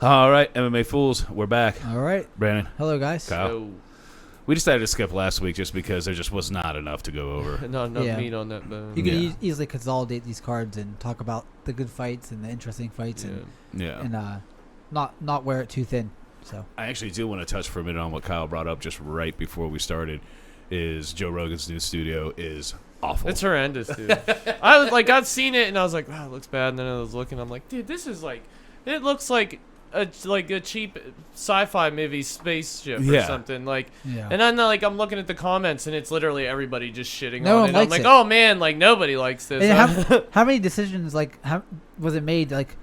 All right, MMA Fools, we're back. All right. Brandon. Hello, guys. Kyle. So, We decided to skip last week just because there just was not enough to go over. not enough Yeah. meat on that bone. You can Yeah. easily consolidate these cards and talk about the good fights and the interesting fights Yeah. and not wear it too thin. So I actually do want to touch for a minute on what Kyle brought up just right before we started. Is Joe Rogan's new studio is awful. It's horrendous, dude. I was like, I'd seen it and I was like, wow, it looks bad. And then I was looking, I'm like, dude, this is like, it looks like a cheap sci-fi movie spaceship or something. Like, yeah. and then like I'm looking at the comments and it's literally everybody just shitting No on one it. I'm likes like, it. oh man, like nobody likes this. And how many decisions was it made? Like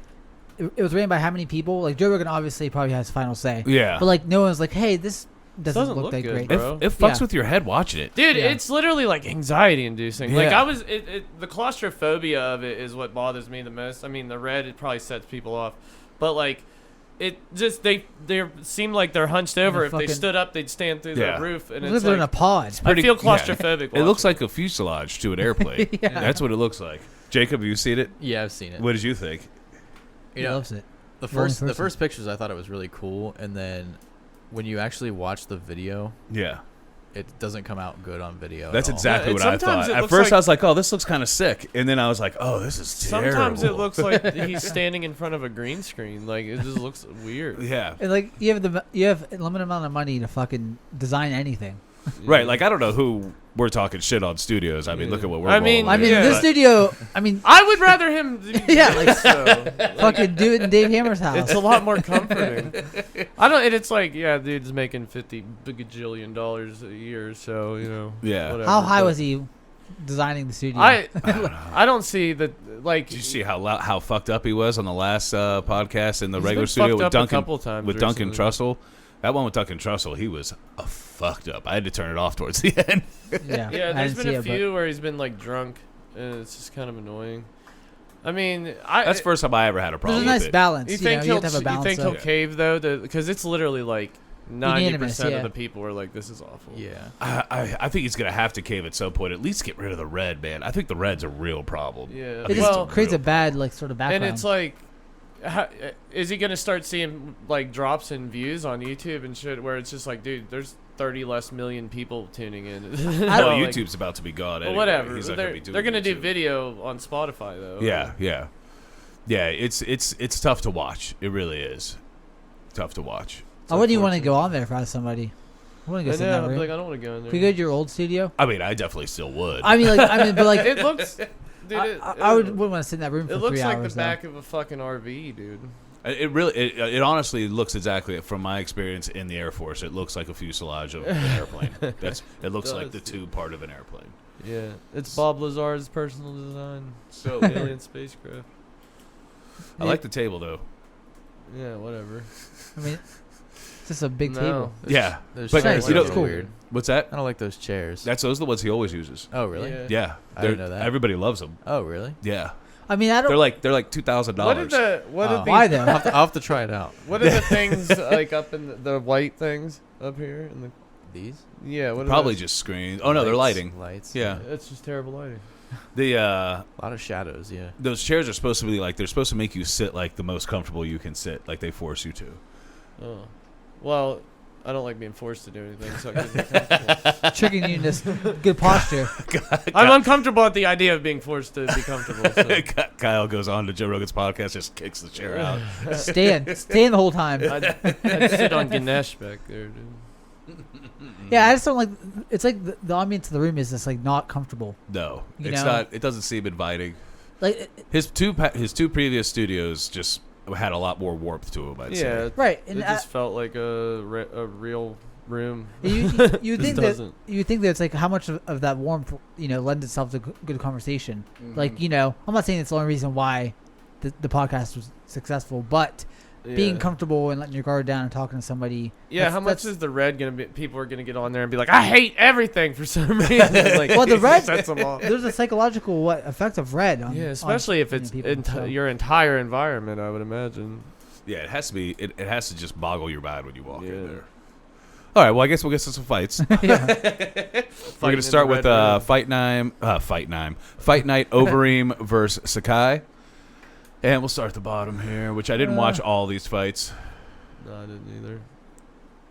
it was written by how many people? Like Joe Rogan obviously probably has final say. Yeah. But like no one's like, hey, this doesn't look that good, great. bro. It fucks with your head watching it. Dude, Yeah. it's literally like anxiety inducing. Like Yeah. the claustrophobia of it is what bothers me the most. I mean, the red, it probably sets people off. But like, it just, they seem like they're hunched over. If they stood up, they'd stand through the roof. And It's it's like like, in a pod. I feel claustrophobic. It looks like a fuselage to an airplane. Yeah. That's what it looks like. Jacob, have you seen it? Yeah, I've seen it. What did you think? You He know, loves it. the Rolling first person. pictures I thought it was really cool, and then when you actually watch the video, Yeah. it doesn't come out good on video. That's at all. exactly Yeah, what I sometimes thought. it At looks first, like- I was like, "Oh, this looks kind of sick," and then I was like, "Oh, this is terrible." Sometimes it looks like he's standing in front of a green screen. Like, it just looks weird. yeah, And like you have a limited amount of money to fucking design anything. right. Like I don't know who we're talking shit on studios. I mean, look at what we're. I mean, rolling I mean, with. Yeah. this studio. I mean, I would rather him. Yeah, like, so. fucking do it in Dave Hammer's house. It's a lot more comforting. I don't. And it's like, yeah, dude's making $50 bajillion a year, so you know. Yeah. Whatever, How high but was he designing the studio? I don't see that. Like, Did you see how fucked up he was on the last podcast in the He's regular been studio fucked with up a Duncan? couple times with Duncan recently. Trussell. That one with Duncan Trussell, he was fucked up. I had to turn it off towards the end. Yeah, yeah, I there's didn't been see a it, few where he's been like drunk, and it's just kind of annoying. I mean, That's the first time I ever had a There's problem a nice with it. balance. You You know, think you have to have a you balance. think he'll of- cave though? Because it's literally like 90% yeah. of the people are like, "This is awful." Yeah. I think he's gonna have to cave at some point. At least get rid of the red, man. I think the red's a real problem. Yeah. I It think just it's a creates real a bad like sort of background. And it's like, is he gonna start seeing like drops in views on YouTube and shit? Where it's just like, dude, there's 30 less million people tuning in. Well, Like, YouTube's about to be gone. well, Anyway. whatever. He's not They're gonna be doing they're gonna do YouTube. video on Spotify though. Yeah. It's tough to watch. It really is tough to watch. I wouldn't even want to go on there if I was somebody. I wouldn't go I sit in know. that I'm room. like, I don't want to go in there. Could we go to your old studio? I mean, I definitely still would. But like, It looks. Dude, I wouldn't want to sit in that room for It 3 looks hours. like the back of a fucking RV, dude. It really, it honestly looks exactly from my experience in the Air Force. It looks like a fuselage of an airplane. It looks like the tube part of an airplane. Yeah, it's Bob Lazar's personal design. So alien spacecraft. I like the table though. Yeah, whatever. I mean, it's just a big No. table. Yeah, Those but chairs you know, are cool. weird. what's that? I don't like those chairs. Those are the ones he always uses. Oh, really? Yeah. Yeah, I didn't They're- know that. Everybody loves them. Oh, really? Yeah, I mean, I don't. they're like $2,000. What Oh. did Why these, though? I'll have to try it out. what are the things like up in the white things up here in the These? yeah? What are Probably those? just screens. Oh no, they're lighting. Lights. Yeah. It's just terrible lighting. The A lot of shadows, yeah. those chairs are supposed to be like they're supposed to make you sit like the most comfortable you can sit. Like they force you to. Oh, well, I don't like being forced to do anything, so I can be comfortable. Tricking you in this good posture. I'm uncomfortable at the idea of being forced to be comfortable. So. Kyle goes on to Joe Rogan's podcast, just kicks the chair out. Stand the whole time. I'd sit on Ganesh back there, dude. Yeah, I just don't like. It's like the ambience of the room is just like not comfortable. No, You it's know? not. It doesn't seem inviting. Like His two previous studios just had a lot more warmth to them. I'd Yeah, say. right, it and just felt like a real room. you Just think that doesn't. you think that it's like how much of that warmth lends itself to good conversation. Like I'm not saying it's the only reason why the podcast was successful, but being comfortable and letting your guard down and talking to somebody. Yeah, how much is the red gonna be? People are gonna get on there and be like, "I hate everything" for some reason. Like, Well, the red sets them off. There's a psychological effect of red. On, Yeah, especially if it's people, so. your entire environment. I would imagine. Yeah, it has to be. It has to just boggle your mind when you walk Yeah. in there. All right, well, I guess we'll get to some fights. We're going to start with Fight Night Overeem versus Sakai. And we'll start at the bottom here, which I didn't watch all these fights. No, I didn't either.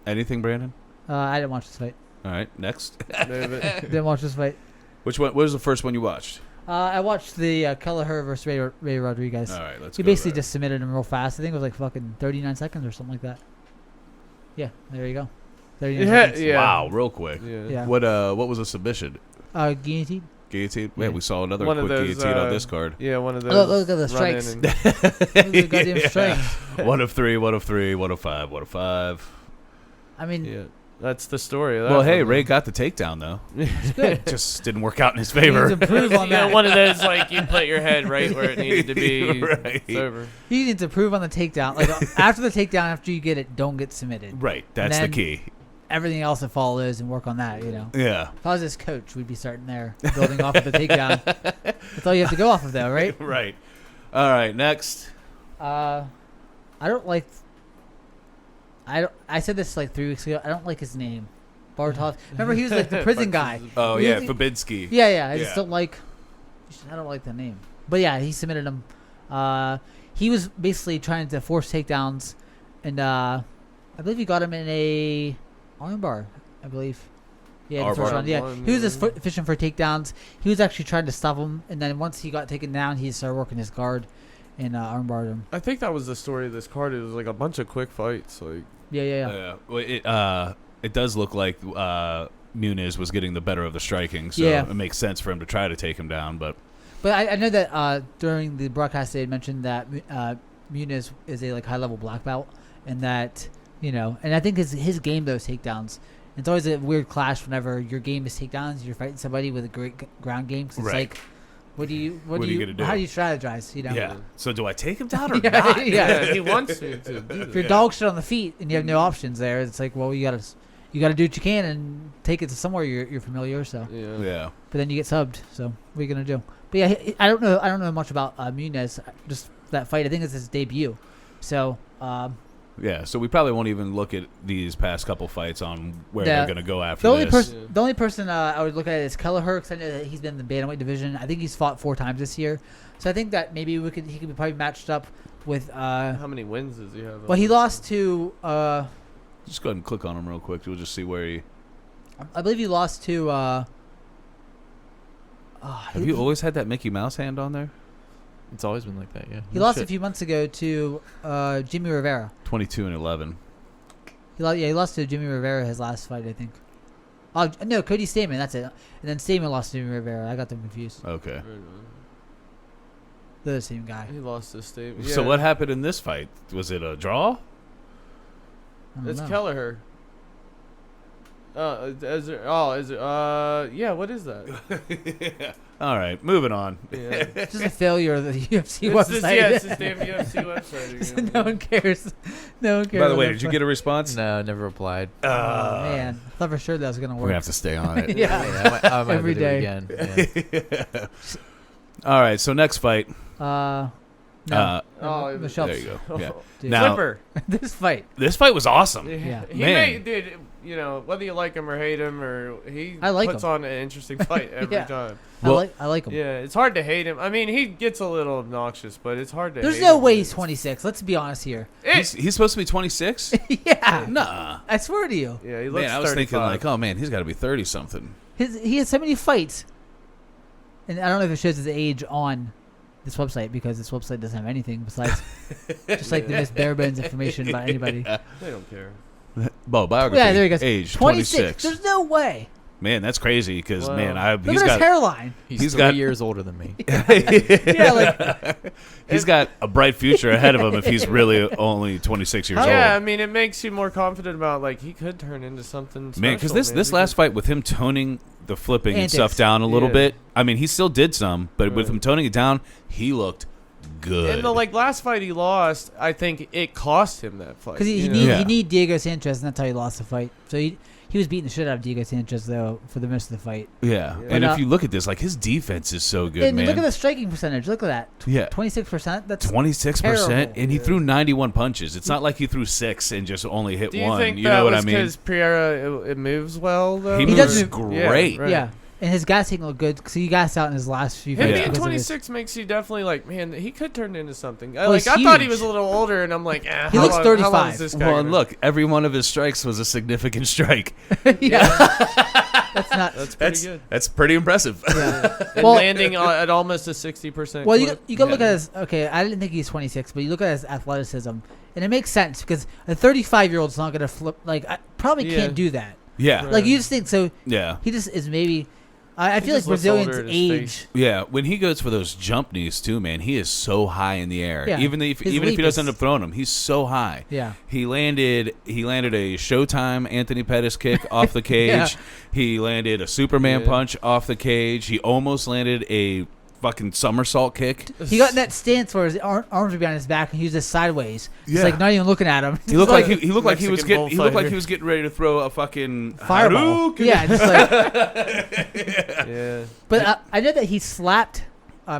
Anything, Brandon? I didn't watch this fight. All right, next. Didn't watch this fight. Which one? What was the first one you watched? I watched the Kelleher versus Ray Rodriguez. All right, let's He go basically there. just submitted him real fast. I think it was like fucking 39 seconds or something like that. Yeah, there you go. 39 seconds. Yeah. Wow, real quick. Yeah. What was a submission? Guillotine. Guillotine? Man, Yeah. we saw another One of quick those, guillotine on this card. Yeah, one of those. Look at the run in strikes. and- Look at the goddamn Yeah. strikes. 1 of 3, 1 of 3, 1 of 5, 1 of 5. I mean, Yeah, that's the story. Of that Well, hey, one. Ray got the takedown, though. it's good. Just didn't work out in his He needs favor. to improve on You know, that. one of those like you put your head right where it needed to be. Right. It's over. He needs to improve on the takedown. Like after the takedown, after you get it, don't get submitted. Right, that's the then- key. Everything else that follows and work on that. You know. Yeah. If I was his coach, we'd be starting there, building off of the takedown. That's all you have to go off of, though, right? Right. All right, next. I don't like. I said this like 3 weeks ago. I don't like his name, Bartov. Remember, he was like the prison guy. Oh, He- yeah, Fabinski. Yeah. I just Yeah. don't like. I don't like the name. But yeah, he submitted him. He was basically trying to force takedowns, and I believe he got him in a armbar. I believe. Yeah, the first Armbar. round. Yeah, One, he was just fishing for takedowns. He was actually trying to stop him, and then once he got taken down, he started working his guard and armbarred him. I think that was the story of this card. It was like a bunch of quick fights. Like Yeah. Well, it does look like Muniz was getting the better of the striking, so Yeah. it makes sense for him to try to take him down. But But I know that during the broadcast they had mentioned that Muniz is a like high level black belt, and that and I think his game those takedowns. It's always a weird clash whenever your game is takedowns. You're fighting somebody with a great ground game. 'Cause it's Right. like, what are you gonna do? How do you strategize? yeah, so do I take him down or Yeah, not? yeah. he wants to do If you're that. dog shit on the feet and you have no options there, it's like, well, you gotta do what you can and take it to somewhere you're familiar. So, Yeah. Yeah. but then you get subbed. So what are you gonna do? But yeah, I don't know much about Muniz. Just that fight. I think it's his debut. So Yeah, so we probably won't even look at these past couple fights on where Yeah. they're going to go after the only this. the only person I would look at is Kelleher, because I know that he's been in the bantamweight division. I think he's fought 4 times this year. So I think that maybe he could be probably matched up with. How many wins does he have? Well, he lost to. Just go ahead and click on him real quick. We'll just see where he... I believe he lost to. Have you always had that Mickey Mouse hand on there? It's always been like that, yeah. He lost a few months ago to Jimmy Rivera. 22-11. He lost to Jimmy Rivera his last fight, I think. Oh no, Cody Stamen, that's it. And then Stamen lost to Jimmy Rivera. I got them confused. Okay. They're the same guy. He lost his statement. So what happened in this fight? Was it a draw? I don't It's know. Kelleher. Is it? Yeah. What is that? All right, moving on. Yeah. It's just a failure of the UFC It's this, website. yeah, it's this damn UFC website. So again. no one cares. No one cares. By the on way, that did you fight. get a response? No, never replied. Oh man, I thought for sure that was gonna We're work. going to have to stay on it. Yeah. I might Every have to do day. it again. Yeah. All right, so next fight. No. Oh, Michelle. There you go. Yeah. Dude. Now- Flipper. This fight. This fight was awesome. Yeah. He Man. made, dude. Whether you like him or hate him, or I like puts him. on an interesting fight every Yeah. time. Well- I like him. Yeah, it's hard to hate him. I mean, he gets a little obnoxious, but it's hard to. There's hate no him. way he's 26. Let's be honest here. He's supposed to be 26? Yeah. Nah. I swear to you. Yeah, he looks. Man, I was 35. thinking like, oh man, he's got to be 30-something. He has so many fights. And I don't know if it shows his age on this website, because this website doesn't have anything besides just like the most bare bones information about anybody. They don't care. Well, biography. Yeah, there he goes. Age 26. There's no way. Man, that's crazy because Wow. man, Look he's at his got hairline. He's 3 got- years older than me. Yeah, like he's got a bright future ahead of him if he's really only 26 years Yeah, I old. mean, it makes you more confident about like he could turn into something. Man, because special, this last fight with him toning the flipping and Antics. stuff down a little Yeah. bit, I mean, he still did some, but with Right. him toning it down, he looked good. In the last fight he lost, I think it cost him that fight. because he you know? need Yeah. he need Diego Sanchez, and that's how he lost the fight. So he was beating the shit out of Diego Sanchez though for the most of the fight. yeah. Yeah. And But, if you look at this, like his defense is so good, and man. look at the striking percentage. Look at that. Yeah. 26%. That's 26%, terrible. and he Yeah. threw 91 punches. It's not like he threw 6 and just only hit Do you one. think You that know what was I mean? because Pereira it moves well though? He He does moves move- great. Yeah, right. yeah. And his gas tank looked good because he gassed out in his last few Him fights. being because of 26 makes you definitely like, man, he could turn into something. Well, I he's thought he huge. was a little older, and I'm like, He looks How long 35. is this guy Well, gonna- and look, every one of his strikes was a significant strike. That's not. That's pretty good. That's pretty impressive. Yeah. And Well- landing at almost a 60%. Well, clip. you got to look at his. Okay, I didn't think he's 26, but you look at his athleticism, and it makes sense because a 35-year-old's not gonna flip. Like, I probably Yeah. can't do that. Yeah. Like, you just think so. Yeah. He just is maybe. I He feel like just looks older Brazilians in his age. face. Yeah, when he goes for those jump knees too, man, he is so high in the air. Yeah. Even if His he leap doesn't is- end up throwing them, he's so high. Yeah. He landed a Showtime Anthony Pettis kick off the cage. Yeah. He landed a Superman punch off the cage. He almost landed a fucking somersault kick. He got in that stance where his arms were behind his back, and he was just sideways. He's Yeah. like not even looking at him. He looked like he looked like he was Mexican getting he looked like bullfighter. he was getting ready to throw a fucking Fireball. Hadouken. Yeah, just like. Yeah. But I know that he slapped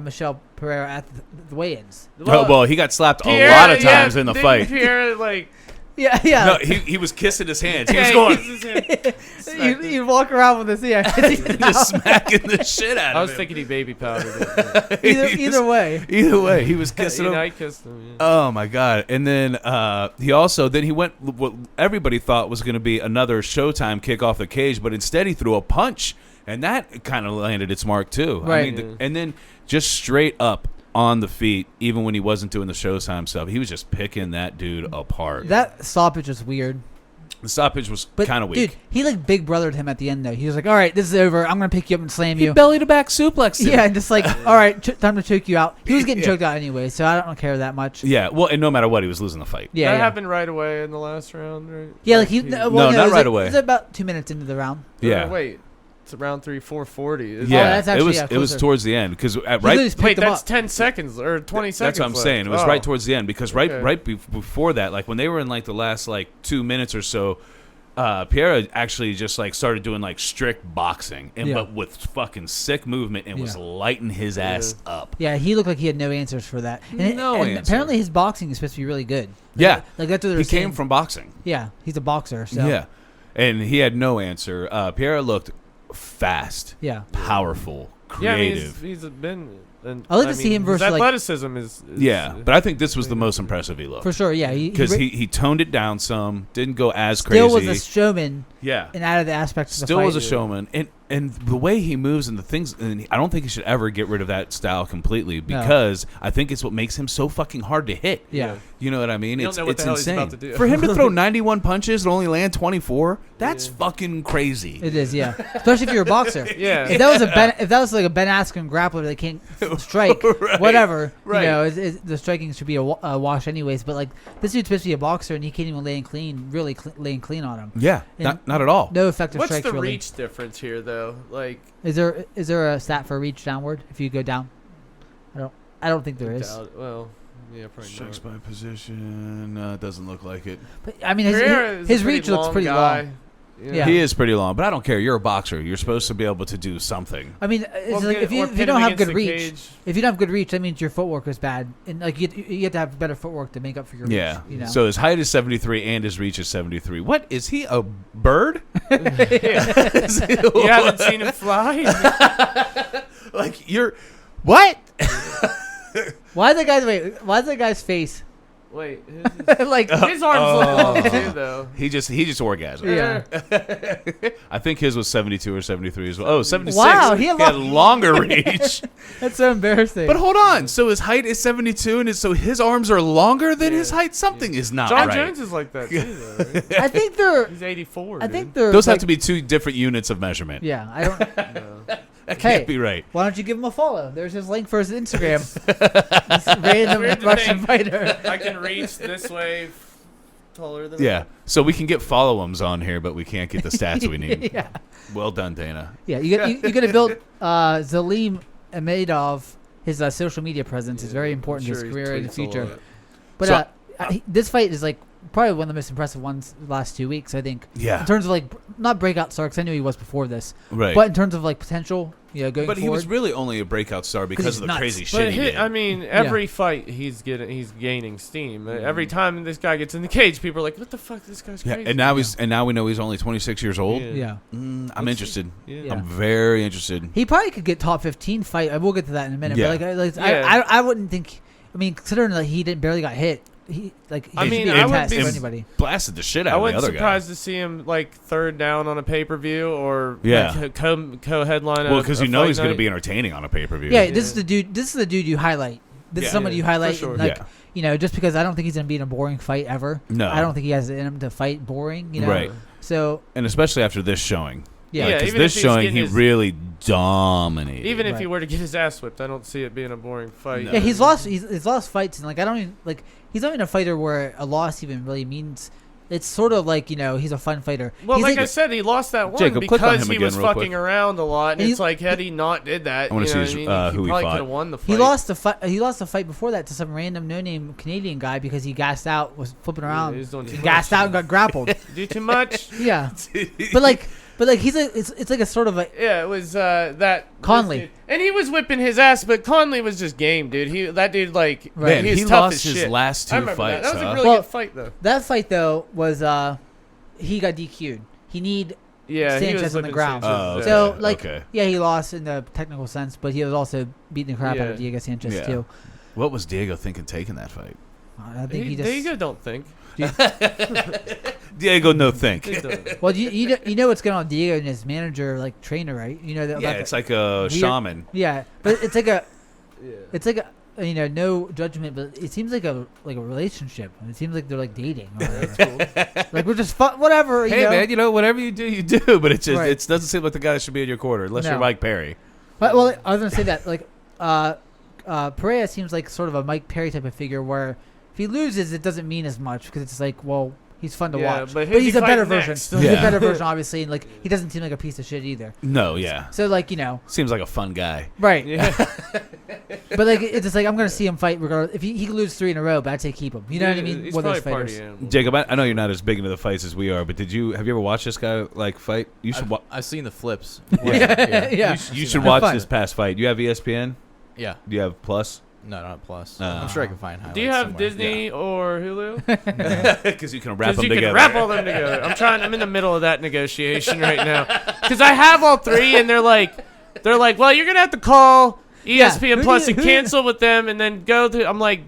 Michelle Pereira at the weigh-ins. Oh, well, he got slapped Pierre, a lot of times in the didn't fight. Pierre, like, Yeah, yeah. No, he was kissing his hands. He was yeah, going kisses his hand. You walk around with this, yeah. just smacking the shit out of him. I was thinking he baby powdered it. either way. Either way, he was kissing him. I kissed him. Yeah. Oh my god! And then he went what everybody thought was going to be another Showtime kick off the cage, but instead he threw a punch, and that kind of landed its mark too. Right. I mean, and then just straight up on the feet, even when he wasn't doing the Showtime stuff, he was just picking that dude apart. That stoppage was weird. The stoppage was But kind of weak. dude, he like big brothered him at the end though. He was like, "All right, this is over. I'm gonna pick you up and slam He you." belly to back suplexed him. Yeah, and just like, "All right, time to choke you out." He was getting Yeah. choked out anyway, so I don't care that much. Yeah, well, and no matter what, he was losing the fight. Yeah, that yeah. happened right away in the last round, right? Yeah, like he. No, it not was right like, away. It was about 2 minutes into the round. Yeah. Wait, it's around 3:4:40. Yeah, that's actually, it was closer. towards the end because He right. literally just Wait, picked him that's up. 10 seconds or 20 seconds. That's what I'm left. saying. It was Oh. right towards the end because Okay. before that, like when they were in like the last like 2 minutes or so, Pierre actually just like started doing like strict boxing and Yeah. but with fucking sick movement and was Yeah. lighting his ass up. Yeah, he looked like he had no answers for that. And No and answer. apparently his boxing is supposed to be really good. Yeah, Like that's what they were he saying. came from boxing. Yeah, he's a boxer. So Yeah, and he had no answer. Pierre looked fast, yeah. powerful, Yeah, I mean, creative. he's been. And, I like to see him versus, his like- athleticism is Yeah, but I think this was the most impressive he looked For sure, yeah. because he toned it down some, didn't go as still crazy. was a showman Yeah, and added the aspects of the still fight. was a showman, and the way he moves and the things, and I don't think he should ever get rid of that style completely because I think it's what makes him so fucking hard to hit. Yeah. You know what I mean? You don't It's know what it's the hell he's insane about to do. for him to throw 91 punches and only land 24. That's fucking crazy. It is, yeah. Especially if you're a boxer. Yeah. If that was like a Ben Askren grappler that can't strike, Right, whatever. right. You know, the striking should be a wash anyways. But like this dude's supposed to be a boxer and he can't even laying clean clean on him. Yeah, And not at all. No effective What's strikes the really. reach difference here, though? Like, Is there a stat for reach downward if you go down? I don't think there is. well, yeah, probably Strikes not. by position doesn't look like it. But I mean, Pereira is his a pretty reach looks long pretty guy. long. Yeah. He is pretty long, but I don't care. You're a boxer. You're supposed to be able to do something. I mean, it's Well, like get- if you or pin don't him have against good the reach, cage. if you don't have good reach, that means your footwork is bad, and like you have to have better footwork to make up for your Yeah. reach. You know. So his height is 73 and his reach is 73. What is he, a bird? You haven't seen him fly? Like you're what? Why is that guy's face Wait, like? his arms look long too, though. He just orgasmed. Yeah. I think his was 72 or 73 as well. Oh, 76. Wow, he had longer reach. That's so embarrassing. But hold on. So his height is 72 and so his arms are longer than his height. Something is not John right. Jones is like that too, though. Right? I think they're. He's 84. I think they're. Those have like- to be two different units of measurement. Yeah, I don't. That Hey. can't be right. Why don't you give him a follow? There's his link for his Instagram. This random Weird to Russian think. fighter. I can reach this way taller than Yeah. So we can get follow-ums on here, but we can't get the stats we need. Yeah. Well done, Dana. Yeah, you got to build Zalim Amedov. His social media presence is very important to his career in the future. But So- this fight is like probably one of the most impressive ones the last 2 weeks. I think. Yeah. In terms of like not breakout star, 'cause I knew he was before this. Right. But in terms of like potential, going But forward. he was really only a breakout star because he's of the nuts. crazy But shit he did. I mean, every fight he's gaining steam. Every time this guy gets in the cage, people are like, "What the fuck? This guy's crazy." and now we know he's only 26 years old. Yeah. I'm interested. Yeah. I'm very interested. He probably could get top 15 fight. I will get to that in a minute. Yeah. But I wouldn't think. I mean, considering that he barely got hit, he I mean, should be I a would test be for anybody. Blasted the shit out I of the wouldn't other surprised to see him like third down on a pay per view or co-headline. Well, because you know he's going to night. be entertaining on a pay per view. Yeah, this is the dude. This is the dude you highlight. This is somebody you highlight. for sure. Like, just because I don't think he's going to be in a boring fight ever. No. I don't think he has it in him to fight boring. Right. So. And especially after this showing. Yeah. Because even this if he's showing getting he his- really dominated. Even if Right. he were to get his ass whipped, I don't see it being a boring fight. No. Yeah, he's lost fights, and like I don't even like. He's not even a fighter where a loss even really means. It's sort of like he's a fun fighter. Well, He's like I said, he lost that one Jacob, click on because him he again was real fucking quick. around a lot, and And it's like had he not did that, I wanna see his, he who he probably fought. could have won the fight. He lost the fight. He lost the fight before that to some random no-name Canadian guy because he gassed out, was flipping around, he was doing too much. gassed out and got grappled. Do too much. Yeah, but like he's it's like a sort of a Yeah, it was that Conley. this dude. And he was whipping his ass, but Conley was just game, dude. That dude like Man, he was he tough lost as his shit. last I two remember fights. That was huh? a really Well, good fight though. that fight though was he got DQ'd. He need Yeah, he Sanchez was on the whipping ground. Sanchez. Oh, So like okay. yeah, he lost in the technical sense, but he was also beating the crap out of Yeah. Diego Sanchez Yeah. too. What was Diego thinking taking that fight? I think he just. Diego don't think. Diego, no think. He don't. Well, you know what's going on with Diego and his manager, like trainer, right? You know that. Yeah, about it's the- like a weird- shaman. Yeah, but it's like a. Yeah. It's like a. No judgment, but it seems like a relationship. It seems like they're like dating. Or whatever. Like we're just whatever. Hey, man, whatever you do, you do. But it just Right. it doesn't seem like the guy that should be in your corner unless you're No. Mike Perry. But, well, I was gonna say that like, Pereira seems like sort of a Mike Perry type of figure where if he loses, it doesn't mean as much because it's like, well, he's fun to Yeah, watch, but but who's he's he a better fighting version. next? He's Yeah. a better version, obviously, and like he doesn't seem like a piece of shit either. No, yeah. So like Seems like a fun guy. right. Yeah. But like it's just like I'm gonna see him fight regardless. If he could lose 3 in a row, but I'd say keep him. You know what I mean? He's One of probably those party fighters. animal. Jacob, I know you're not as big into the fights as we are, but have you ever watched this guy like fight? You should. I've seen the flips. Yeah. You It's should watch fun. this past fight. Do you have ESPN? Yeah. Do you have Plus? No, not Plus. Oh. I'm sure I can find highlights Do you have somewhere. Disney or Hulu? Because you can wrap Because them you together. can wrap all them together. I'm in the middle of that negotiation right now. Because I have all three, and they're like, well, you're gonna have to call ESPN Who Plus do you- and cancel with them, and then go to. I'm like,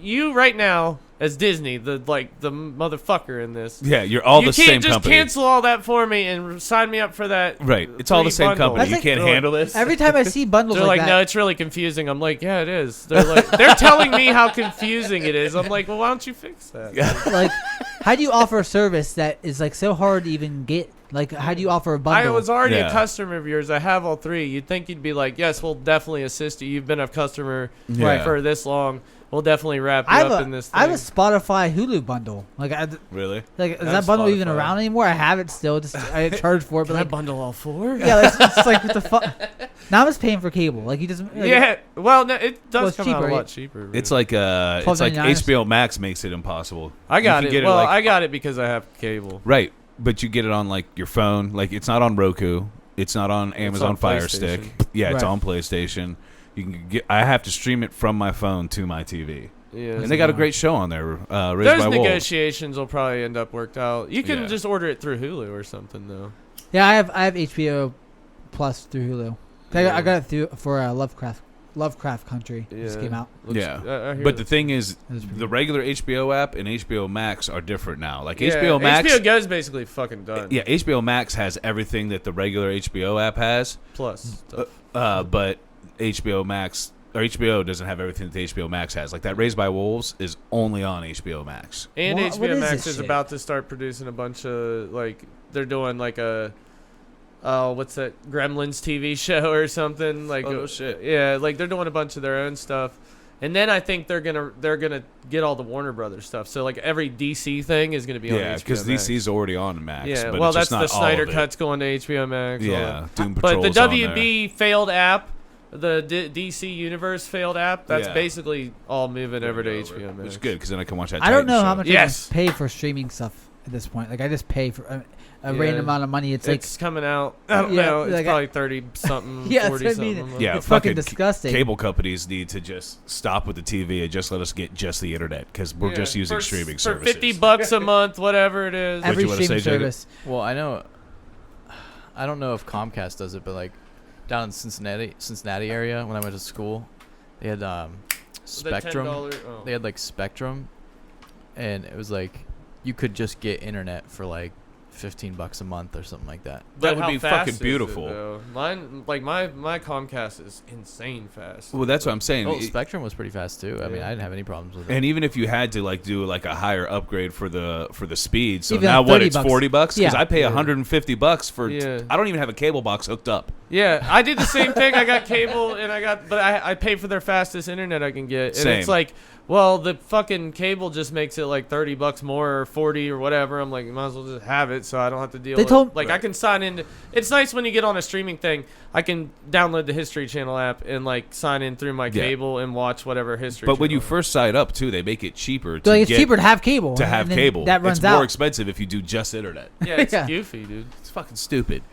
you right now as Disney, the motherfucker in this. Yeah, you're all you the can't same just company. cancel all that for me and sign me up for that. Right. It's all the free same bundle. company. You That's can't like- handle this. Every time I see bundles They're like, that, no, it's really confusing. I'm like, yeah, it is. They're telling me how confusing it is. I'm like, well, why don't you fix that? like, how do you offer a service that is like so hard to even get? Like, how do you offer a bundle? I was already Yeah. a customer of yours. I have all three. You'd think you'd be like, yes, we'll definitely assist you. You've been a customer Yeah. for this long. We'll definitely wrap you I have up a, in this I have thing. a Spotify Hulu bundle. Like, Really? is I have that bundle even Spotify. around anymore? I have it still. Just I charge for it, Can but I like, bundle all four? yeah, it's like what the fuck. Now I'm just paying for cable. Like, he doesn't. Like, Yeah. Well, no, it Well, does it's come out cheaper, a lot right? cheaper. It's like $12.99 HBO Max makes it impossible. I got You it. can get Well, like- I got it because I have cable. Right, but you get it on like your phone. Like it's not on Roku. It's not on Amazon on Fire PlayStation. Stick. Yeah, it's Right. on PlayStation. You can get. I have to stream it from my phone to my TV. Yeah. And they got a great show on there. Raised Those by Wolves. negotiations will probably end up worked out. You can Yeah. just order it through Hulu or something though. Yeah, I have HBO Plus through Hulu. Yeah. I got it through for Lovecraft Country. Just came out. Yeah. I hear But that. the thing is, It was pretty the good. regular HBO app and HBO Max are different now. Like Yeah, HBO Max. HBO Go's basically fucking done. Yeah, HBO Max has everything that the regular HBO app has. Plus stuff. But HBO Max or HBO doesn't have everything that the HBO Max has. Like that Raised by Wolves is only on HBO Max. And What HBO is Max this is shit? about to start producing a bunch of like they're doing like a what's that Gremlins TV show or something like Oh, no shit. yeah, like they're doing a bunch of their own stuff. And then I think they're gonna get all the Warner Brothers stuff. So like every DC thing is gonna be on Yeah, HBO because Max. DC's already on Max. Yeah, but well it's just that's the not all Snyder of it. cuts going to HBO Max. all Yeah, that. Doom But Patrol's the on there. WB failed app, the DC Universe failed app, that's Yeah. basically all moving over to HBO Max. Which is good because then I can watch that. I don't Titans know show. how much Yes. I pay for streaming stuff at this point. Like I just pay for. a random amount of money. It's coming out. I don't know. It's like probably 30 something. Yeah, 40 that's what I mean. something. Yeah, It's fucking fucking disgusting. Cable companies need to just stop with the TV and just let us get just the internet because we're just using streaming services. For $50 a month, whatever it is. Every you wanna streaming say, Jacob? service. Well, I don't know if Comcast does it, but like down in Cincinnati area when I went to school, they had Spectrum. $10, They had like Spectrum, and it was like you could just get internet for like $15 a month or something like that. That But would how be fast fucking is it, beautiful. though? Mine, like my Comcast is insane fast. Well, that's what I'm saying. Oh, Spectrum was pretty fast too. I mean, I didn't have any problems with it. And even if you had to like do like a higher upgrade for the speed, so Even now like what? $30 It's $40 because Yeah. I pay $150 for. Yeah. I don't even have a cable box hooked up. Yeah, I did the same thing. I got cable, and I pay for their fastest internet I can get, and Same. it's like, well, the fucking cable just makes it like $30 more or 40 or whatever. I'm like, you might as well just have it, so I don't have to deal. They with told- like I can sign in. It's nice when you get on a streaming thing. I can download the History Channel app and like sign in through my Yeah. cable and watch whatever History. But when you Channel. first sign up too, they make it cheaper So to it's get cheaper to have cable. to have and then cable. That runs it's more out. expensive if you do just internet. yeah, it's Yeah. goofy, dude. It's fucking stupid.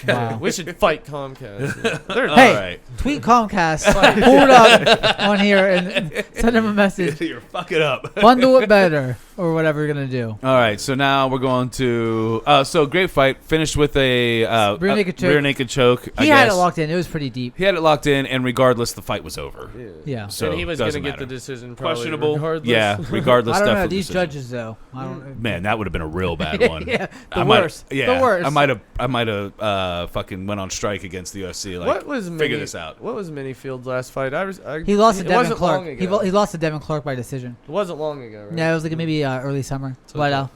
Wow. We should fight Comcast. They're All Hey. right. Tweet Comcast, pull it up on here, and send them a message. You're fucking up. Bundle it better, or whatever you're gonna do. All right, so now we're going to so great fight finished with a Rear naked choke. rear naked choke. I He had it guess. locked in. It was pretty deep. He had it locked in, and regardless, the fight was over. Yeah. So and he was going to doesn't get matter. the decision probably Questionable. regardless. Yeah, regardless. I don't know definitely these decision. judges though. I don't. Man, that would have been a real bad one. Yeah, the I might- worst. Yeah, The worst. I might have fucking went on strike against the UFC. Like, What was figure this out. What was Minifield's last fight? He lost to it Devin wasn't Clark. long He ago. he lost to Devin Clark by decision. It wasn't long ago, right? Yeah, it was like maybe early summer. It's But okay.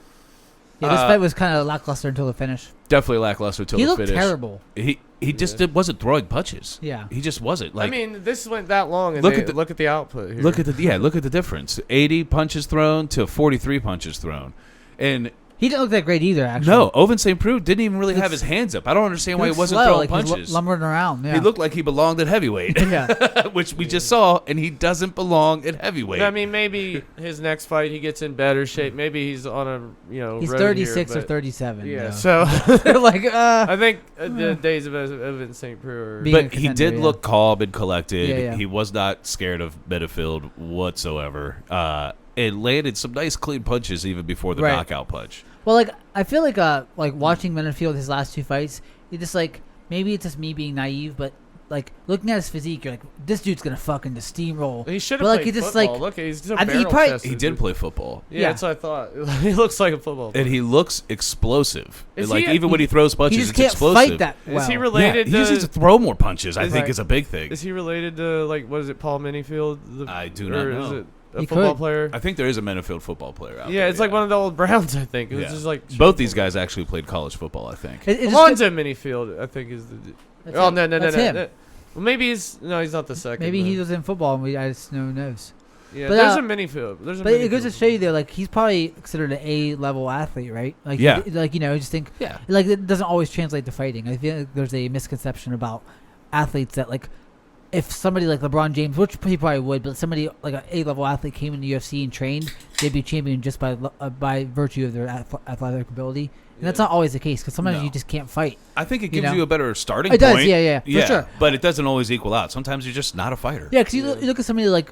yeah, this fight was kind of lackluster until the finish. Definitely lackluster till He the looked finish. terrible. He just Yeah. wasn't throwing punches. Yeah. He just wasn't. Like, I mean, this went that long, and Look look at at the output here. look at the difference. 80 punches thrown to 43 punches thrown, and He didn't look that great either. Actually, no, Oven St. Preux didn't even really have Looks- his hands up. I don't understand why he looked wasn't slow, throwing like he's punches. lumbering around. Yeah. He looked like he belonged at heavyweight, yeah. which we just saw, and he doesn't belong at heavyweight. I mean, maybe his next fight he gets in better shape. Maybe he's on a He's road 36 here, or but- 37. Yeah, though. so like I think the days of Oven St. Preux are. Being a but he contender, did yeah. look calm and collected. Yeah, yeah. He was not scared of Benefield whatsoever. And landed some nice clean punches even before the Right. knockout punch. Well, like I feel like watching Benefield his last two fights, it just like maybe it's just me being naive, but like looking at his physique, you're like, this dude's gonna fucking just steamroll. He should But, have like, played he just, football. like- Look, he's just a I think he barrel probably- chested He did dude. play football. Yeah, Yeah. that's what I thought. He looks like a football player. And he looks explosive. Is Like he- even when he throws He punches, just it's can't explosive. fight that well. Is he Yeah, related he just needs to to? throw more punches. I Is think he- is a big thing. Is he related to like what is it, Paul Minifield? I do not or Is know. it a He football could. player? I think there is a Benefield football player out there. Yeah, it's like one of the old Browns. I think it was Yeah. just like Both these guys actually played college football. I think. It just Alonzo Minifield. I think is the. That's Oh him. no. That's him. Well, maybe he's not the second. Maybe he though. was in football and I just no knows. Yeah, but, there's uh, a Minifield. There's a. But it goes to Minifield. show you though, like he's probably considered an A level athlete, right? Like Yeah. like I just think Yeah. like it doesn't always translate to fighting. I feel like there's a misconception about athletes that like if somebody like LeBron James, which he probably would, but somebody like an A-level athlete came in the UFC and trained, they'd be champion just by virtue of their athletic ability. And that's not always the case because sometimes No. you just can't fight. I think it You gives know? you a better starting It point. does, yeah, for sure. But it doesn't always equal out. Sometimes you're just not a fighter. Yeah, because you look at somebody like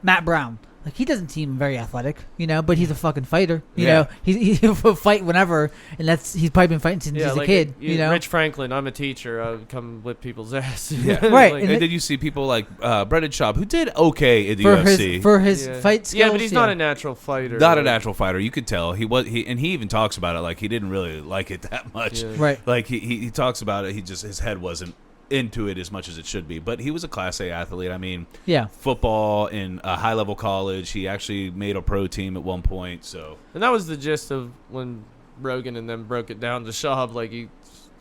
Matt Brown. Like he doesn't seem very athletic, but he's a fucking fighter. You know, he'll fight whenever, and he's probably been fighting since he's a kid. Rich Franklin. I'm a teacher. I would come whip people's ass. Yeah. Right, Like, and And then you see people like Brendan Schaub, who did okay in the for UFC. his yeah. fight skills. Yeah, but he's not a natural fighter. Not a like- natural fighter. You could tell he even talks about it like he didn't really like it that much. Yeah. right. Like he talks about it. His head wasn't into it as much as it should be. But he was a Class A athlete. I mean, Yeah, football in a high level college. He actually made a pro team at one point. So And that was the gist of when Rogan and them broke it down to Schaub. Like you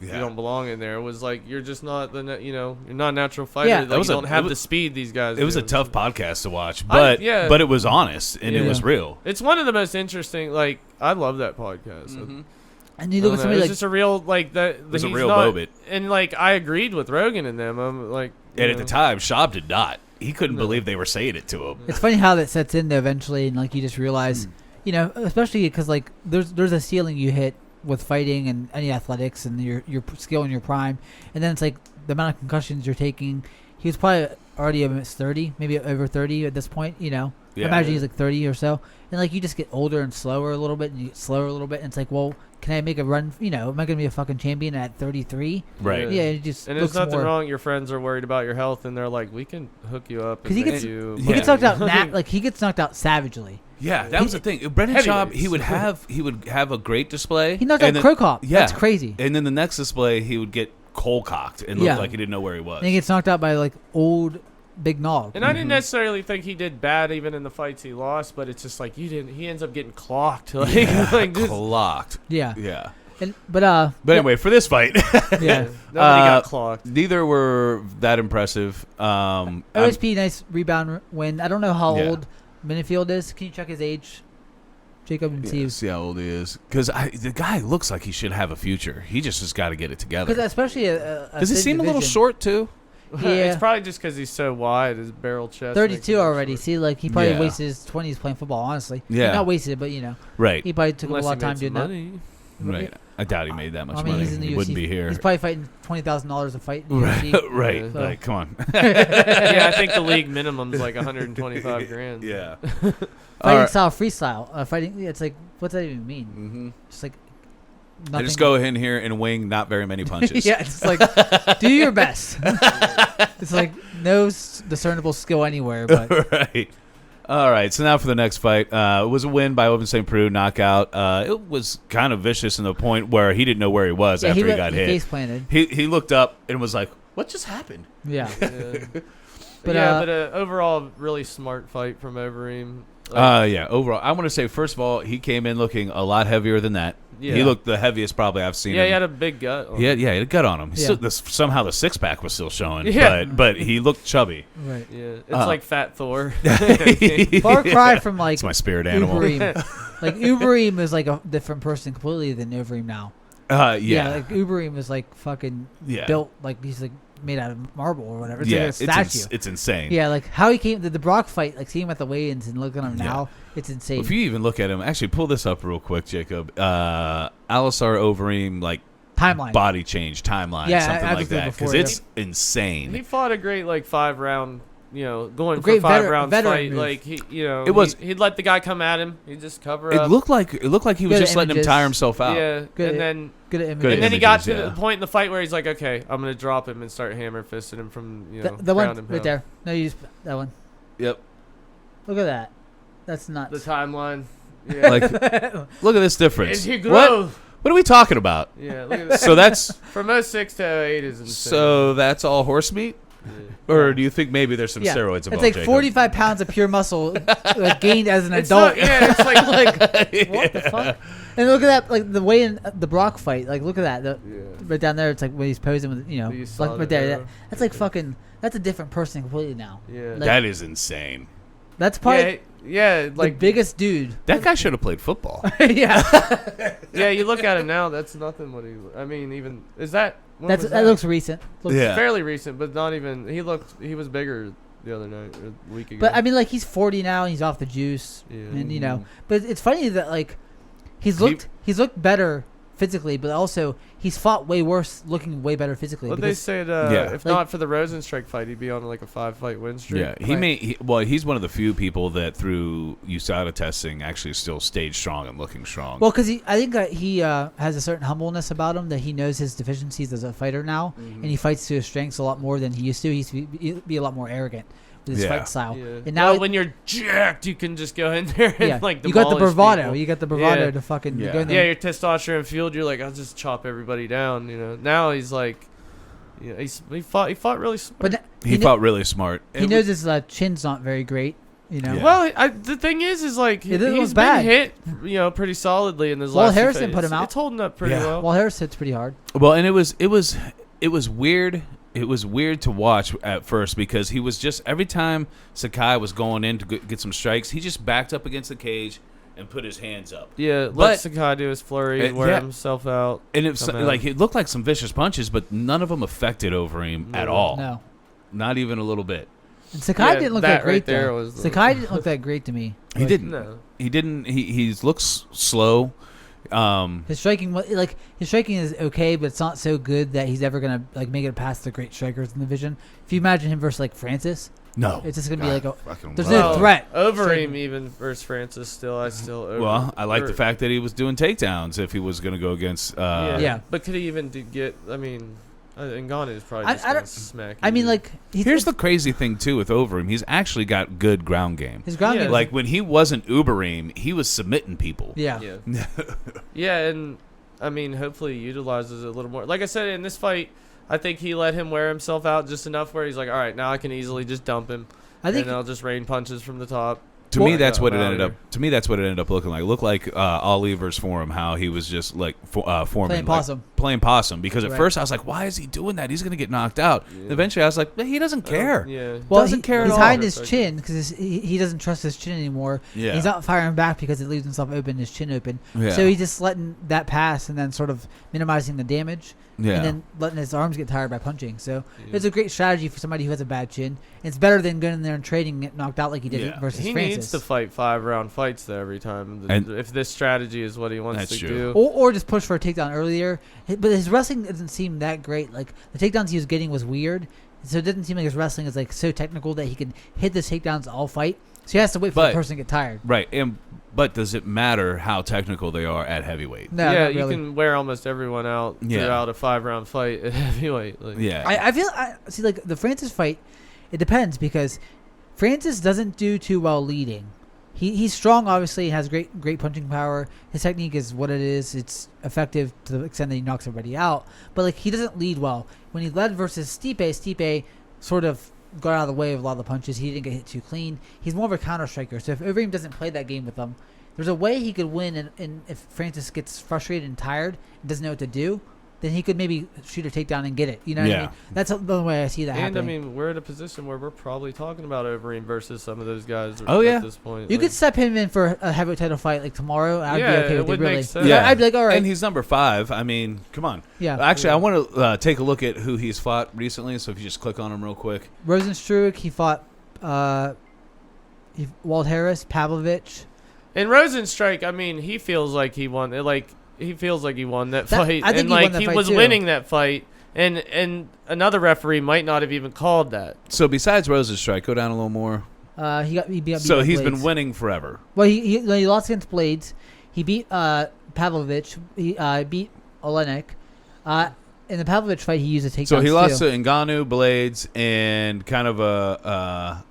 yeah. don't belong in there. It was like you're just not you're not a natural fighter. Yeah. Like, That was you a- don't have it was- the speed these guys. It was do. a tough podcast to watch, I- but yeah. but it was honest and it Yeah. was real. It's one of the most interesting. Like I love that podcast. Mm-hmm. and you look at somebody it's like just a real like that. was a he's real not- moment. And like I agreed with Rogan and them. I'm like, And you at the know. time, Schaub did not. He couldn't No. believe they were saying it to him. it's funny how that sets in there eventually, and like you just realize, especially because like there's a ceiling you hit with fighting and any athletics and your skill in your prime, and then it's like the amount of concussions you're taking. He was probably already almost 30, maybe over 30 at this point. I imagine he's like 30 or so, and like you just get older and slower a little bit, and you get slower a little bit, and it's like, well, can I make a run? Am I going to be a fucking champion at 33? Right. Yeah. It just and looks there's nothing more wrong. Your friends are worried about your health, and they're like, we can hook you up. Because he gets knocked out. He gets knocked out savagely. Yeah, that was the thing. Brendan Schaub, he would have a great display. He knocked out Krokop. Yeah, that's crazy. And then the next display, he would get cold cocked and look like he didn't know where he was. And he gets knocked out by like old Big Nog. And I didn't necessarily think he did bad even in the fights he lost, but it's just like he ends up getting clocked. Clocked. Yeah. Yeah. But anyway, for this fight, yeah, nobody got clocked. Neither were that impressive. OSP, nice rebound win. I don't know how old Minifield is. Can you check his age, Jacob, and see how old he is? Because the guy looks like he should have a future. He just has got to get it together. Because especially does he seem a little short too? Yeah, it's probably just because he's so wide, his barrel chest. 32 already. Short. See, like he probably wasted his 20s playing football. Honestly, not wasted, but right. He probably took a lot of time doing money. that. Right. I doubt he made that much I mean, money. He's in the he UFC. wouldn't be here. He's probably fighting $20,000 a fight. In the right. UFC. Right. So. Like, come on. Yeah, I think the league minimum's like 125 grand. Yeah. Fighting style, freestyle. Fighting. It's like, what's that even mean? Mm-hmm. Just like. I just go in here and wing not very many punches. Yeah, it's like do your best. It's like no discernible skill anywhere, but right. All right, so now for the next fight. It was a win by Open St. Preux, knockout. It was kind of vicious in the point where he didn't know where he was after he got hit. Face planted. He looked up and was like, "What just happened?" Yeah. But overall, really smart fight from Overeem. Overall, I want to say first of all, he came in looking a lot heavier than that. Yeah. He looked the heaviest probably I've seen him. He had a big gut. He had a gut on him. Somehow the six pack was still showing. Yeah. but he looked chubby. Right. Yeah, it's like Fat Thor. Far cry from like it's my spirit animal. Overeem. Like Overeem is like a different person completely than Overeem now. Yeah. Like Overeem is like fucking built like he's like made out of marble or whatever. It's like a statue. It's insane. Yeah, like how he came the Brock fight, like seeing him at the weigh-ins and looking at him now, it's insane. Well, if you even look at him, actually pull this up real quick, Jacob. Alistair Overeem, like timeline, body change timeline, something like that, because it's insane. He fought a great 5-round. Going great for 5 rounds fight, move. like he'd let the guy come at him. He'd just cover up. It looked like he was just letting him tire himself out. Yeah, and then he got to the point in the fight where he's like, okay, I'm gonna drop him and start hammer fisting him from the one right there. No, you just that one. Yep. Look at that. That's nuts. The timeline. Yeah. Look at this difference. And he grows. What are we talking about? Yeah. Look at that. So that's from 06 to 08 is insane. So that's all horse meat. Yeah. Or do you think maybe there's some steroids involved? It's like Jacob? 45 pounds of pure muscle gained as an adult. It's like what the fuck? And look at that, like the way in the Brock fight. Like look at that, right down there. It's like when he's posing with, like right there. That's like fucking. That's a different person completely now. Yeah, like, that is insane. That's probably like the biggest dude. That guy should have played football. Yeah. Yeah, you look at him now. That's nothing. I mean, even is that. That looks recent. Looks fairly recent, but not even. He was bigger the other night, or a week ago. But I mean, like he's 40 now, and he's off the juice, and But it's funny that like he's looked better physically, but also he's fought way worse, looking way better physically. But they said if not for the Rosenstrike fight, he'd be on like a 5-fight win streak. Yeah, he's one of the few people that through USADA testing actually still stayed strong and looking strong. Well, because I think that he has a certain humbleness about him, that he knows his deficiencies as a fighter now, and he fights to his strengths a lot more than he used to. He used to be a lot more arrogant with his fight style. Yeah. And now when you're jacked, you can just go in there and you got the bravado. People. You got the bravado to fucking go in there. Yeah, your testosterone fueled. You're like, I'll just chop everybody down. Now he's like, he fought really smart. But he fought really smart. He knows his chin's not very great. Yeah. Well, the thing is like he's been hit, pretty solidly in his last. Harrison put him out. It's holding up pretty well. Well, Harris hits pretty hard. Well, and it was weird. It was weird to watch at first because he was just every time Sakai was going in to get some strikes, he just backed up against the cage and put his hands up. Yeah, let Sakai do his flurry, wear himself out, and it looked like some vicious punches, but none of them affected Overeem at all. No, not even a little bit. And Sakai didn't look that great there. Sakai didn't look that great to me. He didn't. No. He didn't. He looks slow. His striking is okay, but it's not so good that he's ever gonna like make it past the great strikers in the division. If you imagine him versus like Francis, no, it's just gonna be like there's Well, no threat. Overeem even versus Francis I still over. Well, I like the fact that he was doing takedowns if he was going to go against. Yeah. But could he even get? I mean, Ngannou is probably just gonna smack. I mean, like here's the crazy thing too with Overeem. He's actually got good ground game. His ground game, like when he wasn't Ubereem, he was submitting people. Yeah. Yeah, and I mean, hopefully he utilizes it a little more. Like I said, in this fight, I think he let him wear himself out just enough where he's like, all right, now I can easily just dump him. And I'll just rain punches from the top. To me, that's what it ended up. To me, that's what it ended up looking like. It looked like Ali versus Forum, how he was just like forming playing possum. Because at first I was like, why is he doing that? He's gonna get knocked out. And eventually, I was like, he doesn't care. Well, doesn't care at all. He's hiding his chin because he doesn't trust his chin anymore. Yeah. He's not firing back because it leaves himself open, his chin open. Yeah. So he's just letting that pass and then sort of minimizing the damage. Yeah. And then letting his arms get tired by punching. So it's a great strategy for somebody who has a bad chin. It's better than going in there and trading and get knocked out like he did versus Francis. He needs to fight 5-round fights though every time. If this strategy is what he wants to do. Or just push for a takedown earlier. But his wrestling doesn't seem that great. Like the takedowns he was getting was weird. So it doesn't seem like his wrestling is like so technical that he can hit the takedowns all fight. So he has to wait for the person to get tired. Right. But does it matter how technical they are at heavyweight? No, yeah, you can wear almost everyone out throughout a 5-round fight at heavyweight. I feel see like the Francis fight. It depends because Francis doesn't do too well leading. He's strong, obviously, has great punching power. His technique is what it is. It's effective to the extent that he knocks everybody out. But like he doesn't lead well. When he led versus Stipe sort of got out of the way of a lot of the punches. He didn't get hit too clean. He's more of a counter striker. So if Overeem doesn't play that game with him, there's a way he could win. And if Francis gets frustrated and tired and doesn't know what to do, then he could maybe shoot a takedown and get it. You know what I mean? That's the only way I see that happening. And I mean, we're in a position where we're probably talking about Overeem versus some of those guys at this point. You could step him in for a heavyweight title fight like tomorrow. I'd be okay with it, really. Make sense. Yeah. I'd be like, all right. And he's number 5. I mean, come on. Yeah. Actually, I want to take a look at who he's fought recently. So if you just click on him real quick. Rosenstruck, he fought Walt Harris, Pavlovich. And Rosenstruck, I mean, he feels like he won. He feels like he won that fight. I think he was winning that fight. And another referee might not have even called that. So besides Rosenstruck, go down a little more. He beat so he's Blades. been winning forever. Well, he lost against Blades. He beat Pavlovich. He beat Olenek. In the Pavlovich fight, he used a takedown. So he lost to Ngannou, Blades, and kind of a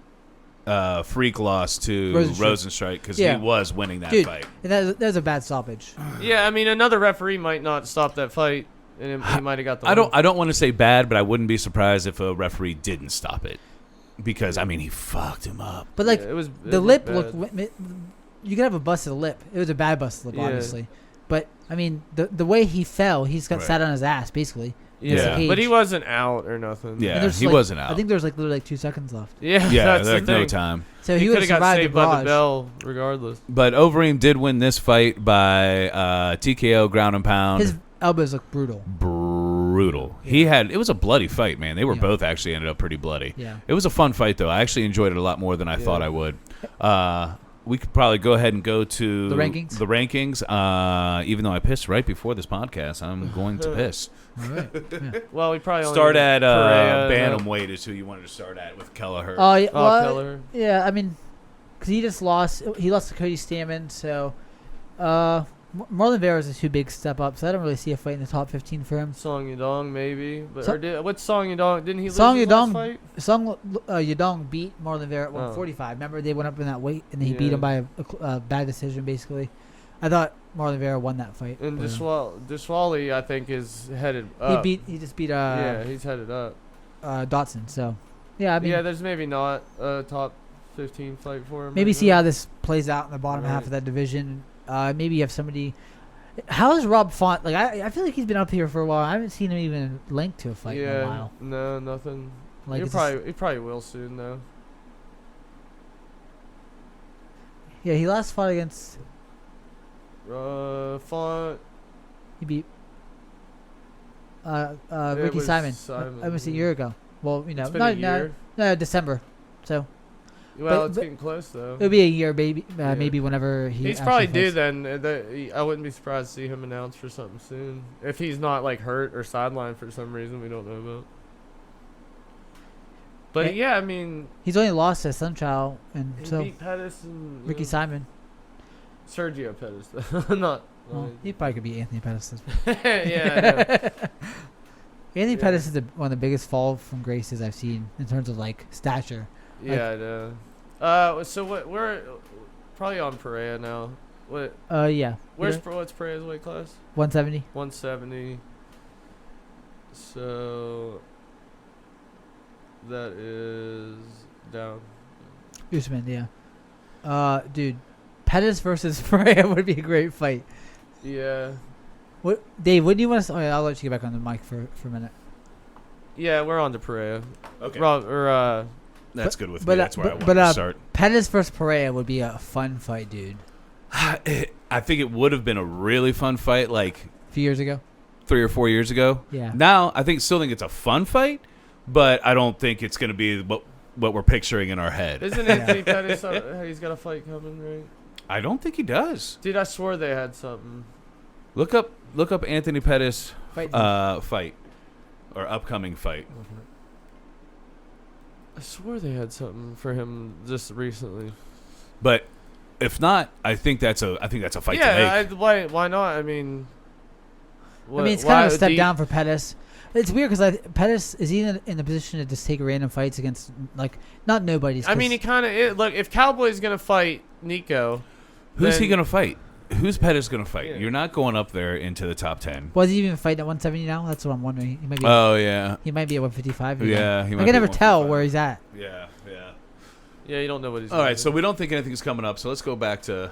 freak loss to Rosenstruck because he was winning that fight. And that was a bad stoppage. Yeah, I mean, another referee might not stop that fight, and he might have got the win. I don't want to say bad, but I wouldn't be surprised if a referee didn't stop it because, I mean, he fucked him up. But, like, the lip looked looked... You could have a busted lip. It was a bad busted lip, obviously. But, I mean, the way he fell, he's got sat on his ass, basically. Yeah, but he wasn't out or nothing. Yeah, he wasn't out. I think there was literally 2 seconds left. Yeah, that's there's no time. So he would have got saved by the bell regardless. But Overeem did win this fight by TKO ground and pound. His elbows look brutal. Yeah. It was a bloody fight, man. They were both actually ended up pretty bloody. Yeah. It was a fun fight though. I actually enjoyed it a lot more than I thought I would. We could probably go ahead and go to the rankings. Even though I pissed right before this podcast, I'm going to piss. All right. Yeah. Well, we probably start at bantamweight is who you wanted to start at with Kelleher. Kelleher. Yeah, I mean, because he just lost. He lost to Cody Stammen, so Marlon Vera is a too big step up. So I don't really see a fight in the top 15 for him. Song Yadong maybe, but what's Song Yadong? Didn't he lose Song his last fight? Song Yadong beat Marlon Vera at 145. Remember they went up in that weight and then he beat him by a bad decision basically. I thought Marlon Vera won that fight. And Dishwali, I think, is headed up. He just beat he's headed up. Dotson. So yeah, I mean, there's maybe not a top 15 fight for him. Maybe see how this plays out in the bottom half of that division. Maybe you have somebody. How is Rob Font? Like I feel like he's been up here for a while. I haven't seen him even linked to a fight in a while. No, nothing. Like he probably will soon though. Yeah, he last fought against. Font. He beat Ricky Simon. Almost a year ago. Well, it's been a year. No, December. So, Well, it's getting close though. It'll be a year, maybe whenever he's probably due then. I wouldn't be surprised to see him announced for something soon if he's not like hurt or sidelined for some reason we don't know about. But yeah, I mean, he's only lost to Sunchild and he beat Pettis and Ricky Simon. Sergio Pettis, though. not. Well, he probably could be Anthony Pettis as well. Yeah. Anthony Pettis is one of the biggest fall from graces I've seen in terms of like stature. Yeah, I know. So we're probably on Perea now. What? Yeah. What's Perea's weight class? 170. 170. So that is down. Usman, yeah. Dude, Pettis versus Perea would be a great fight. Yeah. What, Dave? Wouldn't you want to? I'll let you get back on the mic for a minute. Yeah, we're on to Perea. Okay. That's good with me. That's where I want to start. Pettis versus Perea would be a fun fight, dude. I think it would have been a really fun fight like a few years ago. 3 or 4 years ago. Yeah. Now, still think it's a fun fight, but I don't think it's going to be what we're picturing in our head. Isn't Anthony Pettis, he's got a fight coming, right? I don't think he does. Dude, I swore they had something. Look up Anthony Pettis fight or upcoming fight. I swore they had something for him just recently. But if not, I think that's a fight to make. Yeah, why not? I mean, it's kind of a step down for Pettis. It's weird because Pettis is even in the position to just take random fights against like not nobody's. I mean, he kind of look. If Cowboy's gonna fight Nico, who's he gonna fight? Who's Pettis gonna fight? Yeah. You're not going up there into the top 10. Was he even fighting at 170 now? That's what I'm wondering. He might be. Oh yeah. He might be at 155. Yeah, he might I can never tell where he's at. Yeah. Yeah, you don't know what he's. All right, so we don't think anything's coming up. So let's go back to.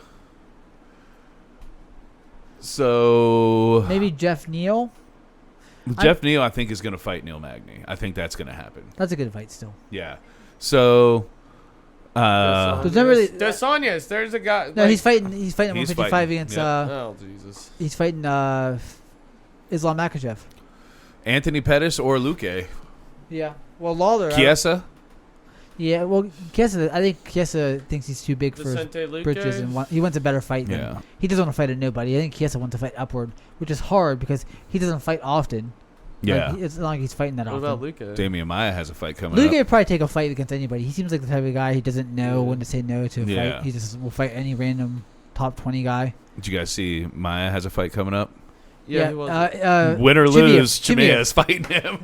So maybe Jeff Neal. Jeff Neal, I think, is going to fight Neil Magny. I think that's going to happen. That's a good fight still. Yeah. So. There's not really. Dos Anjos, there's a guy. No, he's fighting. He's fighting at 155 against. Oh Jesus. He's fighting Islam Makhachev. Anthony Pettis or Luque. Yeah. Well, Lawler. Chiesa. Yeah. Well, Chiesa. I think Chiesa thinks he's too big for britches, and he wants a better fight. Yeah. He doesn't want to fight at nobody. I think Chiesa wants to fight upward, which is hard because he doesn't fight often. Yeah. Like, it's not like he's fighting that often. What about Luque? Damian Maia has a fight coming up. Luque would probably take a fight against anybody. He seems like the type of guy who doesn't know when to say no to a fight. He just will fight any random top 20 guy. Did you guys see Maia has a fight coming up? Yeah. Win or lose, Chimaev is fighting him.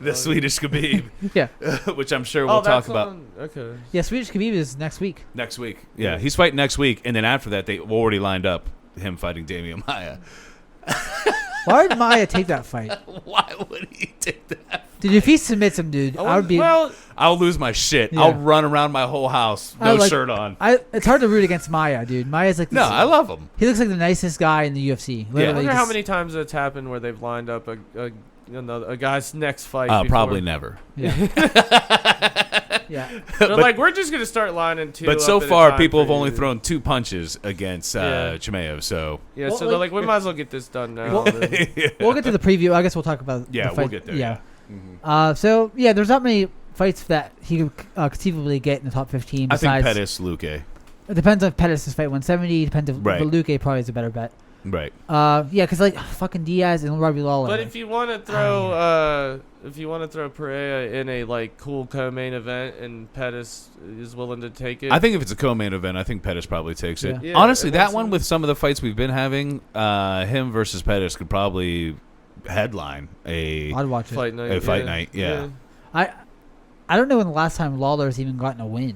The Swedish Khabib. Yeah. Which I'm sure we'll talk about. Okay. Yeah, Swedish Khabib is next week. Next week. Yeah, he's fighting next week. And then after that, they've already lined up him fighting Damian Maia. Why would Maia take that fight? Why would he take that? Dude, if he submits him, dude, I would be. Well, I'll lose my shit. Yeah. I'll run around my whole house, no shirt on. It's hard to root against Maia, dude. Maia's like. No, I love him. He looks like the nicest guy in the UFC. I wonder how many times it's happened where they've lined up a guy's next fight. Probably never. Yeah. Yeah. They're like, we're just gonna start lining two. But so far, people have only thrown 2 punches against Chimaev. So so they're like, we might as well get this done now. We'll get to the preview. I guess we'll talk about. Yeah, the fight. we'll get there. Yeah. Mm-hmm. So there's not many fights that he could conceivably get in the top 15. I Besides, think Pettis, Luque. It depends if Pettis is fight 170. Depends if Right. Luque probably is a better bet. Right. Because like fucking Diaz and Robbie Lawler. But if you want to throw, Perea in a like cool co-main event and Pettis is willing to take it, I think if it's a co-main event, I think Pettis probably takes it. Yeah, honestly, that one with some of the fights we've been having, him versus Pettis could probably headline I'd watch it. fight night. A fight night. Yeah. I don't know when the last time Lawler's even gotten a win.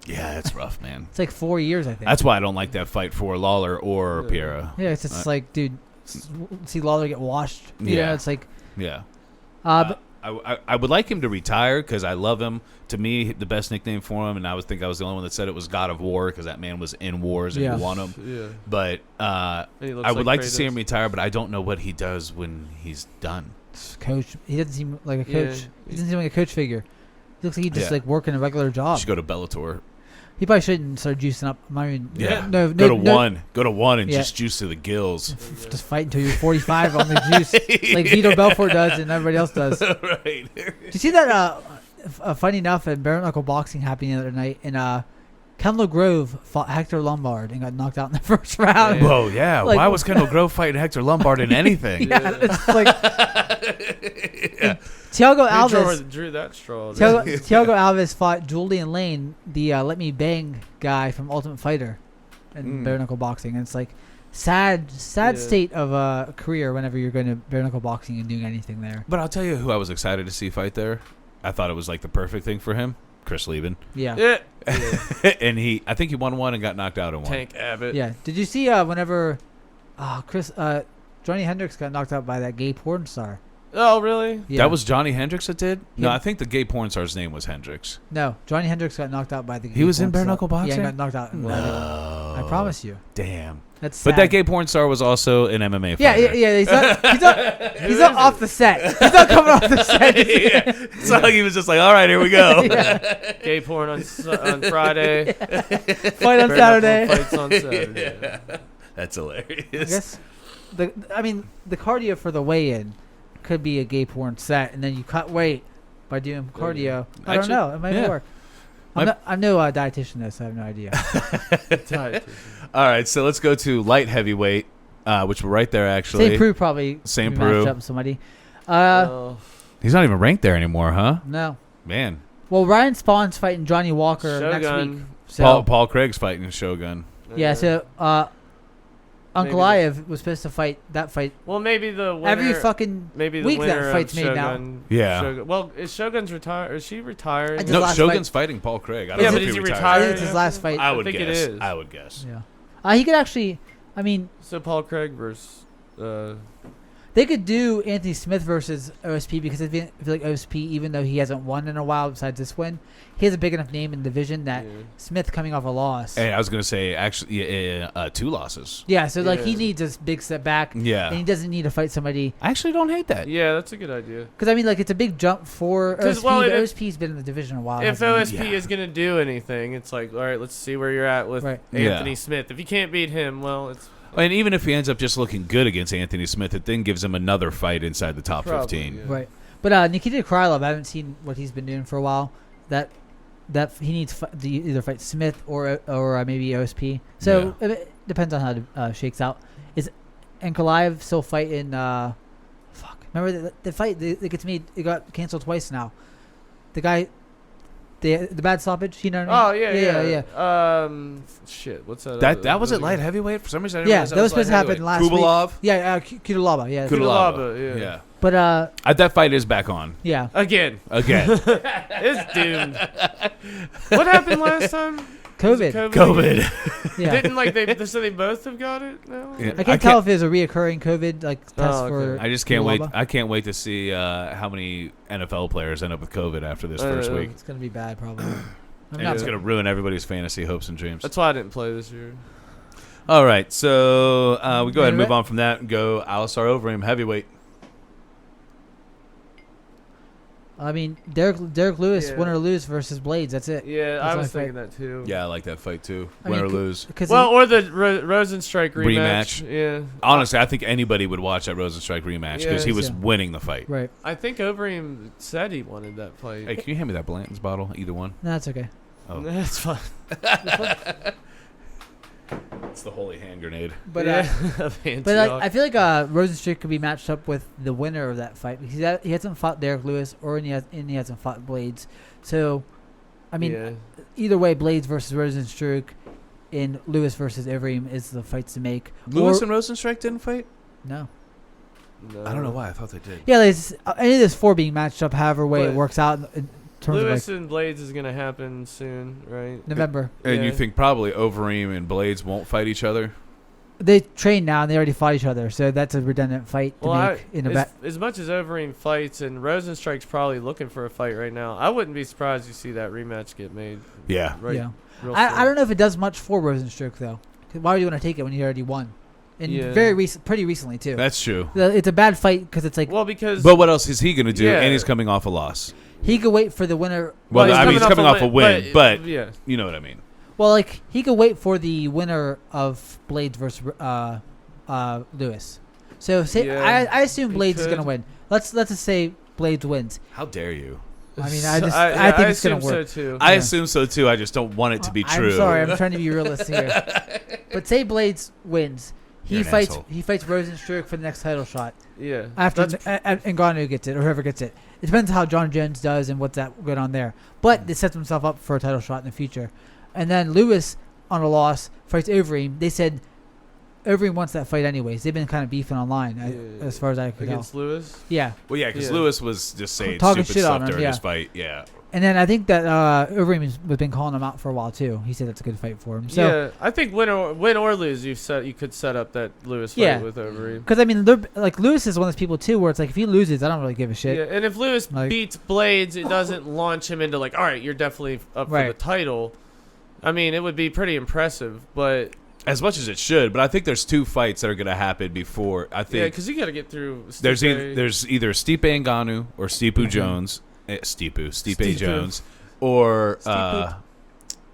Yeah, it's rough, man. It's like 4 years, I think. That's why I don't like that fight for Lawler or Pereira. Yeah, it's just like, dude, see Lawler get washed. Yeah, it's like. Yeah. But I would like him to retire because I love him. To me, the best nickname for him, and I think I was the only one that said it, was God of War, because that man was in wars and won them. Yeah. But I would like to see him retire, but I don't know what he does when he's done. Coach, he doesn't seem like a coach. Yeah. He doesn't seem like a coach figure. He looks like he's just like working a regular job. Should go to Bellator. He probably shouldn't start juicing up. I mean, Go to one and just juice to the gills. Just fight until you're 45 on the juice, like Vito Belfort does and everybody else does. Right. Did you see that? funny enough, at bare knuckle boxing happening the other night, and Kendall Grove fought Hector Lombard and got knocked out in the first round. Yeah. Whoa, yeah. Like- Why was Kendall Grove fighting Hector Lombard in anything? Yeah, it's like Thiago Alves. Drew that straw. Thiago Alves fought Julian Lane, the Let Me Bang guy from Ultimate Fighter, in bare knuckle boxing. And it's like sad state of a career whenever you're going to bare knuckle boxing and doing anything there. But I'll tell you who I was excited to see fight there. I thought it was like the perfect thing for him. Chris Lieben. Yeah. And I think he won one and got knocked out in one. Tank Abbott. Yeah. Did you see whenever Johnny Hendricks got knocked out by that gay porn star? Oh, really? Yeah. That was Johnny Hendricks that did? No, Yeah. I think the gay porn star's name was Hendricks. No, Johnny Hendricks got knocked out by the gay He was in porn bare star. knuckle boxing? Yeah, he got knocked out. No. I promise you. Damn. That's sad. But that gay porn star was also an MMA Yeah, fighter. yeah. He's not off the set. He's not coming off the set. Yeah. It's not like he was just like, all right, here we go. Yeah. Gay porn on Friday. Fight on Bare Saturday. knuckle Fights on Saturday. Yeah. That's hilarious. I guess the cardio for the weigh-in could be a gay porn set, and then you cut weight by doing cardio. I don't Actually, know. It might work. I'm no dietitian, though, so I have no idea. All right, so let's go to light heavyweight, which we're right there, actually. St. Preux probably St. matched Preux. up with somebody. He's not even ranked there anymore, huh? No. Man. Well, Ryan Spawn's fighting Johnny Walker next Shogun. week. So, Paul Craig's fighting Shogun. yeah, so Ankalaev was supposed to fight that fight Well, maybe the winner. every fucking maybe the week winner that fight's of made now. Shogun, Yeah. Shogun. Well, is Shogun's retired? Is she retired? I just- No, last Shogun's fighting Paul Craig. I don't Yeah, know but if is he he retired. I think retired? it's his last fight. I would think it guess. is. I would guess. Yeah. He could actually, I mean, So Paul Craig versus. they could do Anthony Smith versus OSP because I feel like OSP, even though he hasn't won in a while besides this win, he has a big enough name in the division that Smith coming off a loss. Hey, I was going to say, actually, 2 losses. Yeah, so like he Yeah. needs a big step back, and Yeah. he doesn't need to fight somebody. I actually don't hate that. Yeah, that's a good idea. Because I mean, like it's a big jump for 'Cause, OSP. well, But if- OSP's been in the division a while. If hasn't he? OSP Yeah. is gonna do anything, it's like, all right, let's see where you're at with Right. Anthony Yeah. Smith. If you can't beat him, well, it's And even if he ends up just looking good against Anthony Smith, it then gives him another fight inside the top Probably, 15. yeah. Right, but Nikita Krylov, I haven't seen what he's been doing for a while. That he needs to either fight Smith or maybe OSP. So it depends on how it shakes out. Is Ankalaev still fighting? Fuck, remember the fight that gets made? It got canceled twice now. The guy, the bad stoppage. You know what I mean? yeah. Shit, what's that? That was it light heavyweight? For some reason, I didn't Yeah, realize that was supposed to light happen heavyweight. last week. Kubalov? Yeah, Kudalaba. Yeah, Kudalaba, yeah. but That fight is back on. yeah. Again, Again. it's doomed. What happened last time? Was it COVID. COVID. Yeah. Didn't so they both have got it now? Yeah. I can't tell if there's a reoccurring COVID test Oh, for. okay. I just can't wait. Kudalaba. I can't wait to see how many NFL players end up with COVID after this first week. It's gonna be bad, probably. I'm And not- it's going to ruin everybody's fantasy hopes and dreams. That's why I didn't play this year. All right, so we go ahead and Main move on from that and go Alistar Overeem heavyweight. I mean, Derek Lewis, Yeah. win or lose versus Blades. That's it. Yeah, That's I my was fight. thinking that too. Yeah, I like that fight too. I Win mean, or lose. Because Well, or the Rosenstrike rematch. Rematch. Yeah. Honestly, I think anybody would watch that Rosenstrike rematch because he was Yeah. winning the fight. right. I think Overeem said he wanted that fight. Hey, can you hand me that Blanton's bottle? Either one. No, that's okay. Oh, That's fine. it's the holy hand grenade. But yeah. but like, I feel like Rosenstrike could be matched up with the winner of that fight because he hasn't fought Derek Lewis or he hasn't fought Blades. So, I mean, either way, Blades versus Rosenstrike and Lewis versus Overeem is the fights to make. Lewis Or- and Rosenstrike didn't fight? No. no. I don't know why. I thought they did. Yeah, there's any of this 4 being matched up, however way it But works out in terms Lewis of like and Blades is gonna happen soon, right? November. And you Yeah. think probably Overeem and Blades won't fight each other? They train now and they already fought each other, so that's a redundant fight to Well, make in a as much as Overeem fights and Rosenstrike's probably looking for a fight right now, I wouldn't be surprised to see that rematch get made. Yeah. Right. Yeah. real I soon. don't know if it does much for Rosenstrike though. 'Cause why would you want to take it when you already won? And Yeah. pretty recently too. That's true. It's a bad fight because it's like Well, because But what else is he going to do? Yeah. And he's coming off a loss. he could wait for the winner. Well, he's I mean, he's coming off a win, but yeah, you know what I mean. Well, like he could wait for the winner of Blades versus Lewis. So say Yeah, I assume he Blades is could. gonna win. Let's just say Blades wins. How dare you? I mean, I think it's gonna work. So too. I assume so too. I just don't want it to be true. I'm sorry. I'm trying to be realistic here. But say Blades wins. He fights Rosenstruck for the next title shot. Yeah. After Ngannou gets it, or whoever gets it. It depends how John Jones does and what's that going on there. But it sets himself up for a title shot in the future. And then Lewis, on a loss, fights Overeem. They said Overeem wants that fight anyways. They've been kind of beefing online, as far as I could tell. Against Lewis? Yeah. Well, yeah, because Lewis was just saying talking stupid shit stuff on him, during yeah. his fight. Yeah. And then I think that Overeem has been calling him out for a while too. He said that's a good fight for him. So, yeah, I think win or lose, you could set up that Lewis fight with Overeem. Because I mean, like Lewis is one of those people too, where it's like if he loses, I don't really give a shit. Yeah, and if Lewis beats Blades, it doesn't launch him into like, all right, you're definitely up for the title. I mean, it would be pretty impressive, but as much as it should. But I think there's 2 fights that are going to happen before. I think because you got to get through. There's either Stipe Ngannou or Stipe Jones. Stipe Jones, or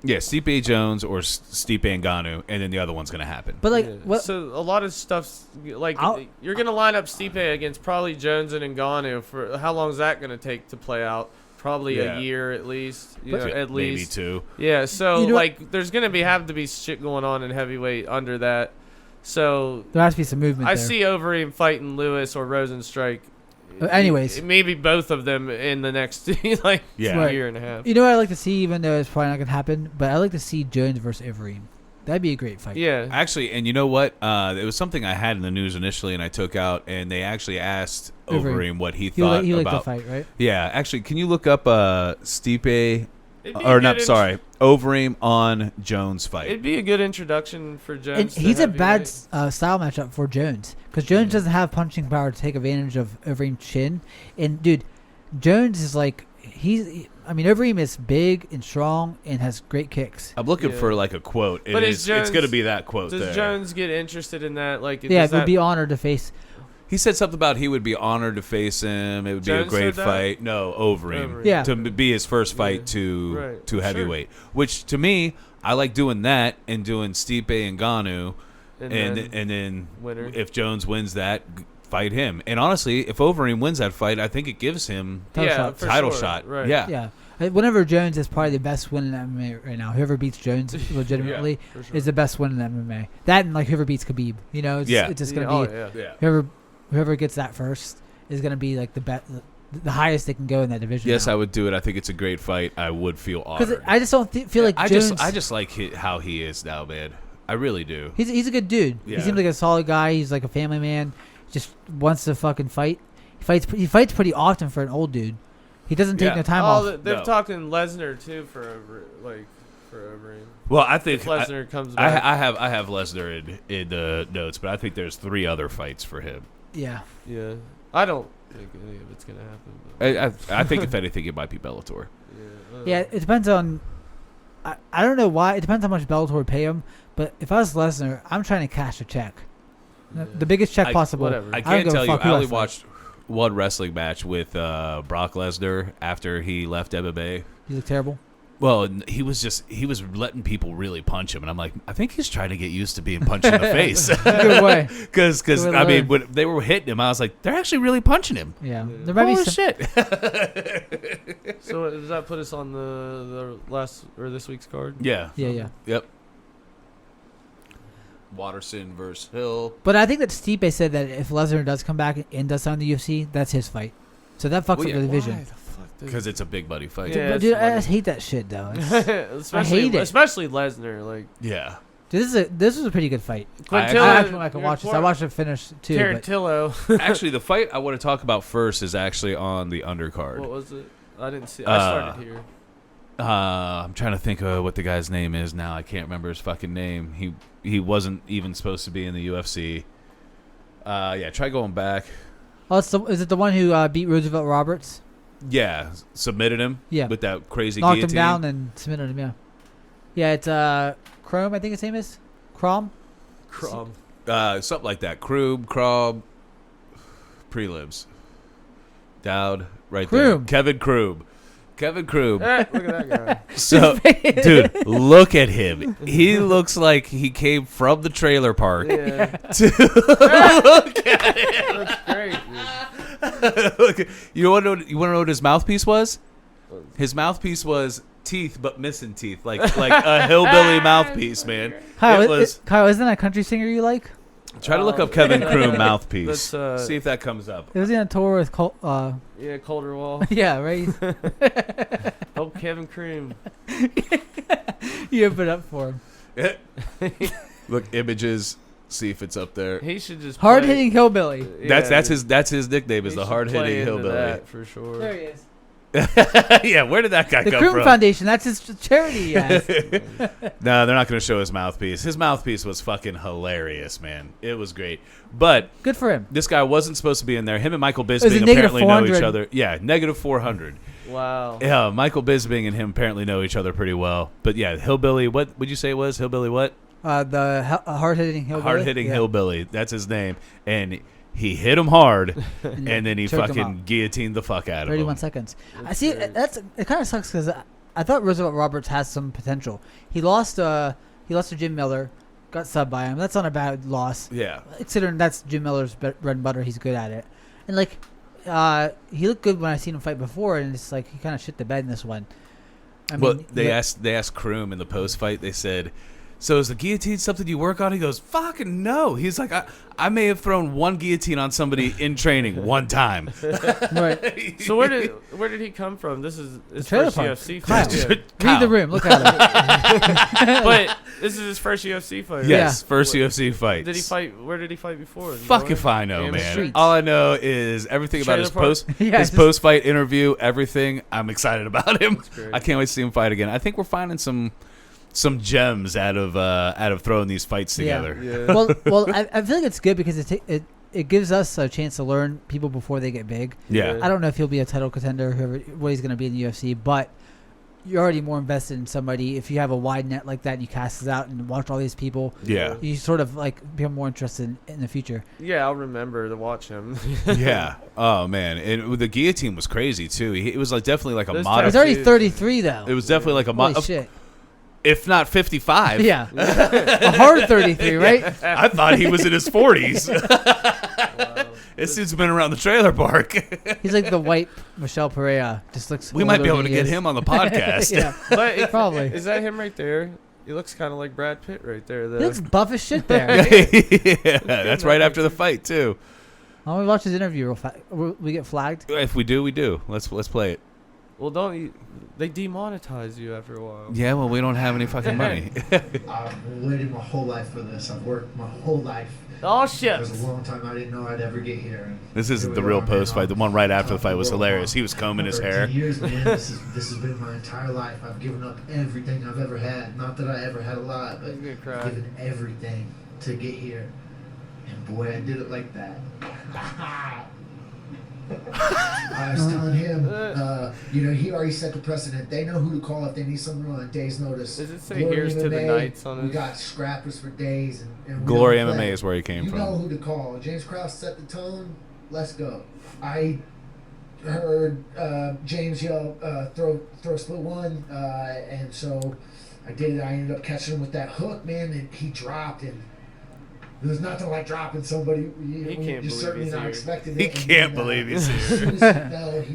Stipe Jones or Stipe Ngannou, and then the other one's gonna happen. But like, so a lot of stuff's like you're gonna line up Stipe against probably Jones and Ngannou for how long is that gonna take to play out? Probably a year at least, at least maybe 2. Yeah, so there's gonna have to be shit going on in heavyweight under that. So there has to be some movement. I see Overeem fighting Lewis or Rosenstruck. Anyways, maybe both of them in the next year and a half. You know what I like to see, even though it's probably not gonna happen, but I like to see Jones versus Overeem. That'd be a great fight. Yeah, actually, and you know what? It was something I had in the news initially, and I took out, and they actually asked Overeem what he thought he liked about the fight, right? Yeah, actually, can you look up Stipe? Overeem on Jones fight. It'd be a good introduction for Jones. And he's a bad style matchup for Jones because Jones doesn't have punching power to take advantage of Overeem's chin. And dude, Jones is like Overeem is big and strong and has great kicks. I'm looking for like a quote. It's going to be that quote. Does Jones get interested in that? Like, would be honored to face. He said something about he would be honored to face him. It would be a great fight. No, Overeem. Yeah. To be his first fight to heavyweight. Which, to me, I like doing that and doing Stipe and Ngannou. And then winner. If Jones wins that, fight him. And honestly, if Overeem wins that fight, I think it gives him title shot. Right. Yeah. Whenever Jones is probably the best win in MMA right now. Whoever beats Jones legitimately is the best win in MMA. That and like whoever beats Khabib. You know, it's just going to be whoever gets that first is going to be like the highest they can go in that division. Yes, now. I would do it. I think it's a great fight. I would feel honored. Because I just don't feel like Jones. I just like how he is now, man. I really do. He's a good dude. Yeah. He seems like a solid guy. He's like a family man. Just wants to fucking fight. He fights pretty often for an old dude. He doesn't take no time off. They're talking Lesnar too for Overeem. Well, I think if Lesnar comes back. I have Lesnar in the notes, but I think there's 3 other fights for him. Yeah. Yeah. I don't think any of it's gonna happen. I think if anything, it might be Bellator. Yeah. It depends on. I don't know why. It depends how much Bellator would pay him. But if I was Lesnar, I'm trying to cash a check, the biggest check possible. Whatever. I can't tell you. I only watched one wrestling match with Brock Lesnar after he left MMA. He looked terrible. Well, he was letting people really punch him, and I'm like, I think he's trying to get used to being punched in the face. Good way. Because I mean, when they were hitting him, I was like, they're actually really punching him. Yeah. There might be some shit. So does that put us on the last or this week's card? Yeah. Yeah. Yep. Watterson versus Hill. But I think that Stipe said that if Lesnar does come back and does sign the UFC, that's his fight. So that fucks up the division. Because it's a big buddy fight. Yeah, dude, I just hate that shit though. I hate it, especially Lesnar. Like, yeah, dude, this was a pretty good fight. I can watch this. I watched it finish too. Tarantillo. Actually, the fight I want to talk about first is actually on the undercard. What was it? I didn't see. I started here. I'm trying to think of what the guy's name is now. I can't remember his fucking name. He wasn't even supposed to be in the UFC. Try going back. Oh, is it the one who beat Roosevelt Roberts? Yeah, submitted him. Yeah, with that crazy knocked guillotine. him down and submitted him. Yeah, it's Chrome. I think his name is Crom. Something like that. Krom prelims. Dowd right there. Kevin Krub. Look at that guy. So, dude, look at him. He looks like he came from the trailer park. Yeah. Look at him. That's great, dude. You want to know what his mouthpiece was? His mouthpiece was teeth, but missing teeth, like a hillbilly mouthpiece, man. Kyle, isn't that a country singer you like? Try to look up Kevin Croom mouthpiece. See if that comes up. It was in a tour with Colder Wall. Yeah, right. Oh, Kevin Croom. You open up for him. Look, images. See if it's up there. He should just hard hitting hillbilly. That's his nickname is the hard hitting hillbilly. That for sure. There he is. Yeah, where did that guy the come Croom from? Foundation. That's his charity. Yes. No, they're not going to show his mouthpiece. His mouthpiece was fucking hilarious, man. It was great. But good for him. This guy wasn't supposed to be in there. Him and Michael was Bisping a apparently know -400. each other. Yeah, -400. Wow. Yeah, Michael Bisping and him apparently know each other pretty well. But yeah, hillbilly. What would you say it was? Hillbilly what? The hard hitting hillbilly. Hard hitting hillbilly. That's his name. And he hit him hard, and then he fucking guillotined the fuck out of him. 31 seconds. I see. It kind of sucks because I thought Roosevelt Roberts has some potential. He lost to Jim Miller, got subbed by him. That's not a bad loss. Yeah. Considering that's Jim Miller's bread and butter, he's good at it. And like, he looked good when I seen him fight before, and it's like he kind of shit the bed in this one. They asked Kroom in the post fight. They said, "So is the guillotine something you work on?" He goes, "Fucking no." He's like, I may have thrown one guillotine on somebody in training one time. Right. So where did he come from? This is his trailer first park. UFC Kyle. fight. Read the room. Look at him. But this is his first UFC fight. Yes, first UFC fight. Did he fight? Where did he fight before? Fuck if I know, man. Streets. All I know is everything about his Yes. post fight interview. Everything. I'm excited about him. great. I can't wait to see him fight again. I think we're finding some gems out of throwing these fights together. Yeah. Well, I feel like it's good because it gives us a chance to learn people before they get big. Yeah. I don't know if he'll be a title contender, what he's going to be in the UFC, but you're already more invested in somebody. If you have a wide net like that and you cast it out and watch all these people, Yeah. you sort of like become more interested in the future. Yeah, I'll remember to watch him. Yeah. Oh man, and the guillotine was crazy too. It was like definitely like a Those modern. He's already 33 though. It was definitely like a Holy modern. shit. If not 55. Yeah. A hard 33, right? I thought he was in his 40s. Wow. This dude's been around the trailer park. He's like the white Michelle Pereira. Just looks. We might be able older to than get he is. him on the podcast. Yeah. But Probably. Is that him right there? He looks kind of like Brad Pitt right there, though. He looks buff as shit there. Yeah, that's right after the fight too. Why don't we watch his interview real fast? We get flagged? If we do, we do. Let's play it. Well, don't you? They demonetize you after a while. Yeah, well, we don't have any fucking money. I've waited my whole life for this. I've worked my whole life. Oh It shit! was a long time. I didn't know I'd ever get here. And This isn't here the we real are, man. post fight. The one right after the fight was Top of hilarious. world. He was combing his 13 hair. years, man. This has been my entire life. I've given up everything I've ever had. Not that I ever had a lot, but I'm gonna cry. I've given everything to get here. And boy, I did it like that. I was telling him, he already set the precedent. They know who to call if they need someone on a day's notice. Does it say Glory here's to the MMA, Knights on We his? got scrappers for days. And we Glory don't play. MMA is where he came You know from. who to call. James Krause set the tone. Let's go. I heard James yell, throw a split one, and so I did it. I ended up catching him with that hook, man, and he dropped, and there's nothing like dropping somebody. He can't you're believe certainly he's not here. expecting He it. And can't then, believe he's As soon as he fell, he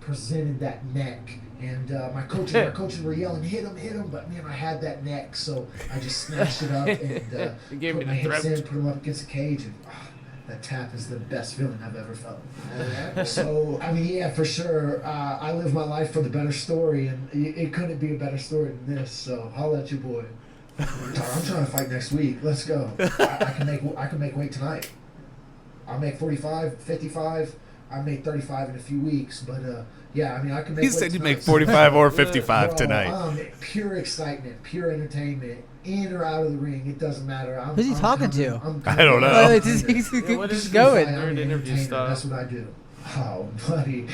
presented that neck. And my coaches were yelling, hit him, but man, I had that neck, so I just snatched it up and He gave me put my the hips throat. in, put him up against the cage, and that tap is the best feeling I've ever felt. So, I mean, yeah, for sure, I live my life for the better story, and it couldn't be a better story than this, so holla at your boy. I'm trying to fight next week. Let's go. I can make weight tonight. I'll make 45, 55. I made 35 in a few weeks, but yeah, I mean, I can make. He weight said you'd tonight. make 45 or 55 Bro, tonight. Pure excitement, pure entertainment, in or out of the ring, it doesn't matter. Who's he talking to? I don't know. Oh, he's what is just this? going. I'm an Weird interview entertainer. style. That's what I do. Oh, buddy.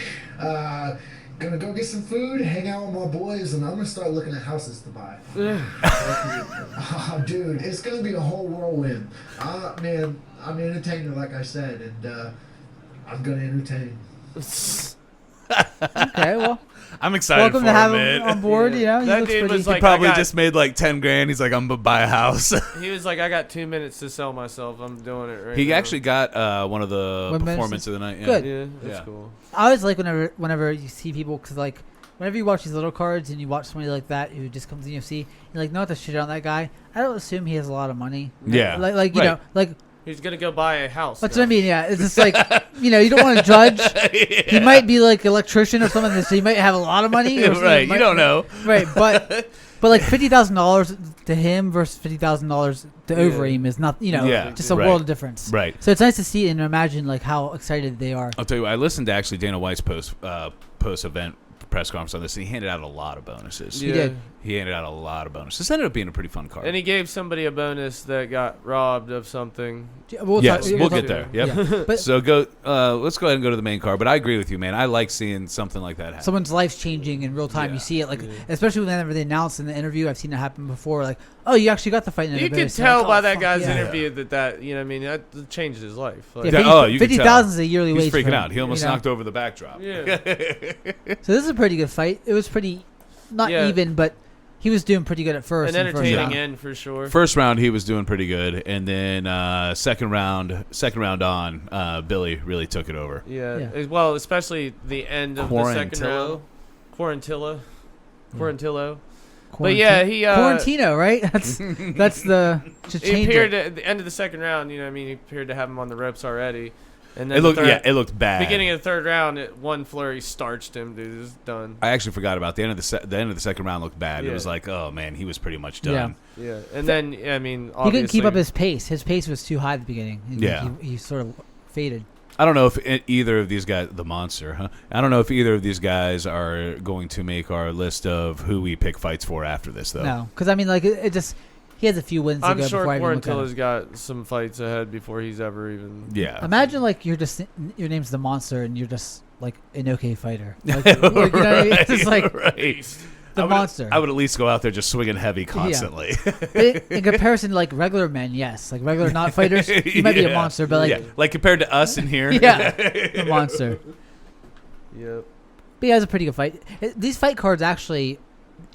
Gonna go get some food, hang out with my boys, and I'm gonna start looking at houses to buy. Oh, dude, it's gonna be a whole whirlwind. Man, I'm an entertainer, like I said, and I'm gonna entertain. Okay, well, I'm excited welcome for to have him, him man. on board. You know, he That looks dude pretty. was He like, probably I got- just made like 10 grand. He's like, I'm gonna buy a house. He was like, I got 2 minutes to sell myself. I'm doing it right He now. actually got one of the Women's- performance of the night. Yeah. Good. Yeah, that's Yeah. cool. I always like whenever you see people because like whenever you watch these little cards and you watch somebody like that who just comes in the UFC, you're like, not to shit on that guy. I don't assume he has a lot of money. Yeah. Like you Right. know, like He's gonna go buy a house. that's what I mean. Yeah, it's just like you know, you don't want to judge. He might be like an electrician or something, so he might have a lot of money. Or Right. You don't know. Right, but like $50,000 to him versus $50,000 to Overeem is not, you know, just a Right. world of difference. Right. So it's nice to see and imagine like how excited they are. I'll tell you what, I listened to actually Dana White's post-event press conference on this, and he handed out a lot of bonuses. He did. He handed out a lot of bonuses. This ended up being a pretty fun card. And he gave somebody a bonus that got robbed of something. We'll Yes, talk- we'll talk- get there. Yep. Yeah. But So let's go ahead and go to the main card. But I agree with you, man. I like seeing something like that happen. someone's life's changing in real time. Yeah. You see it, like especially whenever they announce in the interview. I've seen it happen before. Like, oh, you actually got the fight. You could tell by that guy's interview that you know, what I mean, that changed his life. Like, Yeah, you can tell. 50,000 is a yearly He's wage. for freaking him, out. He almost you know? knocked over the backdrop. Yeah. So this is a pretty good fight. It was pretty, not Yeah. even, but he was doing pretty good at first. An in the first entertaining round. end for sure. First round, he was doing pretty good, and then second round on, Billy really took it over. Yeah. Yeah. Well, especially the end of the second round. Quarantillo. But yeah, he Quarantino, right? That's the to he change appeared it. at the end of the second round. You know, what I mean, he appeared to have him on the ropes already. And then It looked it looked bad. beginning of the third round, one flurry starched him. Dude, it was done. I actually forgot about the end of the end of the second round looked bad. It Yeah. was like, oh man, he was pretty much done. Yeah, and then I mean, He couldn't keep obviously- up his pace. His pace was too high at the beginning. Yeah. he sort of faded. I don't know if either of these guys, the monster, huh? I don't know if either of these guys are going to make our list of who we pick fights for after this, though. No, because I mean, like it just he has a few wins to I'm go sure before I even look at him. Quarantilla's got some fights ahead before he's ever even. Yeah. Imagine like your name's the monster and you're just like an okay fighter. Like, you know what I mean? It's just like right. the monster. I would at least go out there just swinging heavy constantly. In comparison to like regular men, yes, like regular not fighters, you might be a Yeah. monster, but like like compared to us in here. yeah, a monster. Yep. But yeah, it was a pretty good fight. These fight cards actually,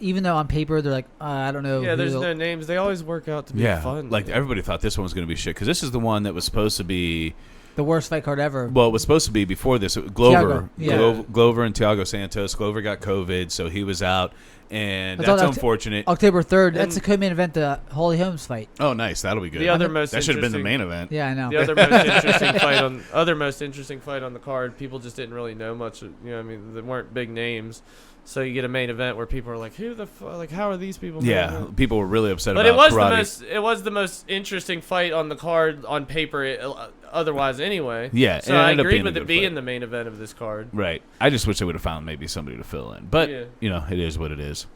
even though on paper they're like I don't know. Yeah, there's who no names. They always work out to be Yeah. fun. Like everybody thought this one was going to be shit because this is the one that was supposed to be. the worst fight card ever. Well, it was supposed to be before this. Glover, Thiago, yeah. Glover and Thiago Santos. Glover got COVID, so he was out, and I thought that's unfortunate. October 3rd. That's And- the co-main event, the Holly Holmes fight. Oh, nice. That'll be good. The other most that should have been the interesting- main event. Yeah, I know. The other most interesting fight on the card. People just didn't really know much. You know, what I mean, they weren't big names. So you get a main event where people are like, "Who the like? How are these people?" Yeah, people were really upset But about it karate. was the most interesting fight on the card on paper. Otherwise, anyway. Yeah, So it I ended up agreed being a with it good being fight. the main event of this card. Right. I just wish they would have found maybe somebody to fill in. But, Yeah. you know, it is what it is.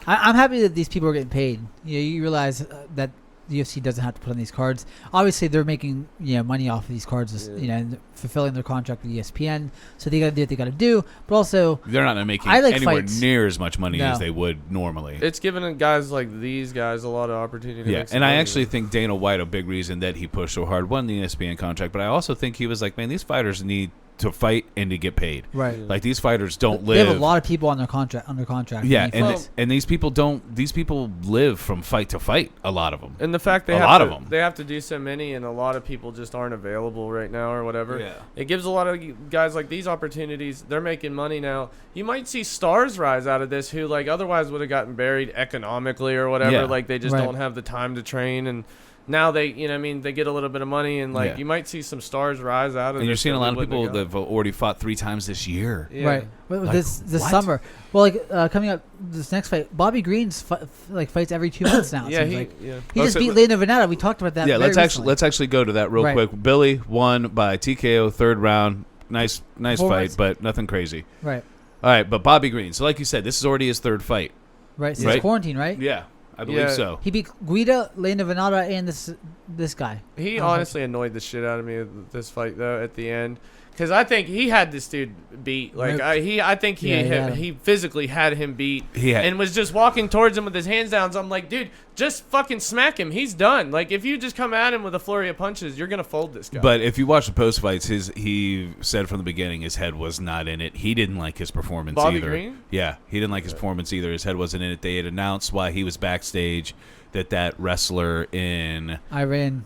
I'm happy that these people are getting paid. You realize that the UFC doesn't have to put on these cards. Obviously, they're making money off of these cards, and fulfilling their contract with ESPN. So they got to do what they got to do. But also, They're not making I like anywhere fights. near as much money No. as they would normally. It's given guys like these guys a lot of opportunity. To Yeah, make some and I money. actually think Dana White, a big reason that he pushed so hard, won the ESPN contract. But I also think he was like, man, these fighters need to fight and to get paid. right? Like, these fighters don't They live. have a lot of people on their contract. Under contract. Yeah, when they and fight. and these people don't. These people live from fight to fight. A lot of them. And the fact they A have lot to, of 'em. they have to do so many, and a lot of people just aren't available right now or whatever. Yeah. It gives a lot of guys like these opportunities. They're making money now. You might see stars rise out of this who like otherwise would have gotten buried economically or whatever. Yeah. Like they just Right. don't have the time to train, and now they, you know, what I mean, they get a little bit of money, and like Yeah. you might see some stars rise out of. And you're this seeing a that lot we of wouldn't people have that have already fought 3 times this year. got. Yeah. Right. Like, This what? summer. Well, like coming up this next fight, Bobby Green's fights every 2 months now. it Yeah, seems he, like. yeah. He just so- beat Lena Venata. We talked about that. Yeah, very let's recently. actually go to that real Right. quick. Billy won by TKO, third round. Nice Four fight, rounds. but nothing crazy. Right. All right, but Bobby Green. So like you said, this is already his 3rd fight. Right. Since Right. quarantine, right? Yeah, I believe Yeah. so. He beat Guida, Lena Venata, and this guy. He Oh, honestly annoyed the shit out of me at this fight though at the end, because I think he had this dude beat. Like Nope. I think Yeah, he had him. he physically had him beat. He had- and was just walking towards him with his hands down. So I'm like, dude, just fucking smack him. He's done. Like if you just come at him with a flurry of punches, you're gonna fold this guy. But if you watch the post fights, he said from the beginning his head was not in it. He didn't like his performance Bobby either. Green? Yeah, he didn't like his performance either. His head wasn't in it. They had announced why he was backstage, that wrestler in Iran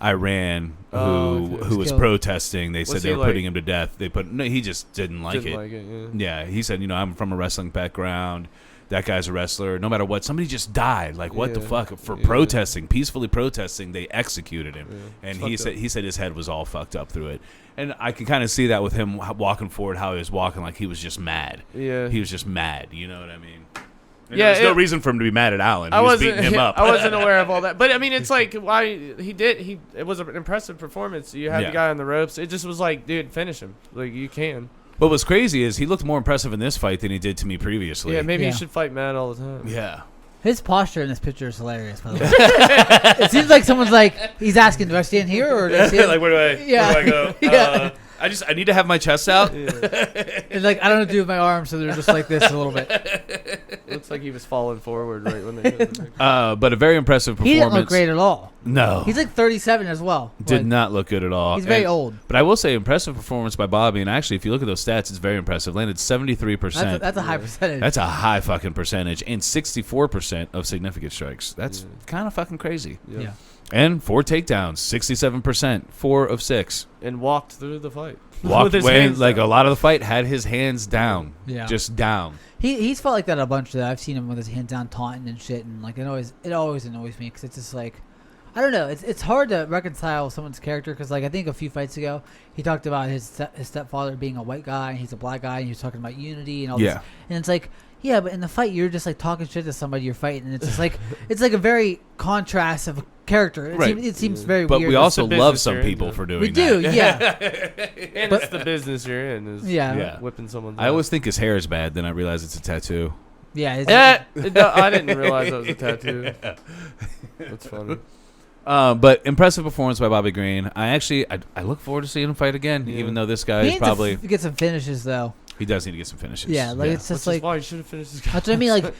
who was killed. protesting. They said What's they he were like? Putting him to death. He just didn't like it. Yeah. Yeah, he said, I'm from a wrestling background. That guy's a wrestler. No matter what, somebody just died. Like, what the fuck? For protesting, peacefully protesting, they executed him. Yeah. And It's he said his head was all fucked up through it. And I can kind of see that with him walking forward, how he was walking, like he was just mad. Yeah. He was just mad. You know what I mean? And Yeah, there's no reason for him to be mad at Allen. He was beating him up. I wasn't aware of all that, but I mean, it's like why it was an impressive performance. You had the guy on the ropes. It just was like, dude, finish him. Like you can. What was crazy is he looked more impressive in this fight than he did to me previously. Yeah, maybe you should fight Matt all the time. Yeah. His posture in this picture is hilarious, by the way. It seems like someone's like, he's asking, do I stand here or do I stand? Like, where do I go? Yeah. I need to have my chest out. It's like, I don't know what to do with my arms, so they're just like this a little bit. Looks like he was falling forward right when they hit him. But a very impressive performance. He didn't look great at all. No. He's like 37 as well. Did Like, not look good at all. He's very old. But I will say, impressive performance by Bobby. And actually, if you look at those stats, it's very impressive. Landed 73%. That's a high percentage. That's a high fucking percentage. And 64% of significant strikes. That's kind of fucking crazy. Yeah. And 4 takedowns, 67%, 4 of 6. And walked through the fight. Walked With his away, hands like down. a lot of the fight, had his hands down. Yeah. Just down. He's felt like that a bunch. Though I've seen him with his hands down, taunting and shit, and like it always annoys me because it's just like, I don't know. It's hard to reconcile someone's character because like I think a few fights ago he talked about his stepfather being a white guy and he's a black guy and he was talking about unity and all this, and it's like. Yeah, but in the fight, you're just like talking shit to somebody you're fighting, and it's just like it's like a very contrast of character. It seems very but weird. But we also the love business some you're people into. for doing we that. do, yeah. And it's the business you're in. Is Yeah. whipping someone's I always think his hair is bad, then I realize it's a tattoo. Yeah, no, I didn't realize that was a tattoo. That's funny. But impressive performance by Bobby Green. I look forward to seeing him fight again, Yeah. even though this guy he is needs probably to get some finishes though. he does need to get some finishes. Yeah, like it's just like why you should have finished this guy. that's what I mean. Like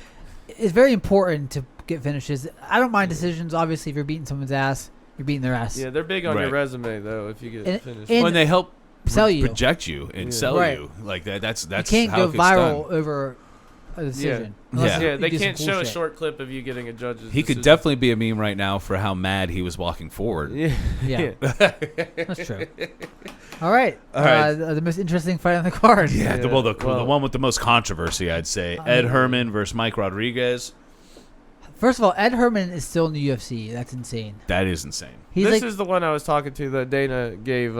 it's very important to get finishes. I don't mind decisions. Obviously, if you're beating someone's ass, you're beating their ass. Yeah, they're big on your Right. resume though. If you get And- finished. and- when they help sell you. project you and Yeah. sell Right. you like that. That's You can't how go it gets viral done. over a decision. Yeah. unless Yeah, you they do some can't cool show a shit. short clip of you getting a judge's He could decision. definitely be a meme right now for how mad he was walking forward. Yeah. Yeah, that's true. All right, All right. The most interesting fight on the card. Yeah, the Well- one with the most controversy, I'd say. Ed Herman versus Mike Rodriguez. First of all, Ed Herman is still in the UFC. That's insane. That is insane. He's This like, is the one I was talking to that Dana gave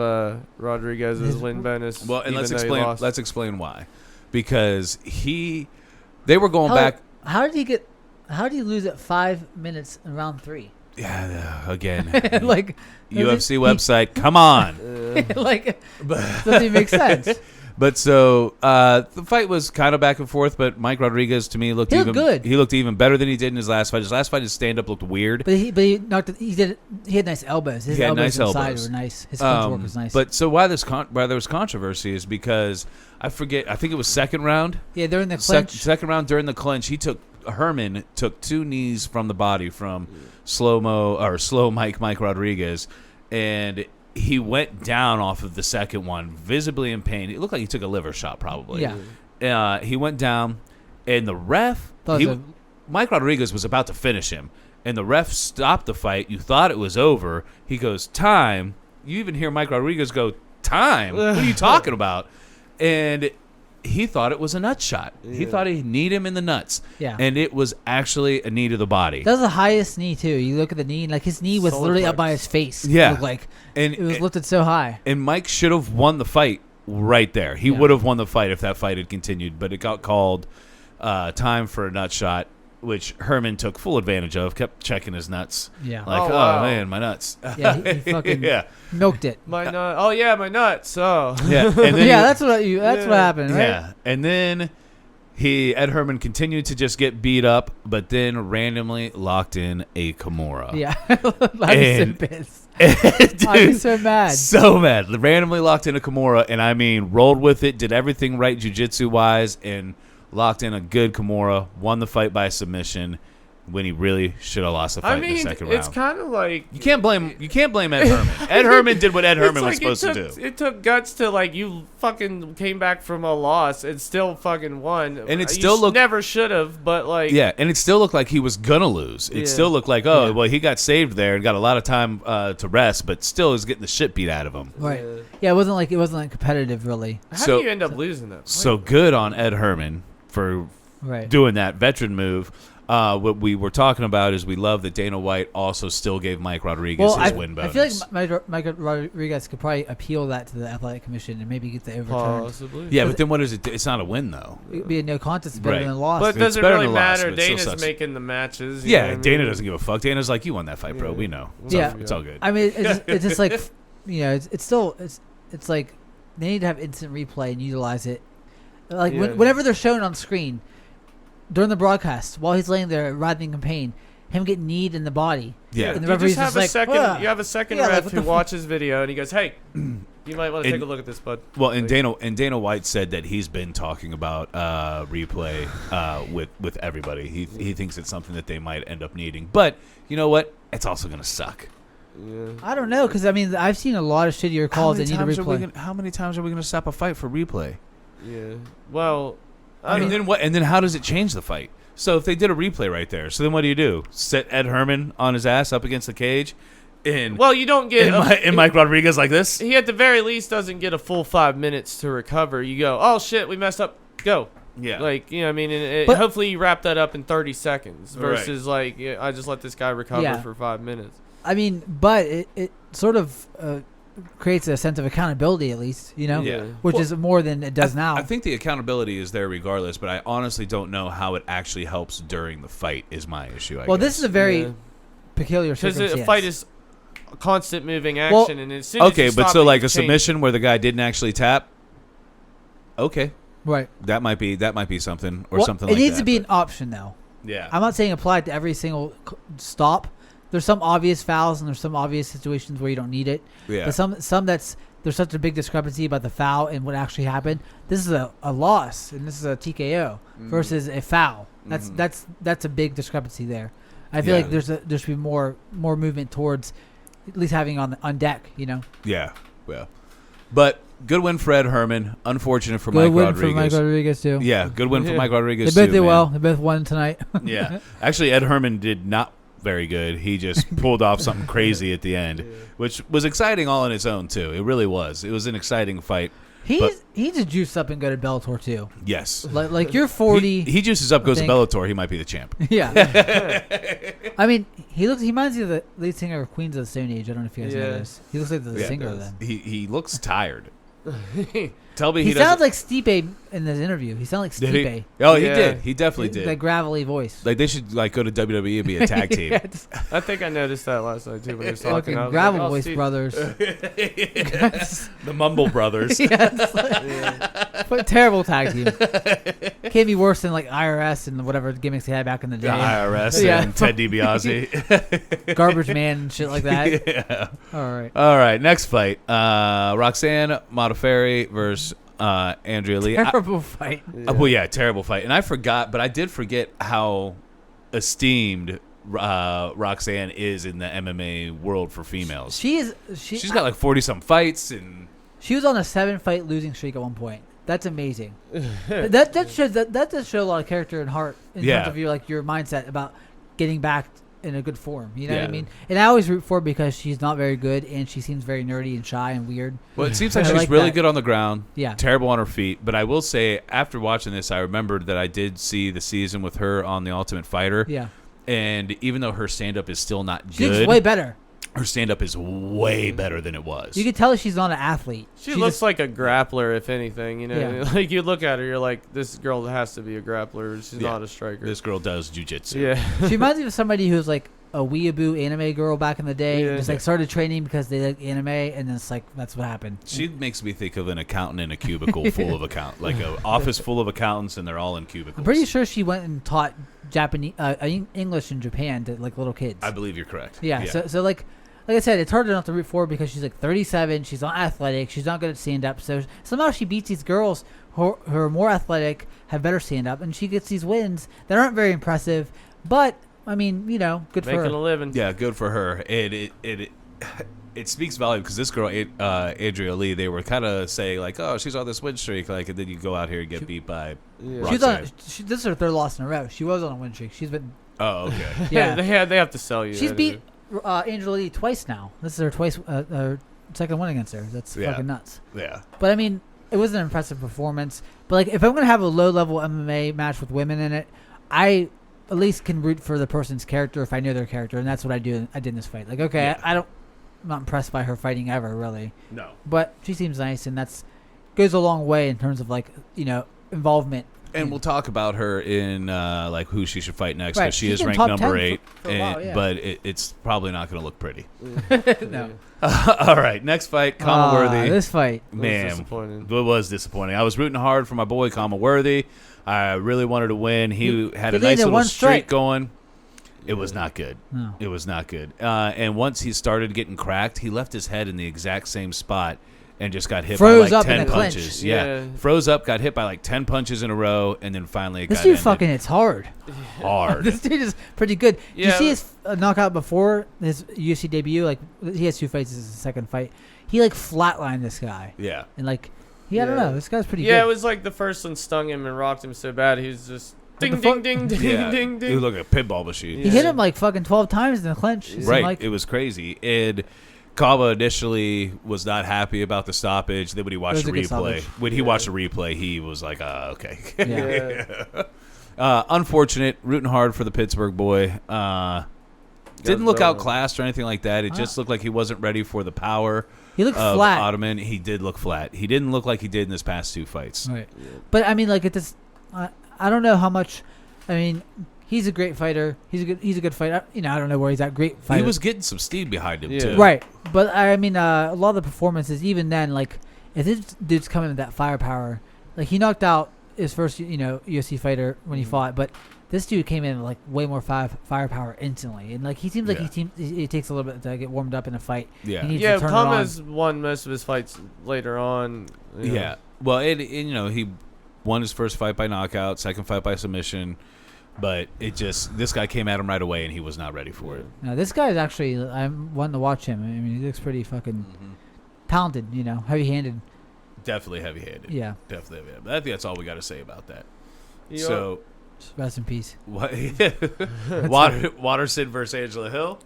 Rodriguez his His- win bonus. Well, and even though he lost. let's explain why. Because they were going back. How did he lose at 5 minutes in round 3? Yeah, again. Like UFC website, come on. like doesn't even make sense. But so the fight was kind of back and forth, but Mike Rodriguez to me looked He even looked good. He looked even better than he did in his last fight. His last fight, his stand up looked weird. But he knocked it, he had nice elbows. His He had elbows nice inside elbows. were nice. His footwork was nice. But so why there was controversy is because I think it was second round. yeah, during the clinch. Second round during the clinch, Herman took 2 knees from the body from slow Mike Rodriguez, and he went down off of the second one, visibly in pain. It looked like he took a liver shot, probably. Yeah. He went down, and the ref, Mike Rodriguez was about to finish him, and the ref stopped the fight. You thought it was over. He goes, time. You even hear Mike Rodriguez go, time? What are you talking about? And he thought it was a nut shot. He thought he kneed him in the nuts. Yeah. And it was actually a knee to the body. That was the highest knee too. You look at the knee, and like his knee was Solar literally up plex. by his face. Yeah. It looked like And it was lifted so high. And Mike should have won the fight right there. He Yeah. would have won the fight if that fight had continued, but it got called time for a nut shot, which Herman took full advantage of, kept checking his nuts. Yeah. Like, Oh, wow. man, my nuts. Yeah, he fucking yeah. milked it. My nut. Oh yeah, my nuts. Oh. Yeah. And then Yeah, that's what happened, right? Yeah. And then Ed Herman continued to just get beat up, but then randomly locked in a Kimura. Yeah. I'm so pissed. Dude, I'm so mad. So mad. Randomly locked in a Kimura, and I mean, rolled with it, did everything right jiu-jitsu wise, and locked in a good Kimura, won the fight by submission, when he really should have lost the fight in the second round. It's kind of like You can't blame Ed Herman. Ed Herman did what Ed Herman was supposed to do. It took guts to like you fucking came back from a loss and still fucking won. And it still looked never should have, but like and it still looked like he was gonna lose. It still looked like well he got saved there and got a lot of time to rest, but still is getting the shit beat out of him. Right. Yeah, it wasn't like competitive really. How do you end up losing that? So good on Ed Herman for doing that veteran move. What we were talking about is we love that Dana White also still gave Mike Rodriguez his win bonus. I feel like Mike Rodriguez could probably appeal that to the Athletic Commission and maybe get the overturned. Possibly. Yeah, but then what is it? It's not a win though. It'd be a no contest, better than a loss. But does it better really than a loss, matter? but it still Dana's sucks. making the matches. You know what I Dana mean? doesn't give a fuck. Dana's like, you won that fight, bro. We know. It's all good. I mean, it's just like, it's still it's like they need to have instant replay and utilize it. Like whenever they're shown on screen during the broadcast, while he's laying there writhing in pain, him getting kneed in the body. Yeah, and the you referee's just have just a like, second. "Ugh." You have a second Yeah, ref like, who watches video and he goes, "Hey, you might want to take a look at this, bud." Well, and Dana White said that he's been talking about replay with everybody. He thinks it's something that they might end up needing. But you know what? It's also gonna suck. Yeah. I don't know, because I mean, I've seen a lot of shittier calls that need a replay. How many times are we gonna stop a fight for replay? Yeah. Well, And then what? And then how does it change the fight? So if they did a replay right there, so then what do? Set Ed Herman on his ass up against the cage, and you don't get and Mike Rodriguez like this. He at the very least doesn't get a full 5 minutes to recover. You go, oh shit, we messed up. Go. Yeah. Like, you know what I mean? And But- hopefully you wrap that up in 30 seconds versus like, I just let this guy recover for 5 minutes. I mean, but it sort of creates a sense of accountability, at least, Yeah. which is more than it does now. I think the accountability is there regardless, but I honestly don't know how it actually helps during the fight. Is my issue. I guess. This is a very peculiar Because circumstance. a fight is a constant moving action, and as soon as you but stop so it, like you a change. submission where the guy didn't actually tap. Okay, right. that might be something or something. It like needs that, to be but- an option, though. Yeah. I'm not saying apply it to every single stop. There's some obvious fouls and there's some obvious situations where you don't need it. Yeah. But some there's such a big discrepancy about the foul and what actually happened. This is a loss and this is a TKO versus a foul. That's a big discrepancy there. I feel like there should be more movement towards at least having on deck. Yeah. But good win for Ed Herman. Unfortunate for Good Mike win Rodriguez. for Mike Rodriguez too. Yeah, good win for Mike Rodriguez. They both too, did man. well. They both won tonight. Yeah. Actually, Ed Herman did not very good. He just pulled off something crazy at the end, which was exciting all on its own too. It really was. It was an exciting fight. He needs to juice up and go to Bellator too. Yes. Like you're 40. He juices up, goes to think. Bellator. He might be the champ. Yeah. I mean, he reminds me of the lead singer of Queens of the Stone Age. I don't know if you guys know this. He looks like the singer then. He looks tired. Tell me He doesn't- sounds like Stipe in this interview. He sounded like Did he? Stipe. Oh, he Yeah. did. He definitely did. That gravelly voice. Like they should go to WWE and be a tag team. I think I noticed that last night too when he was talking. Fucking I was gravel like, oh, voice Steve. brothers. The Mumble Brothers. But terrible tag team. Can't be worse than like IRS and whatever gimmicks they had back in the The day. IRS Yeah. and Ted DiBiase. Garbage man and shit like that. Yeah. All right. Next fight. Roxanne Modafferi versus Andrea Lee. Terrible fight. Terrible fight. And I forgot, but I did forget how esteemed Roxanne is in the MMA world for females. She's got like 40-some fights, and she was on a 7-fight losing streak at one point. That's amazing. that does show a lot of character and heart in terms of your mindset about getting back in a good form. You know what I mean? And I always root for her because she's not very good and she seems very nerdy and shy and weird. Well, it seems like I she's like really that. good on the ground. Yeah. Terrible on her feet. But I will say, after watching this, I remembered that I did see the season with her on The Ultimate Fighter. Yeah. And even though her stand-up is still not She good, looks way better. her stand-up is way better than it was. You can tell she's not an athlete. She looks like a grappler, if anything. You know, Yeah. like you look at her, you're like, this girl has to be a grappler. She's not a striker. This girl does jiu-jitsu. Yeah. She reminds me of somebody who's like a weeaboo anime girl back in the day. Yeah. Just like started training because they like anime, and then it's like that's what happened. She makes me think of an accountant in a cubicle full of like an office full of accountants, and they're all in cubicles. I'm pretty sure she went and taught Japanese English in Japan to like little kids. I believe you're correct. Yeah. So like I said, it's hard enough to root for her because she's like 37. She's not athletic. She's not good at stand up. So somehow she beats these girls who are more athletic, have better stand up, and she gets these wins that aren't very impressive. But I mean, you know, good for Making her. a living. Yeah, good for her. It speaks volume because this girl, Adria Lee, they were kind of saying like, oh, she's on this win streak, like, and then you go out here and get beat by. Yeah. This is her third loss in a row. She was on a win streak. She's been. Oh, okay. Yeah, they have to sell you. she's beat Angela Lee twice now. This is her second win against her. That's fucking nuts. Yeah. But I mean, it was an impressive performance. But like, if I'm gonna have a low level MMA match with women in it, I at least can root for the person's character if I know their character, and that's what I did in this fight. Like, okay, I'm not impressed by her fighting ever, really. No. But she seems nice, and that's goes a long way in terms of like, you know, involvement. And we'll talk about her in like who she should fight next, Right. because she She's is been ranked top number 10 8, for a while, yeah. but it's probably not going to look pretty. No. All right, next fight, Kama Worthy. This fight. Man, disappointing. it was disappointing. I was rooting hard for my boy Kama Worthy. I really wanted to win. He had a he nice landed little one streak strike. going. It was not good. No. It was not good. And once he started getting cracked, he left his head in the exact same spot and just got hit Froze by up like in 10 a clinch. punches. Yeah. Froze up, got hit by like 10 punches in a row, and then finally it This got dude ended. fucking hits hard. Hard. This dude is pretty good. Did you Yeah. see his knockout before his UFC debut? Like, he has 2 fights. This is his second fight. He like flatlined this guy, Yeah. and like, I don't Yeah. know. This guy's pretty Yeah, good. it was like the first one stung him and rocked him so bad he was just What ding the ding fuck? ding ding Yeah. ding He ding. looked like a pinball machine. He hit him like fucking 12 times in the clinch. It seemed Right. Like, It was crazy. And Kava initially was not happy about the stoppage. Then when he watched the It was a good replay, stoppage. watched the replay, he was like, okay. Yeah. Unfortunate. Rooting hard for the Pittsburgh boy. Didn't look going. outclassed or anything like that. It just looked like he wasn't ready for the power he looked of flat. Ottoman. He did look flat. He didn't look like he did in his past 2 fights. Right. But I mean, like, it just, I don't know how much. I mean, he's a great fighter. He's a good fighter. You know, I don't know where he's at. Great fighter. He was getting some steam behind him, Yeah. too. right. But I mean, a lot of the performances, even then, like, if this dude's coming with that firepower, like, he knocked out his first, UFC fighter when he fought, but this dude came in with, like, way more firepower instantly, and like, he seems like he takes a little bit to get warmed up in a fight. Yeah. He needs Yeah, to turn it Kama's won most of his fights later on. Yeah. Well, he won his first fight by knockout, second fight by submission, but this guy came at him right away, and he was not ready for it. Now, this guy is actually, I'm wanting to watch him. I mean, he looks pretty fucking talented, heavy-handed. Definitely heavy-handed. Yeah. Definitely heavy-handed. But I think that's all we got to say about that. You So, Rest in peace. what? Watterson versus Angela Hill.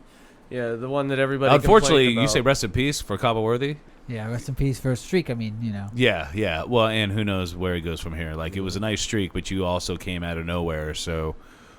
Yeah, the one that everybody. Unfortunately, complained you about. say rest in peace for Kaba Worthy. Yeah, rest in peace for a streak. I mean, Yeah. Well, and who knows where he goes from here. Like, it was a nice streak, but you also came out of nowhere. So,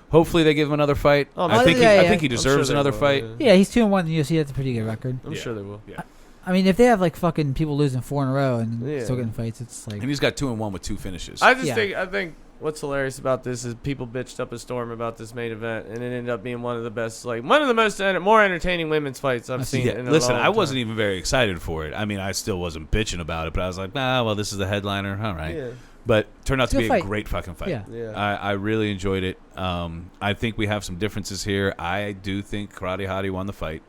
hopefully they give him another fight. Oh, I think yeah, I yeah. think he I'm deserves sure they another will, fight. yeah. Yeah, he's 2-1 in the UFC. That's a pretty good record. I'm sure they will. Yeah. I mean, if they have like fucking people losing 4 in a row and Yeah. still getting fights, it's like And he's got 2-1 with 2 finishes. I just Yeah. think what's hilarious about this is people bitched up a storm about this main event, and it ended up being one of the best, like one of the most more entertaining women's fights I've seen. In a Listen, long I wasn't time. even very excited for it. I mean, I still wasn't bitching about it, but I was like, well, this is the headliner. All right. Yeah. But turned out to Good be a fight. great fucking fight. Yeah. Yeah. I really enjoyed it. I think we have some differences here. I do think Karate Hottie won the fight.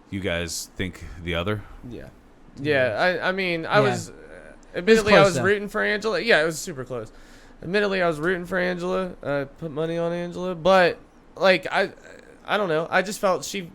You guys think the other? Yeah. Yeah. I mean, I Yeah. was. Admittedly, I close, was though. rooting for Angela. Yeah, it was super close. Admittedly, I was rooting for Angela. I put money on Angela, but like I don't know. I just felt she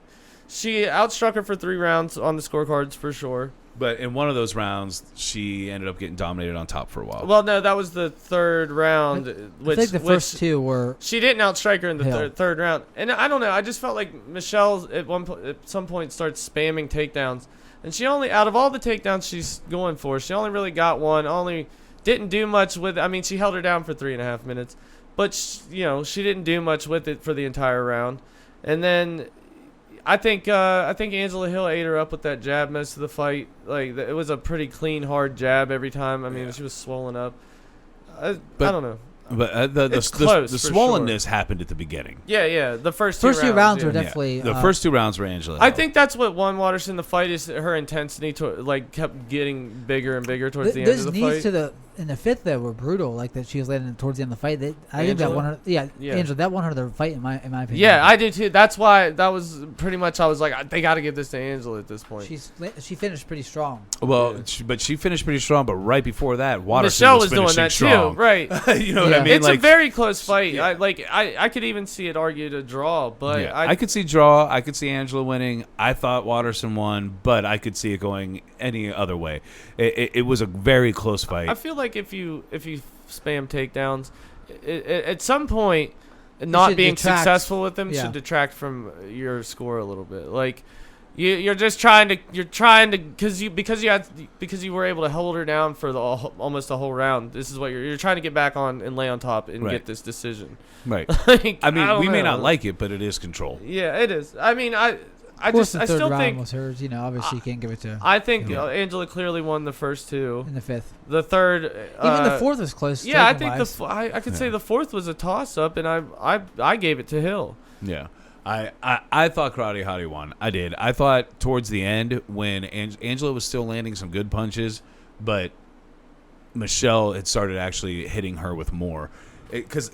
outstruck her for 3 rounds on the scorecards for sure. But in one of those rounds, she ended up getting dominated on top for a while. Well, no, that was the 3rd round. Which I think the first 2 were. she didn't outstrike her in the Hill. third round, and I don't know. I just felt like Michelle at some point starts spamming takedowns, and she only out of all the takedowns she's going for, she only really got one. Only didn't do much with. I mean, she held her down for 3.5 minutes, but she didn't do much with it for the entire round, and then. I think Angela Hill ate her up with that jab most of the fight. Like it was a pretty clean, hard jab every time. I mean, she was swollen up. I don't know. But the It's close, the for swollenness happened at the beginning. Yeah. The first First 2 rounds were yeah. definitely. The first 2 rounds were Angela I Hill. think that's what won Watterson the fight is her intensity kept getting bigger and bigger towards the end Those of the knees fight. to the in the fifth though were brutal. Like that she was landing towards the end of the fight. I think that Angela? won her. Yeah, Yeah. Angela, that won her the fight in my opinion. Yeah, I did too. That's why that was pretty much. I was like, they got to give this to Angela at this point. She finished pretty strong. Well, but she finished pretty strong. But right before that, Watterson Michelle was was doing finishing that strong. too, right? You know what I mean? It's like, a very close fight. Yeah. I could even see it argued a draw, but yeah, I could see draw. I could see Angela winning. I thought Watterson won, but I could see it going any other way. It was a very close fight. I feel like if you spam takedowns, at some point, not should being detract. successful with them Yeah. should detract from your score a little bit. Like you're just trying to because you were able to hold her down for almost the whole round. This is what you're trying to get back on and lay on top and Right. get this decision. Right. Like, I mean, don't we may know. not like it, but it is control. Yeah, it is. I mean, I Of course, the third still round think was hers. You know, obviously you can't give it to I think Yeah. Angela clearly won the first two. in the fifth. The third, Even the fourth was close. Yeah, I think striking-wise. I could say Yeah. the fourth was a toss up, and I gave it to Hill. Yeah. I thought Karate Hottie won. I did. I thought towards the end when Angela was still landing some good punches, but Michelle had started actually hitting her with more. Because,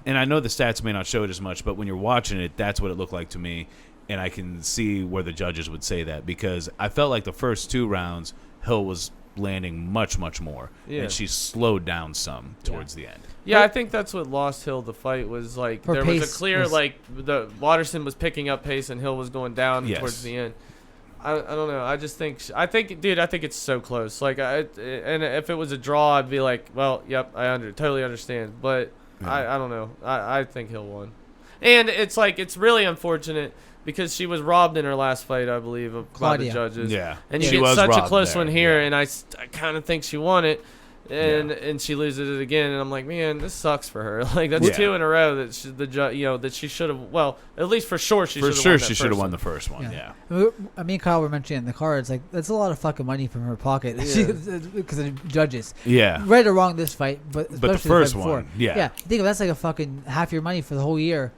and I know the stats may not show it as much, but when you're watching it, that's what it looked like to me. And I can see where the judges would say that because I felt like the first two rounds, Hill was landing much, much more. Yeah. And she slowed down some towards the end. Yeah, I think that's what lost Hill the fight was like Her there was a pace clear was- like the Watterson was picking up pace and Hill was going down Yes. towards the end. I don't know. I just think I think it's so close. Like and if it was a draw, I'd be like, well, yep, totally understand. But Yeah. I don't know. I think Hill won, and it's like it's really unfortunate because she was robbed in her last fight, I believe, by the Claudia. judges. Yeah. And She she gets was such a robbed close there, one here, yeah. and I kind of think she won it, and Yeah. and she loses it again, and I'm like, man, this sucks for her. Like that's Yeah. two in a row that that she should have. Well, at least for sure she For should have. sure, she should have won the one. first one. Yeah. I mean, Kyle were mentioning in the cards, like that's a lot of fucking money from her pocket Yeah. because of judges. Yeah. Right or wrong, this fight, but the especially first fight one, before. yeah. Yeah, think of that's like a fucking half your money for the whole year,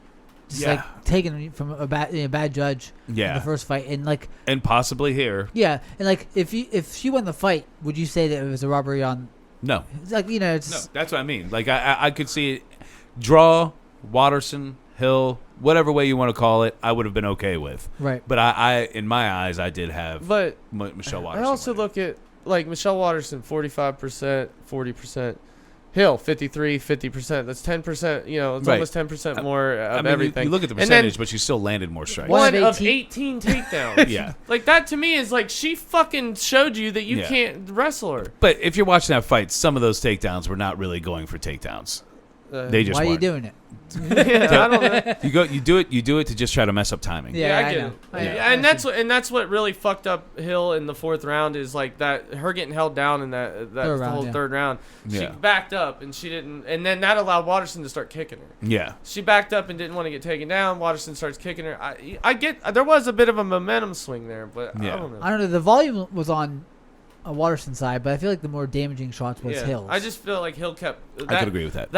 just Yeah. like taken from a bad judge. Yeah. In the first fight, and like And possibly here. yeah, and like if she won the fight, would you say that it was a robbery on? No. It's like it's No, that's what I mean. Like I could see it. Draw, Watterson, Hill, whatever way you want to call it, I would have been okay with. right. But I in my eyes, I did have But Michelle Watterson. I also winning. look at like Michelle Watterson, 45%, 40%. Hill 53, 50%. That's 10%. You know, it's Right. almost 10% more of I mean, everything. You look at the And then percentage, but she still landed more strikes. One one of of 18 takedowns. Yeah. Like that to me is like she fucking showed you that you Yeah. can't wrestle her. But if you're watching that fight, some of those takedowns were not really going for takedowns. They just Why are you weren't. doing it? Yeah, I don't know. You do it to just try to mess up timing. Yeah, I I get know. it. I know. Yeah, and that's what really fucked up Hill in the fourth round is like that her getting held down in that Third round, whole yeah. third round. She Yeah. backed up and she didn't, and then that allowed Watterson to start kicking her. Yeah. She backed up and didn't want to get taken down. Watterson starts kicking her. I get there was a bit of a momentum swing there, but Yeah. I don't know. I don't know. The volume was on a Watterson side, but I feel like the more damaging shots was Yeah. Hill's. I just feel like Hill kept. I could agree with that.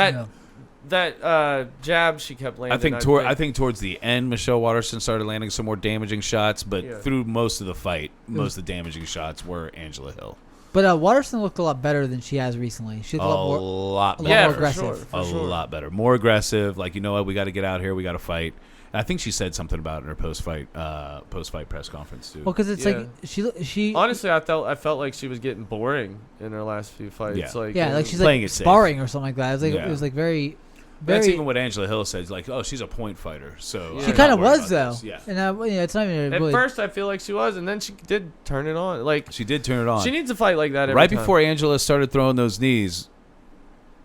That jab she kept landing. I think towards the end, Michelle Watterson started landing some more damaging shots, but Yeah. through most of the fight, most of the damaging shots were Angela Hill. But Watterson looked a lot better than she has recently. She A looked a lot more. lot a better. lot yeah, more for aggressive. sure. For a sure. lot better. More aggressive. Like, you know what? We got to get out here. We got to fight. And I think she said something about it in her post-fight press conference, too. Well, because it's Yeah. like she. Honestly, I felt like she was getting boring in her last few fights. Yeah. Like Yeah, like she's Playing like it safe. sparring or something like that. It was like Yeah. it was like very. That's Very, even what Angela Hill said. Like, oh, she's a point fighter. So Yeah. she I'm kind not of worried was about though, this. Yeah. and it's not even At really. first, I feel like she was, and then she did turn it on. Like She did turn it on. she needs to fight like that every Right time. before Angela started throwing those knees,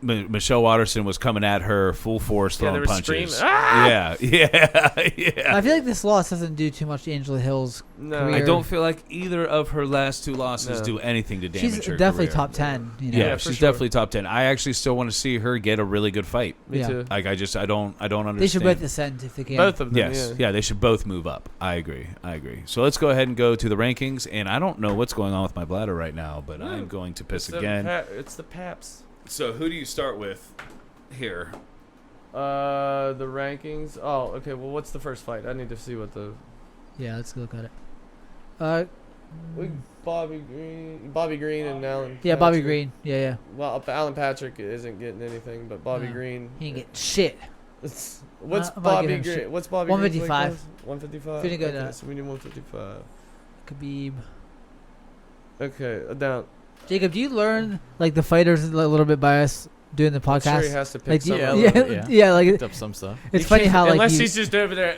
Michelle Watterson was coming at her full force, Yeah, they throwing were punches. screaming, "Ah!" Yeah, yeah. I feel like this loss doesn't do too much to Angela Hill's No. career. I don't feel like either of her last two losses No. do anything to damage She's her definitely career. top 10. You know? Yeah, Yeah, for she's sure. definitely top 10. I actually still want to see her get a really good fight. Me Yeah. too. Like I don't understand. They should both ascend if they can. Both of them. Yes, yeah, they should both move up. I agree. So let's go ahead and go to the rankings. And I don't know what's going on with my bladder right now, but I'm going to piss again. It's the Paps. So who do you start with here? The rankings. Oh, okay. Well, what's the first fight? I need to see what the. Yeah, let's look at it. Bobby Green and Alan. Yeah, Bobby Patrick. Green. Yeah. Well, Alan Patrick isn't getting anything, but Bobby No. Green. He ain't get shit. What's I'm about to Bobby give him Green? shit. What's Bobby 155. Green's weight class? 155. Pretty good, Okay, so we need 155. Khabib. Okay, down. Jacob, do you learn like the fighters a little bit by us doing the I'm podcast? sure he has to pick Like, some. yeah, of a them. little, yeah, like Picked up some stuff. it's funny how like unless you, he's just over there.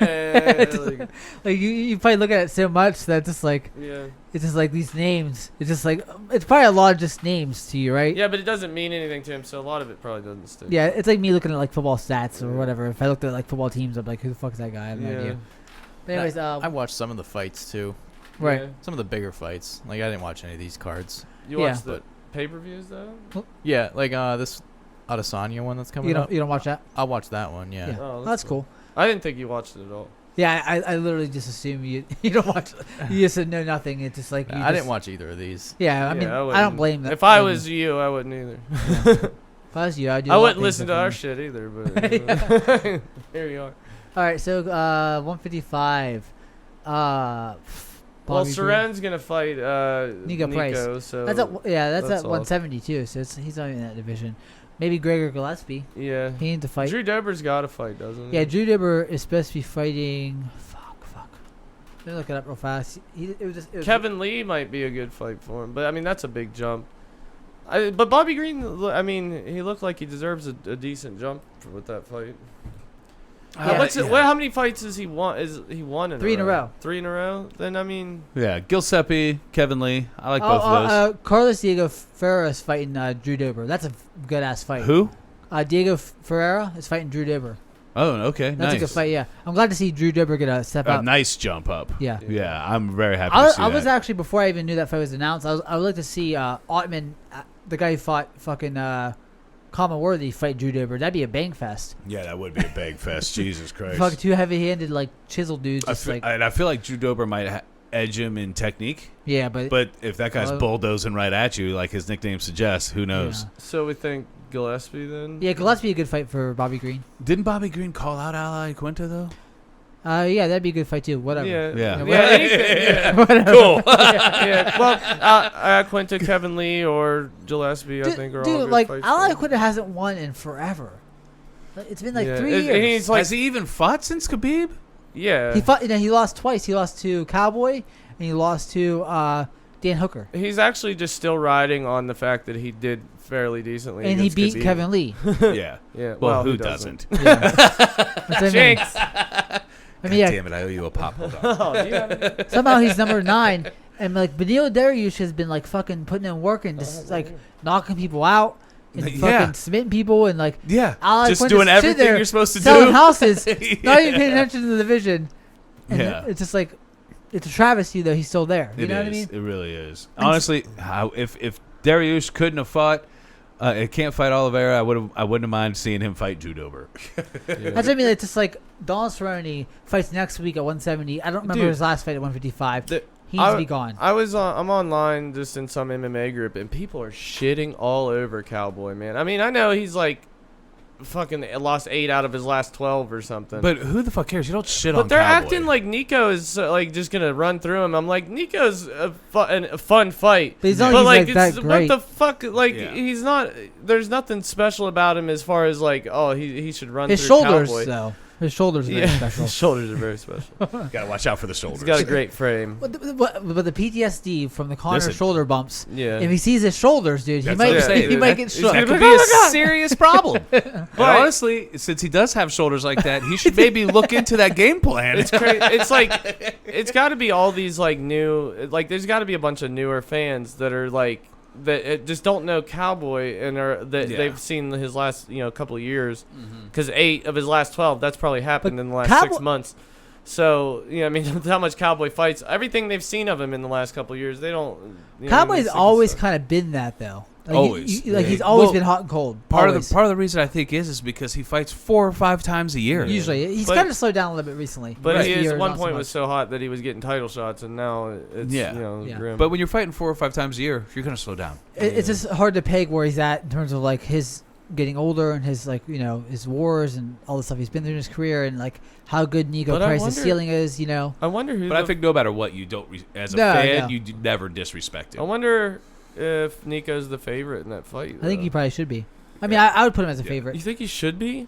like you probably look at it so much that just like Yeah. it's just like these names. It's just like it's probably a lot of just names to you, right? Yeah, but it doesn't mean anything to him, so a lot of it probably doesn't stick. Yeah, it's like me looking at like football stats or Yeah. whatever. If I looked at like football teams, I'm like, who the fuck is that guy? I have no idea. But anyways, I watched some of the fights too. right. Yeah. Some of the bigger fights. Like I didn't watch any of these cards. You Yeah. watch the pay-per-views though? Yeah, like this Adesanya one that's coming You up. don't watch that? I'll watch that one. Yeah. Yeah. Oh, That's cool. I didn't think you watched it at all. Yeah, I literally just assume you don't watch. You just know nothing. It's just like you I didn't just- watch either of these. Yeah, I mean, Yeah, I, wouldn't. don't blame that. If I blame was you, I wouldn't either. you. If I was you, I'd do. I wouldn't listen to our shit either, but here you are. All right, so 155. Well, Bobby Saren's gonna fight Nico Price. so Green. That's at that's that's at 170 too. So he's not in that division. Maybe Gregor Gillespie. yeah. He needs to fight. Drew Dober's got to fight, doesn't he? Yeah, Drew Dober is supposed to be fighting. Fuck. Let me look it up real fast. It was Kevin Lee might be a good fight for him, but I mean that's a big jump. But Bobby Green, I mean, he looked like he deserves a decent jump with that fight. How many fights has he won? Is he won in 3 in a row? 3 in a row. Then I mean, Yeah, Giuseppe, Kevin Lee. I like both of those. Carlos Diego Ferreira is fighting Drew Dober. That's a good ass fight. Who? Diego Ferreira is fighting Drew Dober. Oh, okay, That's nice. a good fight. Yeah, I'm glad to see Drew Dober get a step A up. nice jump up. Yeah. Yeah, I'm very happy to see I was that. actually before I even knew that fight was announced. I would like to see Ottman, the guy who fought fucking Kama Worthy, fight Drew Dober. That'd be a bang fest. Yeah, that would be a big fest. Jesus Christ. Fucking two heavy-handed like chisel dudes. Just like I feel like Drew Dober might edge him in technique, yeah, but if that guy's bulldozing right at you, like his nickname suggests, who knows? Yeah. so we think Gillespie then. Yeah, Gillespie a good fight for Bobby Green. Didn't Bobby Green call out Ally Quinta though? Yeah, that'd be a good fight too. Whatever. Yeah. Yeah. Anything, yeah. Whatever. Cool. Yeah. Well, Quinta, Kevin Lee, or Gillespie, I think are all good like fights. Ally for him. Quinta hasn't won in forever. It's been like Yeah, 3 it- years. he's like- Has he even fought since Khabib? Yeah. He fought. He lost twice. He lost to Cowboy and he lost to Dan Hooker. He's actually just still riding on the fact that he did fairly decently. And he against beat Khabib. Kevin Lee. Yeah. Yeah. Well, who he doesn't? Yeah. That's what I mean. Jinx. I mean, yeah, Damn it! I owe you a pop. Hold on. Oh, do you have it? somehow he's number 9, and like Beneil Dariush has been like fucking putting in work and just like knocking people out and fucking Yeah. submitting people and like Yeah, Ally just Quinta's doing sitting everything there you're supposed to selling do. houses, not even paying Yeah. attention to the division. And Yeah. it's just like it's a travesty though. He's still there. You It know what I is. mean? It really is. Honestly, if Dariush couldn't have fought, it can't fight Oliveira, I wouldn't mind seeing him fight Drew Dober. That's what I mean. It's just like Donald Cerrone fights next week at 170. I don't remember Dude. his last fight at 155. The- He needs to be gone. I'm online just in some MMA group, and people are shitting all over Cowboy, man. I mean, I know he's like fucking lost 8 out of his last 12 or something. But who the fuck cares? You don't shit on But they're Cowboy. acting like Nico is like just gonna run through him. I'm like, Nico's a fun fight. But he's not Yeah. like that it's great. what the fuck? Like Yeah. he's not. There's nothing special about him as far as like, oh, he should run. His through shoulders, Cowboy. though. His shoulders are very Yeah, special. his shoulders are very special. Gotta watch out for the shoulders. He's got a great frame. But the PTSD from the Connor Listen. shoulder bumps. Yeah. If he sees his shoulders, dude, he That's might what I'm saying. he might get He's shook. gonna That could be be like, "Oh my a God." serious problem. But honestly, since he does have shoulders like that, he should maybe look into that game plan. It's crazy. It's like it's got to be all these like new, like there's got to be a bunch of newer fans that are like that just don't know Cowboy and are that Yeah. they've seen his last couple of years because 8 of his last 12 that's probably happened But in the last Cowboy- 6 months. So I mean, how much Cowboy fights? Everything they've seen of him in the last couple of years, they don't. Cowboy's always kind of been that though. Like, Always. he's Yeah. always Well, been hot and cold. Part Always. of the reason I think is because he fights 4 or 5 times a year. Usually, he's But- kind of slowed down a little bit recently. But Last he few is years, at one not point so was much. so hot that he was getting title shots, and now it's Yeah. Yeah. grim. But when you're fighting 4 or 5 times a year, you're gonna slow down. It's just hard to peg where he's at in terms of like his getting older and his like his wars and all the stuff he's been through in his career and like how good Nico Price's ceiling is. I wonder who. But I think no matter what, you don't as a fan, you never disrespect him. I wonder if Nico's the favorite in that fight. I think he probably should be. I mean, I would put him as a favorite. You think he should be?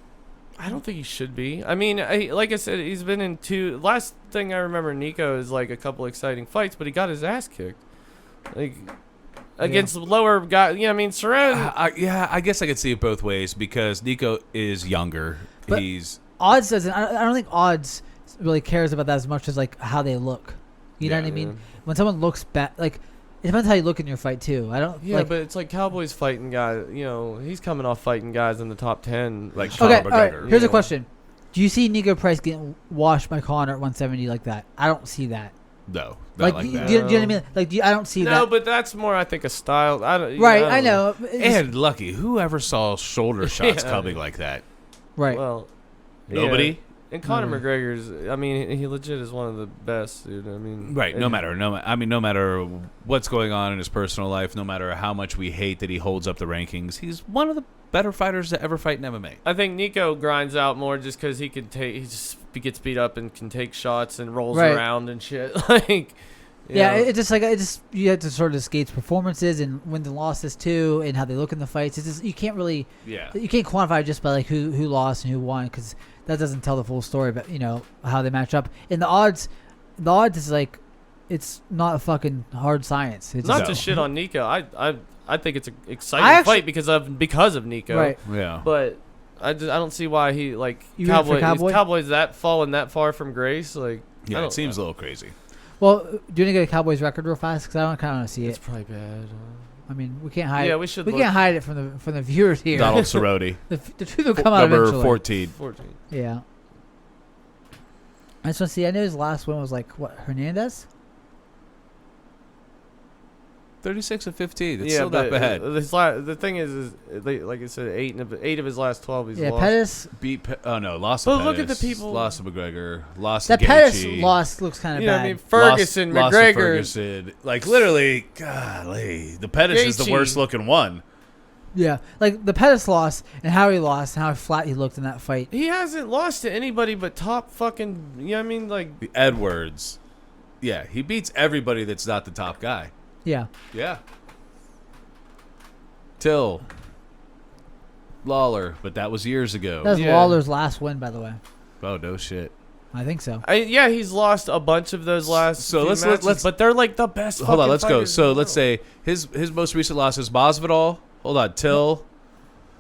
I don't think he should be. I mean, like I said, he's been in two. Last thing I remember, Nico is like a couple exciting fights, but he got his ass kicked, like against lower guy. Yeah, I mean, Cerrone. I guess I could see it both ways because Nico is younger. But Odds doesn't. I don't think Odds really cares about that as much as like how they look. You know what I mean? When someone looks bad, like. It depends how you look in your fight too. I don't. Yeah, but it's like Cowboy's fighting guys. He's coming off fighting guys in the top 10. Like Conor McGregor. All right, here's a question: do you see Nico Price getting washed by Conor at 170 like that? I don't see that. No, like that. Do you know what I mean? Like, I don't see that. No, but that's more, I think, a style. I know. And lucky, whoever saw shoulder shots coming like that? Right. Well, nobody. Yeah. And Conor McGregor's, I mean, he legit is one of the best, dude. I mean, right. No matter what's going on in his personal life, no matter how much we hate that he holds up the rankings, he's one of the better fighters to ever fight in MMA. I think Nico grinds out more just because he just gets beat up and can take shots and rolls right. around and shit. Like, it's just you have to sort of gauge performances and wins and losses too, and how they look in the fights. It's just you can't really, you can't quantify just by like who lost and who won because that doesn't tell the full story. But how they match up and the odds is like it's not a fucking hard science. It's not to shit on Nico. I think it's an exciting fight because of Nico. Right. Yeah. But I don't see why he like Cowboys that falling that far from grace. Like it seems a little crazy. Well, do you want to get a Cowboys record real fast? Because I don't kind of want to see it. It's probably bad. I mean, we can't hide. Yeah, we can't hide it from the viewers here. Donald Cerrone. the truth will come out eventually. Number 14. Yeah. I just want to see. I know his last one was like what, Hernandez? 36-15. It's still not bad. The thing is like I said, 8 of his last 12 he's lost. Pettis lost to Pettis. But look at the people. Lost to McGregor. Lost that to Gaethje. Pettis loss looks kind of bad. I mean, Ferguson, lost McGregor. to Ferguson. Like literally, golly, the Pettis is the worst looking one. Yeah, like the Pettis loss and how he lost and how flat he looked in that fight. He hasn't lost to anybody but top fucking. You know what I mean? Like the Edwards. Yeah, he beats everybody that's not the top guy. Yeah. Yeah. Till Lawler, but that was years ago. That was Lawler's last win, by the way. Oh no shit. I think so. He's lost a bunch of those last. So let's but they're like the best. Hold on, let's go. So let's say his most recent loss is Masvidal. Hold on, Till.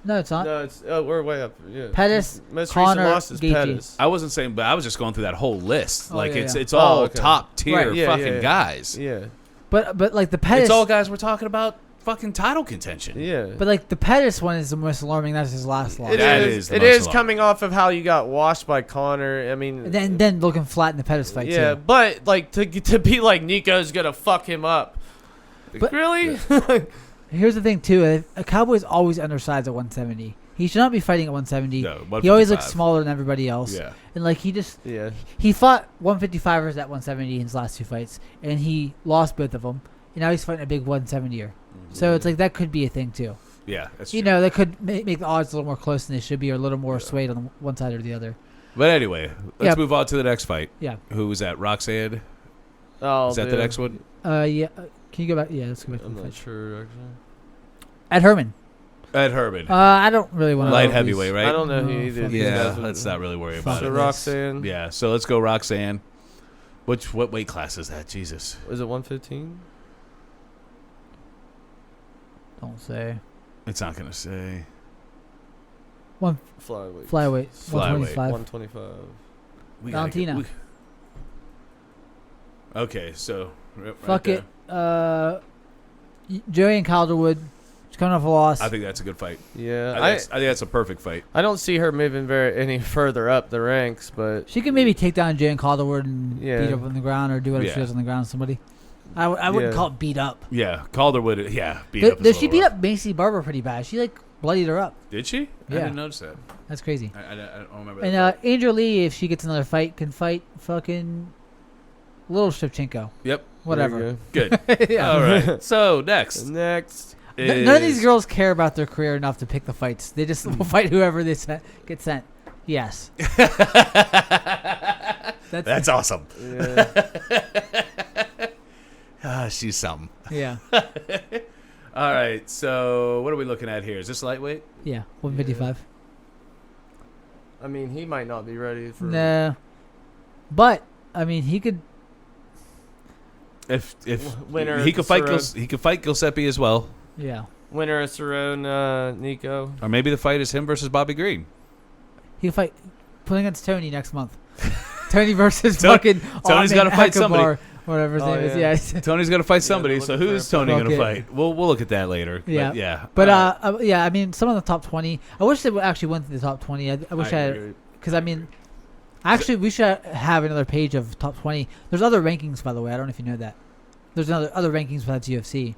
No, it's not. No, it's we're way up. Yeah. Pettis, most Conor, recent loss is Gaethje. Pettis. I wasn't saying, but I was just going through that whole list. It's Oh, all okay. top tier Right. fucking guys. Yeah. But like the Pettis, It's all guys we're talking about fucking title contention. Yeah. But like the Pettis one is the most alarming. That's his last loss. It is coming off of how you got washed by Conor. I mean, and then looking flat in the Pettis fight yeah, too. but like to be like Nico's gonna fuck him up. But really? Here's the thing too: a Cowboy's always undersized at 170. He should not be fighting at 170. No, he always looks smaller than everybody else. Yeah. And like he fought 155ers at 170 in his last two fights, and he lost both of them. And now he's fighting a big 170er. So it's like that could be a thing too. Yeah, that's true. That could make the odds a little more close than they should be, or a little more swayed on one side or the other. But anyway, let's move on to the next fight. Yeah. Who was that? Roxanne? Oh, is that the next one? Yeah. Can you go back? Yeah, let's go back. I'm not sure actually. At Herman. Ed Herman. I don't really want to. Light heavyweight, right? I don't know who either. Yeah, let's not really worry about So it. Roxanne. Yeah, so let's go Roxanne. What weight class is that? Jesus. Was it 115? Don't say. It's not gonna say. Flyweight. 125. 125. Valentina. Okay, so Fuck it. Joey and Calderwood. She's coming off a loss. I think that's a good fight. Yeah, I think that's a perfect fight. I don't see her moving any further up the ranks, but she can maybe take down Joey and Calderwood and beat her up on the ground or do whatever she does on the ground with somebody. I wouldn't call it beat up. Yeah, Calderwood. Yeah, beat up. Does she beat up Macy Barber pretty bad? She like bloodied her up. Did she? Yeah. I didn't notice that. That's crazy. I don't remember. And Angel Lee, if she gets another fight, can fight fucking Little Shevchenko. Yep. Whatever. Good. Yeah. All right. So next. is... None of these girls care about their career enough to pick the fights. They just will fight whoever they get sent. Yes. That's awesome. Yeah. She's something. Yeah. All right, so what are we looking at here? Is this lightweight? Yeah. 155. I mean, he might not be ready for. No. But I mean, he could. If Winner he could fight, Cerrone. he could fight Giuseppe as well. Yeah. Winner of Cerrone, Nico. Or maybe the fight is him versus Bobby Green. He could fight. Put against Tony next month. Tony versus Tony's Ahmed gotta fight Akbar, somebody. Whatever his Oh, name yeah. is. Yeah. Tony's going to fight somebody. they're So looking who's for a Tony going to opponent. fight? We'll look at that later. Yeah. But yeah. But yeah, I mean, some of the top 20. I wish they would actually went to the top 20. I wish I agree. because I mean, actually, we should have another page of top 20. There's other rankings, by the way. I don't know if you know that. There's other rankings besides UFC.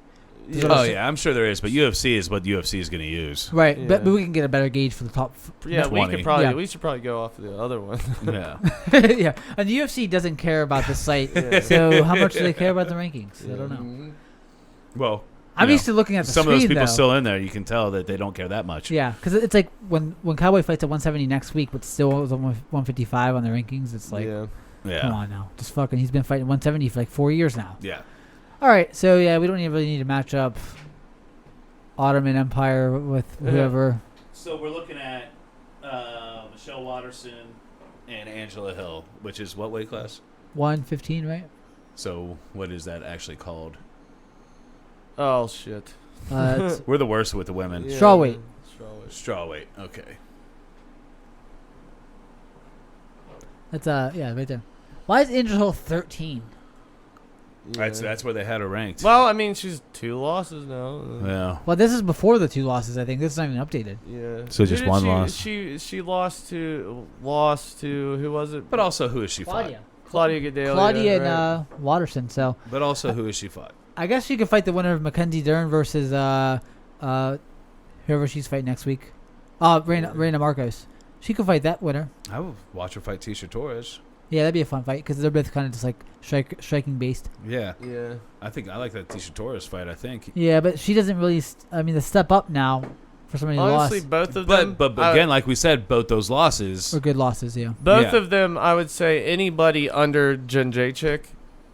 There's Oh other- yeah, I'm sure there is, but UFC is what UFC is going to use. Right, Yeah. but we can get a better gauge for the top. Yeah, 20. we should probably go off the other one. Yeah. Yeah, and the UFC doesn't care about the site, Yeah. so how much do they care about the rankings? I don't know. Mhm. Well, I'm you used to looking at the some screen of those people though. still in there. You can tell that they don't care that much. Yeah, because it's like when Cowboy fights at 170 next week, but still was on 155 on the rankings. It's like, yeah. Yeah. come on now, just fucking. He's been fighting 170 for like 4 years now. Yeah. All right, so yeah, we don't really need to match up Ottoman Empire with whoever. So we're looking at Michelle Watterson and Angela Hill, which is what weight class? 115, right? So what is that actually called? Oh shit. It's We're the worst with the women. Yeah. Strawweight. Strawweight. Straw weight. Okay. That's yeah, right there. Why is Angela Hill 13? That's where they had her ranked. Well, I mean, she's 2 losses now. Yeah. Well, this is before the 2 losses. I think this is not even updated. Yeah. So Who just did one she, loss. She lost to who was it? But also, who is she Claudia. fought? Claudia Gadelha. Claudia right? and Watterson. So But also, who is she fought? I guess she could fight the winner of Mackenzie Dern versus whoever she's fighting next week. Reina Marcos. She could fight that winner. I would watch her fight Tisha Torres. Yeah, that'd be a fun fight because they're both kind of just like striking based. Yeah. Yeah. I like that Tisha Torres fight, I think. Yeah, but she doesn't really. I mean, the step up now for somebody who Honestly, lost both of them. But again, like we said, both those losses. were good losses. Yeah. both Yeah. of them, I would say anybody under Jędrzejczyk,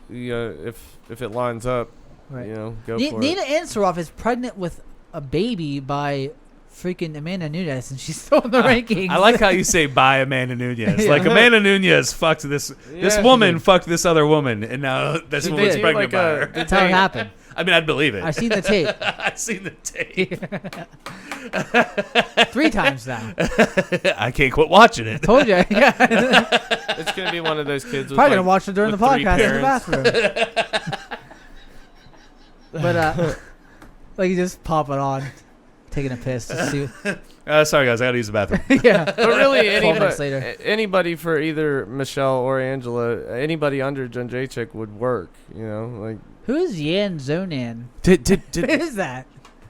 you know, if it lines up, Right. you know, go for Nina it. Ansaroff is pregnant with a baby by freaking Amanda Nunes, and she's still in the rankings. I like how you say by Amanda Nunez. Yeah. Like Amanda Nunez fucked this Yeah. woman fucked this other woman, and now this She woman's did. pregnant by her. That's how it happened. I mean, I'd believe it. I've seen the tape I've seen the tape. 3 times now. I can't quit watching it. Told you. Yeah. It's gonna be one of those kids. With Probably like, gonna watch it during the with 3 podcast in the parents. bathroom. But like you just pop it on, taking a piss to see. Sorry, guys, I gotta use the bathroom. Yeah. But really, 12 minutes later. anybody for either Michelle or Angela, anybody under Jędrzejczyk would work. You know, like Who is Yan Zonan? Did Who is that?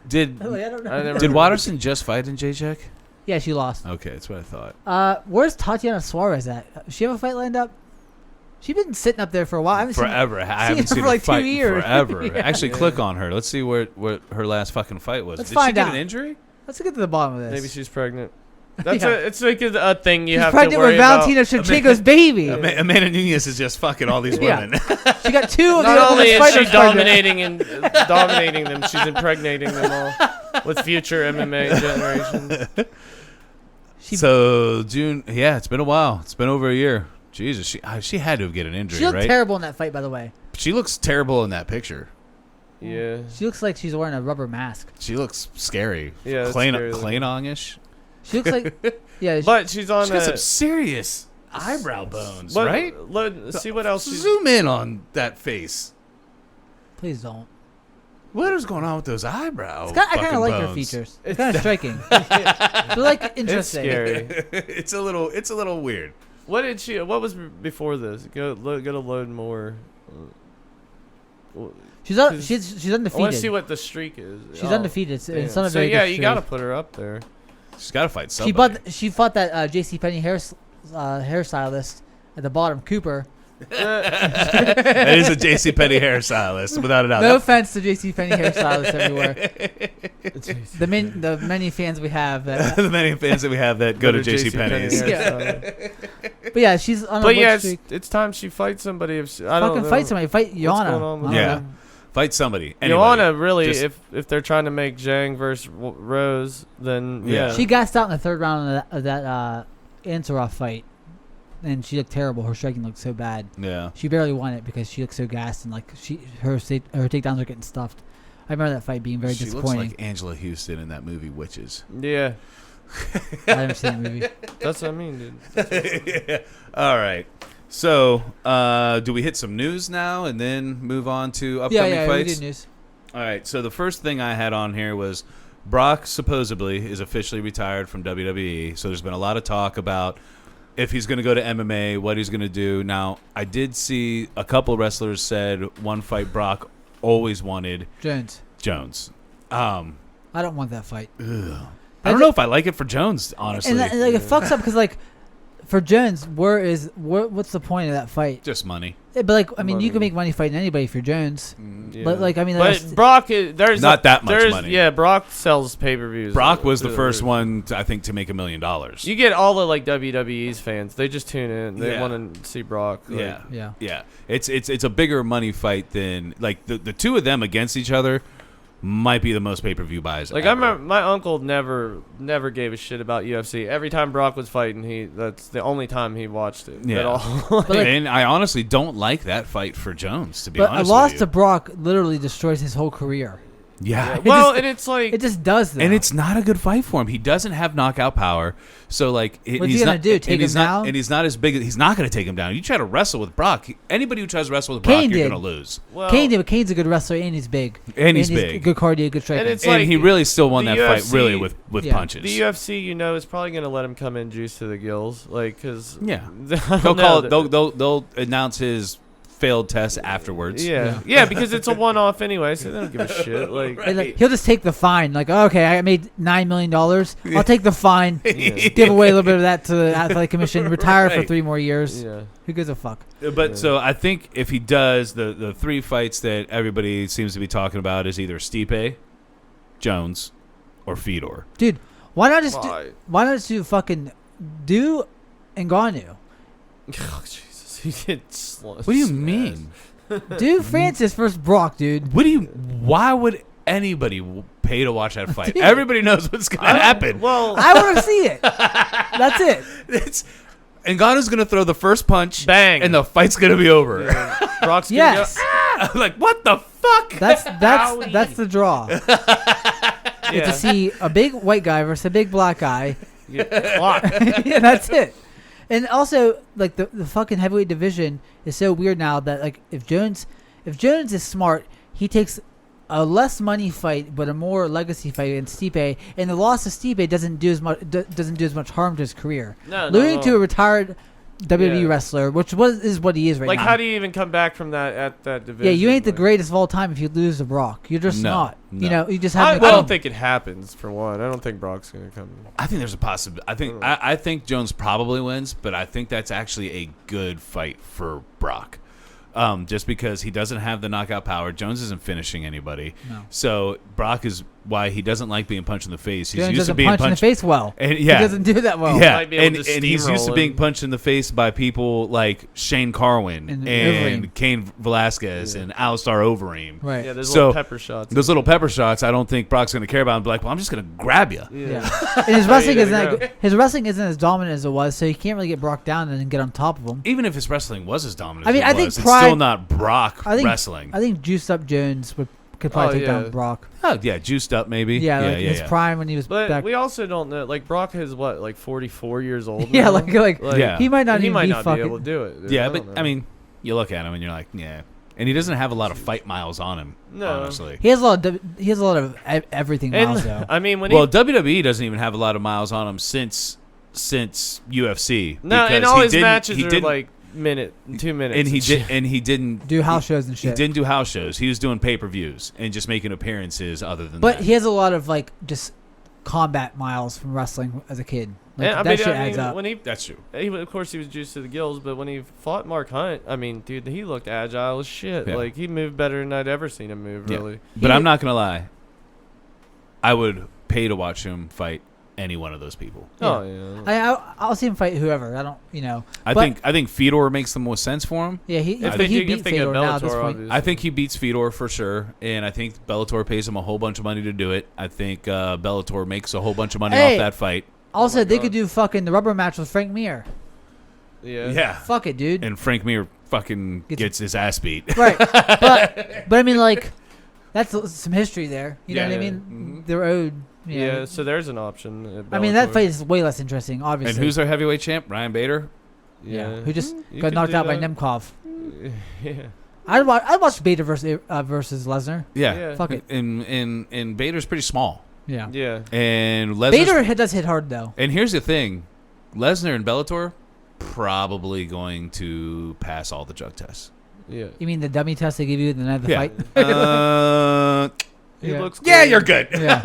did Like, I don't know. I never did heard- Watterson just fight in J-Check? Yeah, she lost. Okay, that's what I thought. Where's Tatiana Suarez at? Does she have a fight lined up? She's been sitting up there for a while. I haven't Forever. I haven't her seen for her like 2 fight in years. forever. Yeah. Actually, click on her. Let's see what her last fucking fight was. Let's Did find she get out. an injury? Seen, let's get to the bottom of this. maybe she's pregnant. That's Yeah. it's like a thing you She's have to pregnant worry with about. Valentina Shevchenko's baby. Amanda Nunez is just fucking all these Yeah. women. She got 2 of the Not only is she fighters pregnant. dominating them, she's impregnating them all with future MMA generations. So June, yeah, it's been a while. It's been over a year. Jesus, she had to get an injury, She looked right? terrible in that fight, by the way. She looks terrible in that picture. Yeah. She looks like she's wearing a rubber mask. She looks scary. Yeah, that's scary looking. Clanong-ish. She looks like, yeah. But she's on She's got a. some serious eyebrow bones, What- right? See what else she's. Zoom in on that face. Please don't. What is going on with those eyebrows? I kind of like her features. It's kind of striking. They're like It's interesting. scary. It's a little weird. What did she? What was before this? Go to load more. She's She's- she's I want to see undefeated. what the streak is. She's Oh, undefeated. It's damn. not a So very yeah, good you gotta streak. put her up there. She's got to fight somebody. She fought that JCPenney hairstylist at the bottom, Cooper, That is a JCPenney hairstylist, without a doubt. No offense to JCPenney hairstylists everywhere. The many fans we have. The many fans that we have that go to JCPenney's. Yeah. But yeah, she's on a But win yeah, streak. it's time she fights somebody. If she, I don't Fucking know. fight somebody. Fight What's going on Yana. with Yeah. that? Fight somebody. Anybody. Joanna, really, Just- if they're trying to make Zhang versus Rose, then yeah. She gassed out in the third round of that Ansarov fight, and she looked terrible. Her striking looked so bad. Yeah. She barely won it because she looked so gassed and like her takedowns were getting stuffed. I remember that fight being very She looks disappointing. like Angela Houston in that movie Witches. Yeah, I haven't seen the movie. that's what I mean, dude. That's what- Yeah. All right. So, do we hit some news now and then move on to upcoming We fights? did news. All right. So the first thing I had on here was Brock supposedly is officially retired from WWE. So there's been a lot of talk about if he's going to go to MMA, what he's going to do. Now, I did see a couple wrestlers said one fight Brock always wanted Jones. I I don't want that fight. don't know if I like it for Jones, honestly. And like it fucks up because like for Jones, what's the point of that fight? Just money. Yeah, but like I mean, you Money. can make money fighting anybody if you're Jones. yeah. But like I mean, But Brock, there's Not that much there's, money. Yeah, Brock sells pay-per-views. Brock was the through first roof. one, I think, to make $1 million. You get all the like WWE's fans. They just tune in. They Yeah. want to see Brock. Like, Yeah. yeah. It's a bigger money fight than like the two of them against each other might be the most pay-per-view buys. Like ever. I remember, my uncle never gave a shit about UFC. Every time Brock was fighting, that's the only time he watched it Yeah. at all. But like, and I honestly don't like that fight for Jones, to be but a honest loss with to you. Brock literally destroys his whole career. Yeah. well, and it's like It just does that. And it's not a good fight for him. He doesn't have knockout power. So like, What's he gonna do, take and he's him not, down? And he's not as big. He's not going to take him down. You try to wrestle with Brock. Anybody who tries to wrestle with Brock, Kane you're did. going to lose. well, Kane did, but Kane's a good wrestler and he's big. And he's big. Good cardio, good striking. And it's And like he really still won the that fight UFC really with Yeah. punches. the UFC, is probably gonna let him come in juice to the gills, like because Yeah. They'll announce his failed test afterwards. yeah, because it's a one-off anyway, so they don't give a shit. Like, And, like, he'll just take the fine. Like, oh, okay, I made $9 million. I'll take the fine. yeah. Give away a little bit of that to the athletic commission. Retire for Right. 3 more years. yeah. Who gives a fuck? But Yeah. so I think if he does, the three fights that everybody seems to be talking about is either Stipe, Jones, or Fedor. Dude, why not just Why? do fucking do Ngannou? Oh, Jesus, he did. What do you mean? Do Francis versus Brock, dude. Why would anybody pay to watch that fight? Dude. Everybody knows what's going to happen. Well, I want to see it. That's it. It's Ngannou's going to throw the first punch, bang, and the fight's going to be over. Brock's gonna Yes. I'm like, what the fuck? That's the draw. go, Get yeah. to see a big white guy versus a big black guy. Get clocked. Yeah, that's it. And also, like the fucking heavyweight division is so weird now that like if Jones is smart, he takes a less money fight but a more legacy fight against Stipe, and the loss of Stipe doesn't do as much harm to his career. No, Losing to a retired WWE Yeah. wrestler, which is what he is right Like, now. how do you even come back from that at that division? yeah, you ain't the Like, greatest of all time if you lose to Brock. You're just No, not. no. You know, you just I have. don't think it happens. For one, I don't think Brock's gonna come. I think there's a possibility. I think Jones probably wins, but I think that's actually a good fight for Brock. Just because he doesn't have the knockout power. Jones isn't finishing anybody. No. So Brock is why he doesn't like being punched in the face. He's Jones used to doesn't being punch in the punched. face well. And, yeah. He doesn't do that well. Yeah, Might be able and to he's used to steamroll being him. punched in the face by people like Shane Carwin And and Overeem. Cain Velasquez Yeah. and Alistar Overeem. Right. Yeah, there's So, little pepper shots. Those little pepper shots, I don't think Brock's going to care about. And be like, well, I'm just going to grab you. Yeah. And his wrestling You isn't gotta that good. His wrestling isn't as dominant as it was, so you can't really get Brock down and then get on top of him. Even if his wrestling was as dominant I mean, as I it think was, it's Pride- still not Brock I think wrestling. I think juiced up Jones could probably Oh, take yeah. down Brock. Oh, yeah, juiced up maybe. Yeah, like his yeah. prime when he was But back. we also don't know. Like, Brock is what, like 44 years old. Yeah, now? like Yeah. he might not he even might be not fucking. be able to do it. Yeah, I but, don't know. I mean, you look at him and you're like, yeah. And he doesn't have a lot of fight miles on him, No. honestly. He has a lot of everything miles though. I mean, when Well, he WWE doesn't even have a lot of miles on him since UFC. no, and because all he his didn't- matches he are didn't- like 2 minutes, and he didn't Do house shows and He shit. didn't do house shows. He was doing pay-per-views and just making appearances other than But that. he has a lot of like just combat miles from wrestling as a kid. Like, And, that shit adds up. When That's true. of course, he was juiced to the gills, but when he fought Mark Hunt, I mean, dude, he looked agile as shit. Yeah. Like, he moved better than I'd ever seen him move, Yeah. really. But I'm not gonna lie. I would pay to watch him fight any one of those people. Oh, yeah. I'll see him fight whoever. I don't, you know. I think Fedor makes the most sense for him. Yeah, If he they beat get Fedor now at this Bellator, point. obviously. I think he beats Fedor for sure, and I think Bellator pays him a whole bunch of money to do it. I think Bellator makes a whole bunch of money off that fight. Also, my they God. could do fucking the rubber match with Frank Mir. Yeah. Yeah. Fuck it, dude. And Frank Mir fucking gets his ass beat. Right. but I mean, like, that's some history there. You know Yeah. what I mean? They're owed. You know. Yeah, so there's an option. At I mean, that Bellator. fight is way less interesting, obviously. And who's their heavyweight champ? Ryan Bader? Yeah. Who just You got could knocked do out by that. Nemkov. Yeah. I'd watch Bader versus Lesnar. Yeah. Yeah. Fuck it. And Bader's pretty small. Yeah. Yeah. And Lesnar. Bader does hit hard, though. And here's the thing. Lesnar and Bellator probably going to pass all the drug tests. Yeah. You mean the dummy test they give you the night of the fight? He Yeah. looks Yeah, cool. you're good. Yeah.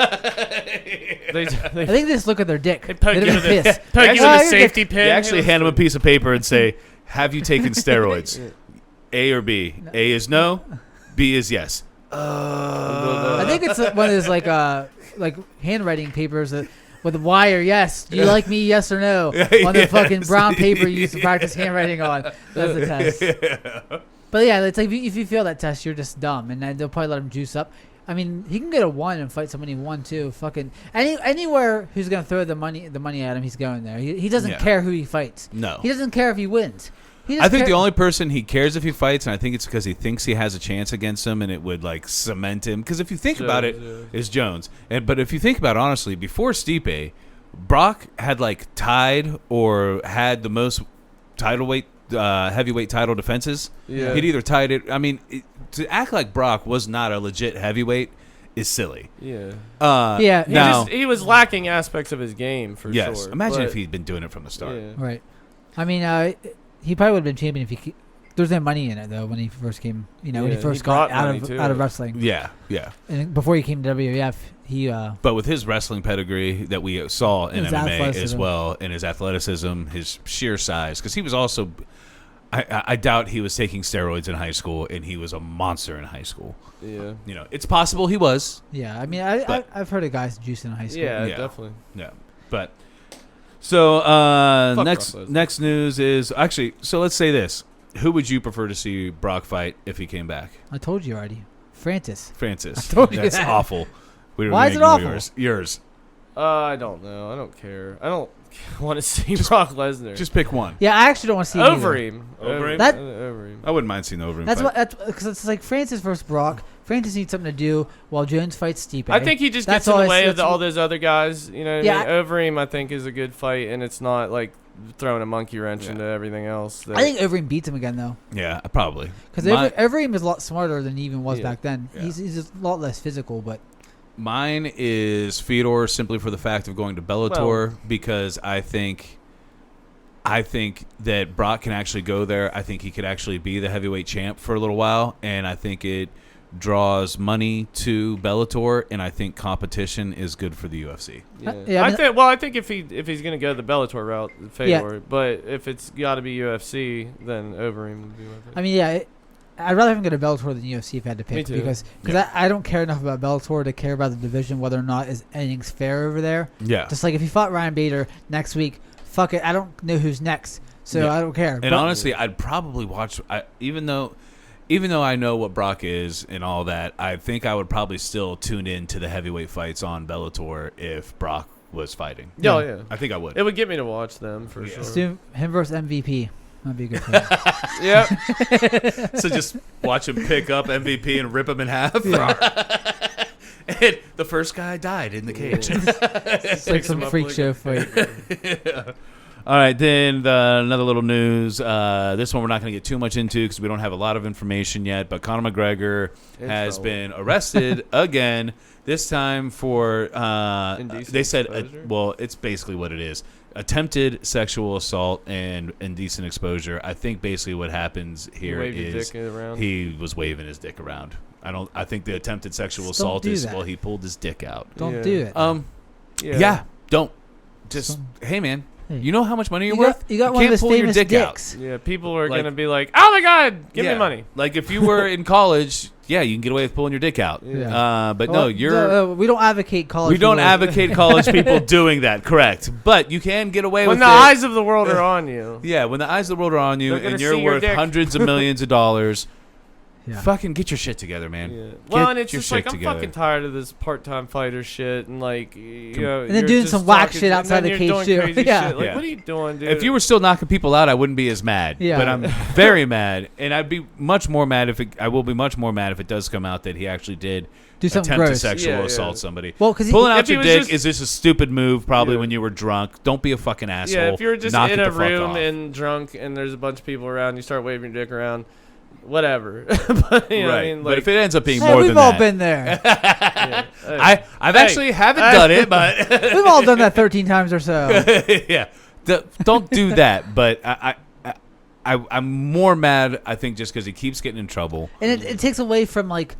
They I think they just look at their dick. They poke They you don't with piss. a, poke you Oh, with a you're safety good. pin. They actually hand him a piece of paper and say, have you taken steroids? A or B? A is no. B is yes. I think it's one of those like handwriting papers that with a Y or yes. Do you like me? Yes or no? On the fucking brown paper you used to practice handwriting on. That's the test. But yeah, it's like if you fail that test, you're just dumb, and then they'll probably let him juice up. I mean, he can get a 1 and fight somebody 1-2. Fucking anywhere who's gonna throw the money at him, he's going there. He doesn't care who he fights. No. He doesn't care if he wins. I think the only person he cares if he fights, and I think it's because he thinks he has a chance against him, and it would like cement him. Because if you think about it, is Jones. But if you think about it honestly, before Stipe, Brock had like tied or had the most heavyweight title defenses. Yeah. He'd either tied it. I mean, to act like Brock was not a legit heavyweight is silly. Yeah. Yeah. Now, He was lacking aspects of his game for yes. sure. Imagine but- if he'd been doing it from the start. Yeah. Right. I mean, he probably would have been champion if he. There's no money in it though when he first came. You know, when he Yeah, first he got brought out money of to it. wrestling. Yeah. And before he came to WWF, he. But with his wrestling pedigree that we saw in His MMA as athleticism. well, and his athleticism, his sheer size, because he was also, I doubt he was taking steroids in high school, and he was a monster in high school. Yeah. You know, it's possible he was. Yeah, I mean, But- I've heard of guys juicing in high school. Yeah, Yeah. definitely. Yeah, but so Fuck next Brock Lesnar. next news is actually. So let's say this: who would you prefer to see Brock fight if he came back? I told you already. Francis. Francis. I told you That's that. awful. We Why is it ignore awful? Yours. I don't know. I don't care. I don't want to see Brock Lesnar. Just pick one. Yeah, I actually don't want to see him either. Overeem. Overeem? That- Overeem. I wouldn't mind seeing the Overeem That's fight. what. That's because it's like Francis versus Brock. Francis needs something to do while Jones fights Stipe. I think he just That's gets in all the I way see- of all those other guys. You know what Yeah, I mean? Overeem, I think, is a good fight, and it's not like throwing a monkey wrench Yeah. into everything else. I think Overeem beats him again though, Yeah, probably. because My- Overeem is a lot smarter than he even was Yeah. back then. Yeah. He's a lot less physical, but Mine is Fedor simply for the fact of going to Bellator because I think that Brock can actually go there. I think he could actually be the heavyweight champ for a little while, and I think it draws money to Bellator, and I think competition is good for the UFC. Yeah, I think if he's gonna go the Bellator route, Fedor. But if it's got to be UFC, then Overeem would be my pick. I mean, yeah. I'd rather him go to Bellator than UFC if I had to pick. Me too. Because I don't care enough about Bellator to care about the division, whether or not anything's fair over there. Yeah. Just like if he fought Ryan Bader next week, fuck it. I don't know who's next, so Yeah. I don't care. And honestly, I'd probably watch. Even though I know what Brock is and all that, I think I would probably still tune in to the heavyweight fights on Bellator if Brock was fighting. Oh, yeah. I think I would. It would get me to watch them for sure. Let's do him versus MVP. That'd be a good fight. Yep. So just watch him pick up MVP and rip him in half. And the first guy died in the cage. It's like some freak show fight. All right, then another little news. This one we're not going to get too much into because we don't have a lot of information yet. But Conor McGregor has been arrested again. This time for Indecent they said exposure? well, it's basically what it is: attempted sexual assault and indecent exposure. I think basically what happens here Waved his is dick around. he was waving his dick around. I think the attempted sexual Just don't assault do is that. he pulled his dick out. Don't Yeah. do it. Yeah, don't just hey man, Hey. you know how much money you're You worth? got, you got one of can't his pull your famous dick dicks. Yeah, people are Like- gonna be like, "Oh my God, give me money." Like if you were in college, yeah, you can get away with pulling your dick out. Yeah. But Well, no, you're. we don't advocate college. We don't people. advocate college people doing that, correct? But you can get away When with the it. eyes of the world are on you. Yeah, when the eyes of the world are on you They're gonna and you're see your worth dick. hundreds of millions of dollars, Yeah. fucking get your shit together, man. Yeah. Well, Get and it's your just shit like I'm together. fucking tired of this part-time fighter shit, and like you know, And then you're doing just some whack talking- shit and outside then the you're cage, doing too. crazy Yeah. shit. Like, Yeah. what are you doing, dude? If you were still knocking people out, I wouldn't be as mad. Yeah. But I'm very mad, and I'd be much more mad if I will be much more mad if it does come out that he actually did Do something attempt to gross. sexual Yeah, assault yeah. somebody. Well, because Pulling out if he your was dick just- is just a stupid move, probably Yeah. when you were drunk. Don't be a fucking asshole. yeah, if you're just Knock in it a the fuck room off. and drunk, and there's a bunch of people around, you start waving your dick around, whatever. But you know what I right. mean, But like, if it ends up being hey, more we've than all that, been there. yeah. I've Hey. actually haven't done it, but We've all done that 13 times or so. yeah, don't do that. But I'm more mad. I think just because he keeps getting in trouble. And it takes away from like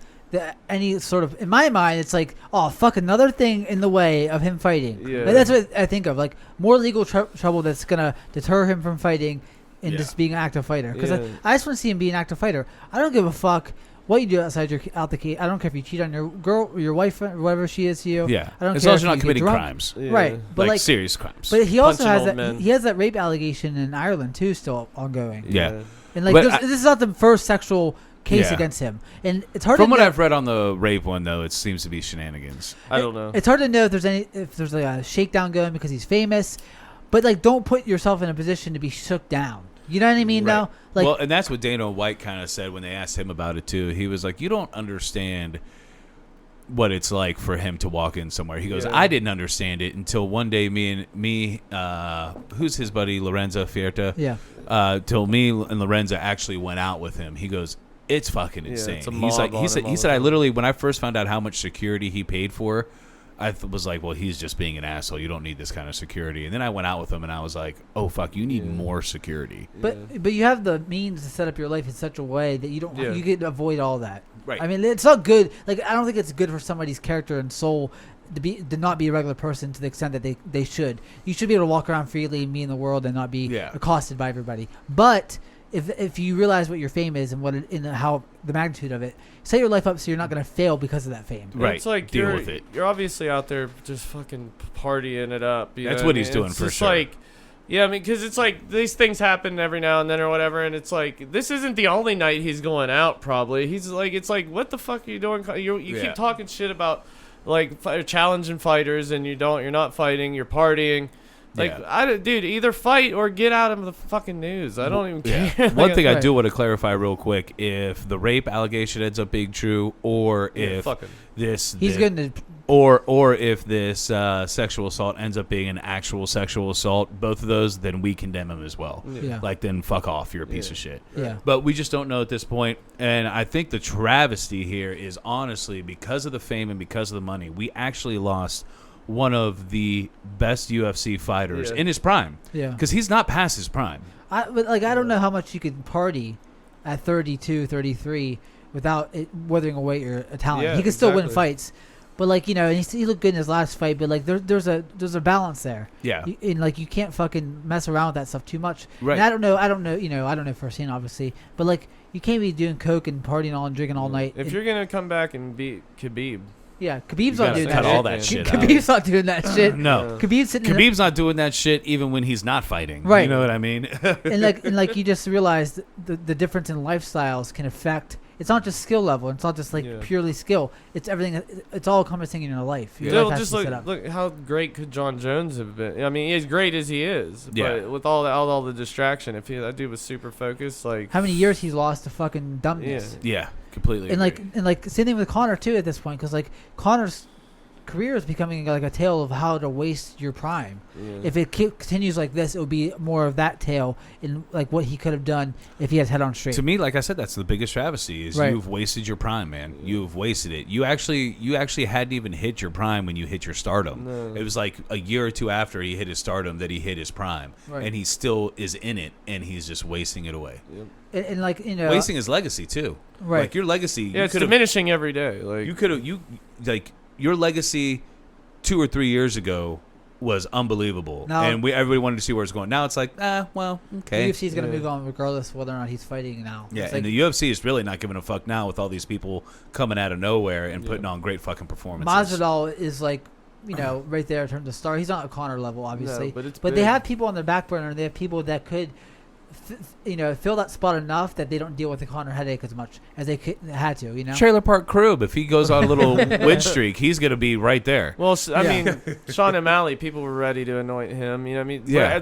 any sort of, in my mind, it's like, oh fuck, another thing in the way of him fighting. Yeah. Like, that's what I think of, like more legal trouble that's gonna deter him from fighting and Yeah. just being an active fighter. Because Yeah. I just want to see him be an active fighter. I don't give a fuck what you do outside out the cage. I don't care if you cheat on your girl or your wife or whatever she is to you. Yeah, I don't as care long as if you're not you get committing drunk. crimes, Yeah. Right, but like serious crimes. but he also Punching has old that men. he has that rape allegation in Ireland too, still ongoing. Yeah. And like But this is not the first sexual case Yeah. against him. And it's hard From to what know, I've read on the rape one, though, it seems to be shenanigans. I don't know. it's hard to know if there's like a shakedown going because he's famous. But like, don't put yourself in a position to be shook down. You know what I mean? Right. Now, like, Well, and that's what Dana White kind of said when they asked him about it too. He was like, "You don't understand what it's like for him to walk in somewhere." He goes, Yeah. "I didn't understand it until one day who's his buddy Lorenzo Fierta, yeah, till me and Lorenzo actually went out with him." He goes, "It's fucking Yeah, insane." it's a He's like, mob he on said, him he all said, the I time. literally when I first found out how much security he paid for. I was like, well, he's just being an asshole. You don't need this kind of security. And then I went out with him, and I was like, oh, fuck, you need Yeah. more security. but you have the means to set up your life in such a way that you don't Yeah. you can avoid all that. Right. I mean, it's not good. Like, I don't think it's good for somebody's character and soul to not be a regular person to the extent that they should. You should be able to walk around freely, me in the world, and not be Yeah. accosted by everybody. But if you realize what your fame is and what how the magnitude of it, set your life up so you're not going to fail because of that fame. Right. It's like Deal you're, with it. You're obviously out there just fucking partying it up. You That's know what I he's mean? doing It's for just sure. Like, yeah, I mean, because it's like these things happen every now and then or whatever, and it's like this isn't the only night he's going out. Probably he's like, it's like, what the fuck are you doing? You Yeah. keep talking shit about like challenging fighters, and you're not fighting. You're partying. Like, Yeah. dude, either fight or get out of the fucking news. I don't even care. Yeah. One thing I Right. do want to clarify real quick: if the rape allegation ends up being true, or if fucking. this, He's going to or if this sexual assault ends up being an actual sexual assault, both of those, then we condemn him as well. Yeah. Like, then fuck off, you're a piece Yeah. of shit. yeah. But we just don't know at this point. And I think the travesty here is honestly because of the fame and because of the money, we actually lost one of the best UFC fighters Yeah. in his prime. Yeah. Because he's not past his prime. But like, I don't know how much you could party at 32, 33 without it withering away your talent. Yeah, He could still win exactly. fights. But like, you know, and he looked good in his last fight. But like, there's a balance there. Yeah. And like, you can't fucking mess around with that stuff too much. Right. And I don't know. You know, I don't know firsthand, obviously. But like, you can't be doing coke and partying all and drinking all night. If and- you're gonna come back and beat Khabib, yeah, Khabib's You not gotta doing cut that. all shit. that shit out. Khabib's not doing that shit. No. Khabib's sitting. in Khabib's not doing that shit even when he's not fighting. Right. You know what I mean? and like you just realized the difference in lifestyles can affect. It's not just skill level. It's not just like Yeah. purely skill. It's everything. It's all encompassing in your life. Your Still, life has just to be set up. look how great could John Jones have been. I mean, as great as he is, Yeah. but with all the distraction, if that dude was super focused, like How many years he's lost to fucking dumbness. yeah, completely. And agree. like same thing with Connor too at this point, because like Connor's career is becoming like a tale of how to waste your prime. yeah. If it continues like this, it would be more of that tale in like what he could have done if he had his head on straight. To me, like I said, that's the biggest travesty is Right. you've wasted your prime, man. You've wasted it. You actually hadn't even hit your prime when you hit your stardom. No. It was like a year or two after he hit his stardom that he hit his prime. Right. And he still is in it, and he's just wasting it away. Yep. and like, you know, Wasting his legacy, too. Right. Like, your legacy, Yeah, you it's could have diminishing every day. Like like, your legacy 2 or 3 years ago was unbelievable, No. and everybody wanted to see where it's going. Now it's like, well, okay. The UFC is going to move on regardless of whether or not he's fighting now. Yeah, It's and like, the UFC is really not giving a fuck now with all these people coming out of nowhere and putting on great fucking performances. Masvidal is like, right there in terms of star. He's not a Connor level, obviously, No, but it's they big. have people on their back burner. They have people that could, fill that spot enough that they don't deal with the Connor headache as much as they had to. Trailer Park Crew, if he goes on a little win streak, he's going to be right there. Well, I mean, Sean O'Malley, people were ready to anoint him. You know what I mean? Yeah.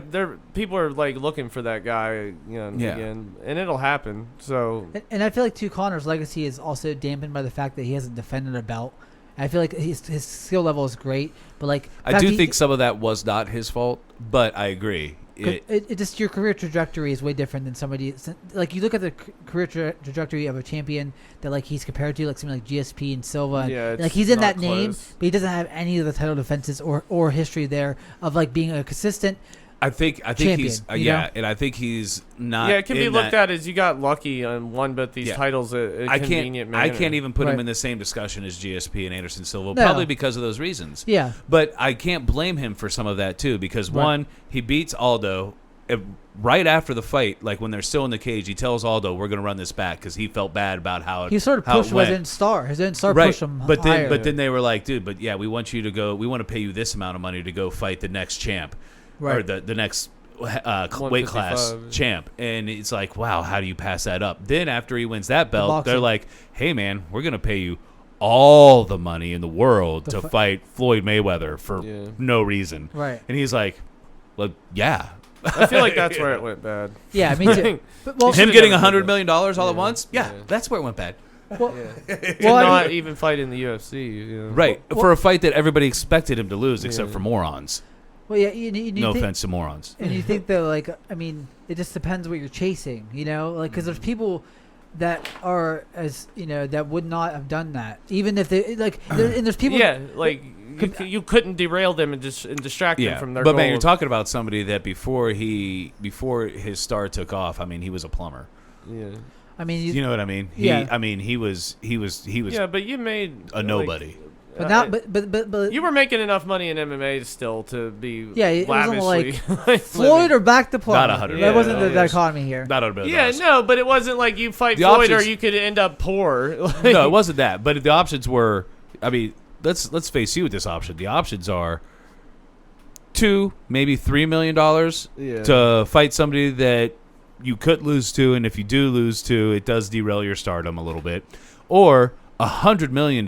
People are like looking for that guy, again, and it'll happen. So, And I feel like too, Connor's legacy is also dampened by the fact that he hasn't defended a belt. I feel like his skill level is great, but like I do think some of that was not his fault, but I agree. It just your career trajectory is way different than somebody like you look at the career trajectory of a champion that like he's compared to like something like GSP and Silva and like he's in that name, but he doesn't have any of the title defenses or history there of like being a consistent. I think champion, he's and I think he's not. Yeah, it can be looked at as you got lucky and won both these titles at a convenient manner. I can't even put him in the same discussion as GSP and Anderson Silva, No. probably because of those reasons. Yeah, but I can't blame him for some of that too, because one, he beats Aldo right after the fight, like when they're still in the cage. He tells Aldo, "We're going to run this back," because he felt bad about how he sort of pushed his own star. His own star pushed him but higher. then they were like, "Dude, but yeah, we want you to go. We want to pay you this amount of money to go fight the next champ, or the next." Weight class champ, and it's like, wow, how do you pass that up? Then after he wins that belt, they're like, hey man, we're gonna pay you all the money in the world to fight Floyd Mayweather for no reason, right? And he's like, well, yeah. I feel like that's where it went bad. Yeah, me too. But, him getting $100 million all at once, that's where it went bad. Well, not even fight in the UFC, right? For a fight that everybody expected him to lose, except for morons. Well, yeah, you no offense to morons. And you think that, like, I mean, it just depends what you're chasing, like, because there's people that are that would not have done that, even if they and there's people. Yeah, like you couldn't derail them and distract them from their goals. But man, you're talking about somebody that before his star took off, I mean, he was a plumber. Yeah. I mean, you know what I mean? I mean, he was. Yeah, but you made a nobody. But now, but you were making enough money in MMA still to be it lavishly wasn't like Floyd or back to plumber. Not 100. That wasn't the dichotomy here. Not $100 million. Yeah, no, but it wasn't like you fight Floyd or you could end up poor. No, it wasn't that. But the options were. I mean, let's face you with this option. The options are $2, maybe $3 million to fight somebody that you could lose to, and if you do lose to, it does derail your stardom a little bit, or $100 million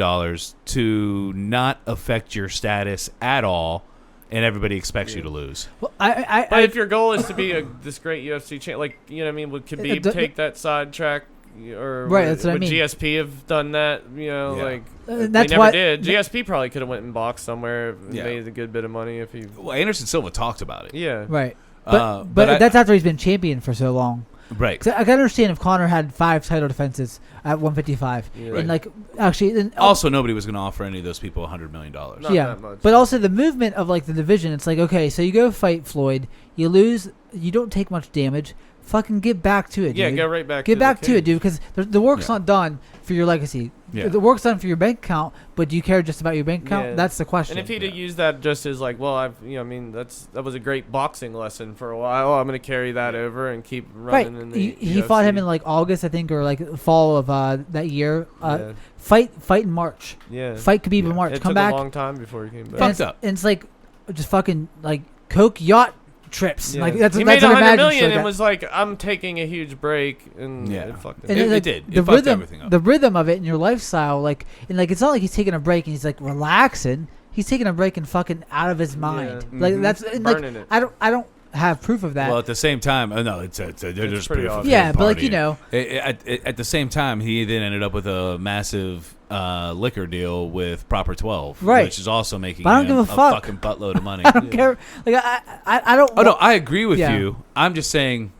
to not affect your status at all, and everybody expects you to lose. Well, but if your goal is to be this great UFC champ, like, you know what I mean, would Khabib take that sidetrack? Or that's what I mean. GSP have done that? Like that's they never why, did. GSP probably could have went and boxed somewhere, and made a good bit of money if he. Well, Anderson Silva talked about it. Yeah, right. But that's after he's been champion for so long. Right. I can understand if Conor had 5 title defenses at 155, and like actually, also nobody was going to offer any of those people $100 million. Not that much. But also the movement of like the division. It's like, okay, so you go fight Floyd, you lose, you don't take much damage. Fucking get back to it, dude. Yeah, go right back. Get back to it, dude, because the work's not done for your legacy. Yeah. The work's done for your bank account, but do you care just about your bank account? Yeah. That's the question. And if he'd have used that just as like, well, that was a great boxing lesson for a while. I'm going to carry that over and keep running. Right. In the he fought him in like August, I think, or like fall of that year. Fight in March. Yeah. Fight Khabib in March. It Come took back. a long time before he came back. Fucked up. And it's like just fucking like Coke yacht trips. Yeah. Like that's he that's made what $100 million like and was like, I'm taking a huge break, and it fucked and it did. The it fucked rhythm, everything up. the rhythm of it and your lifestyle, like, and like it's not like he's taking a break and he's like relaxing. He's taking a break and fucking out of his mind. Yeah. Like that's and, burning like it. I don't have proof of that. Well, at the same time, no, they're just pretty proof of awesome. Yeah, him but like partying. At the same time, he then ended up with a massive liquor deal with Proper 12, right, which is also making but I don't him give a fuck. fucking buttload of money. I don't care. Like I don't. Oh no, I agree with Yeah. you. I'm just saying,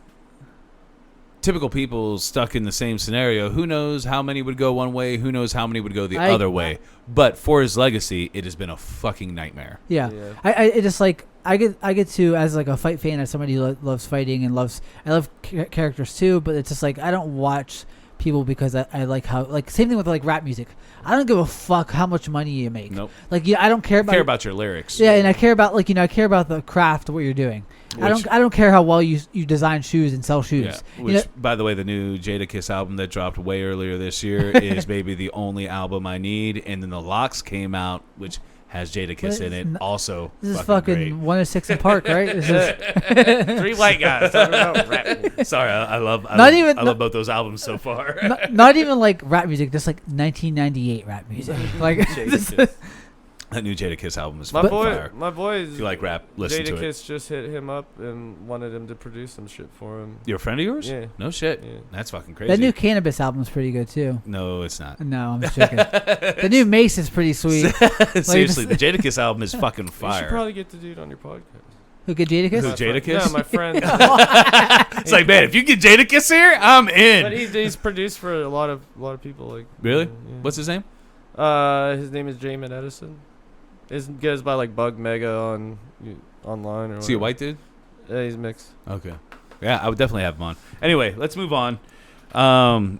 typical people stuck in the same scenario. Who knows how many would go one way? Who knows how many would go the other way? But for his legacy, it has been a fucking nightmare. Yeah. I it just like I get to, as like a fight fan, as somebody who loves fighting and I love characters too, but it's just like I don't watch people because I like how like same thing with like rap music. I don't give a fuck how much money you make. Nope. Like I don't care about your lyrics. Yeah, and I care about I care about the craft of what you're doing. I don't care how well you design shoes and sell shoes. Yeah. Which, by the way, the new Jadakiss album that dropped way earlier this year is maybe the only album I need. And then the Locks came out, which has Jadakiss in it. Also, this is fucking great. 106 in Park, right? This is 3 white guys talking about rap. Sorry, I love both those albums so far. not even like rap music, just like 1998 rap music. Like that new Jadakiss album is my fire. boys. If you like rap, listen to it. Jadakiss just hit him up and wanted him to produce some shit for him. You're a friend of yours? Yeah. No shit. Yeah. That's fucking crazy. that new Cannabis album is pretty good too. No, it's not. No, I'm just joking. The new Mace is pretty sweet. Seriously, the Jadakiss album is fucking fire. You should probably get the dude on your podcast. Who get Jadakiss? Who, Jadakiss? Yeah, my friend. It's like, man, if you get Jadakiss here, I'm in. But he's produced for a lot of people. Like Really? Yeah. What's his name? His name is Jamin Edison. It goes by like Bug Mega on online or. Is he a white dude? Yeah, he's mixed. Okay. Yeah, I would definitely have him on. Anyway, let's move on.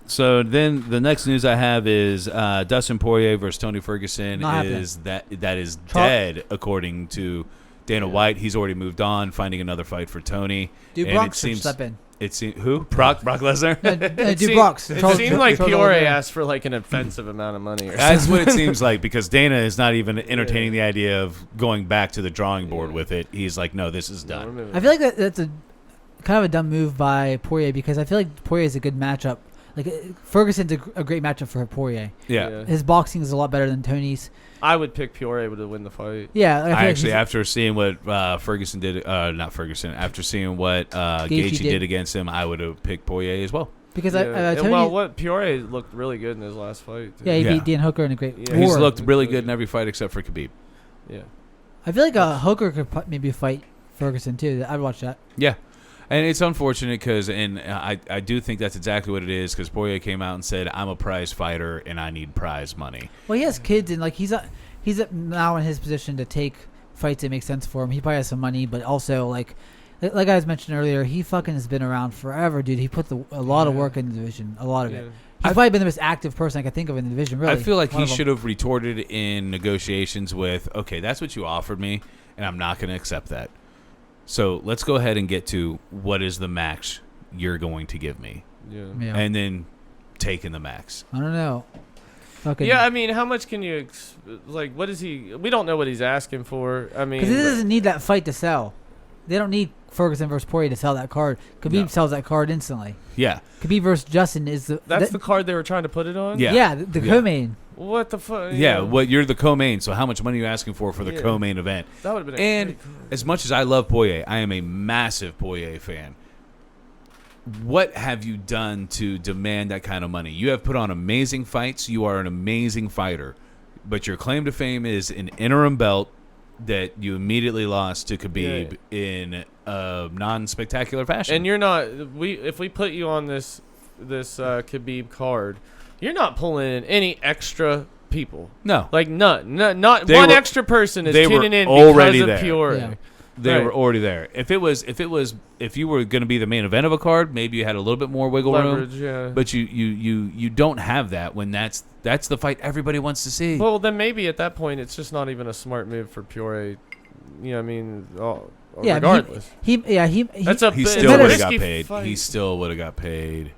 So then the next news I have is Dustin Poirier versus Tony Ferguson Not is that is dead according to Dana White. He's already moved on, finding another fight for Tony. Dude, and Brock should step in. It seems who? Brock Lesnar. It seemed like Peoria asked for like an offensive amount of money. Or That's what it seems like because Dana is not even entertaining the idea of going back to the drawing board with it. He's like, no, this is done. I feel like that's a kind of a dumb move by Poirier because I feel like Poirier is a good matchup. Like Ferguson's a great matchup for Poirier. Yeah. His boxing is a lot better than Tony's. I would pick Peoria to win the fight. Yeah, I actually, after seeing what Ferguson did, after seeing what Gaethje did against him, I would have picked Poirier as well. Because what Peoria looked really good in his last fight. Too. Yeah, he beat Dan Hooker in a great war. He's looked really good in every fight except for Khabib. Yeah. I feel like Hooker could maybe fight Ferguson too. I'd watch that. Yeah. And it's unfortunate because, and I do think that's exactly what it is because Poirier came out and said, I'm a prize fighter and I need prize money. Well, he has kids and like he's now in his position to take fights that make sense for him. He probably has some money, but also like I was mentioned earlier, he fucking has been around forever, dude. He put a lot of work in the division, a lot of it. He's probably been the most active person I could think of in the division, really. I feel like he should have retorted in negotiations with, okay, that's what you offered me, and I'm not going to accept that. So let's go ahead and get to what is the max you're going to give me. Yeah. And then take in the max. I don't know. Fucking I mean, how much can you, what is he, we don't know what he's asking for. I mean. Because he doesn't need that fight to sell. They don't need Ferguson versus Poirier to sell that card. Khabib sells that card instantly. Yeah. Khabib versus Justin is the... That's the card they were trying to put it on? Yeah. Yeah, the co-main. What the fuck? Yeah, you're the co-main, so how much money are you asking for the co-main event? That would have been And as much as I love Poirier, I am a massive Poirier fan. What have you done to demand that kind of money? You have put on amazing fights. You are an amazing fighter. But your claim to fame is an interim belt that you immediately lost to Khabib in a non-spectacular fashion. And you're not... If we put you on this Khabib card... You're not pulling in any extra people. No. Like none. Not one extra person is tuning in because of Peoria. Yeah. They were already there. If you were going to be the main event of a card, maybe you had a little bit more wiggle room. Yeah. But you don't have that when that's the fight everybody wants to see. Well, then maybe at that point it's just not even a smart move for Peoria. You know, I mean, regardless. He still would have got paid. He still would have got paid.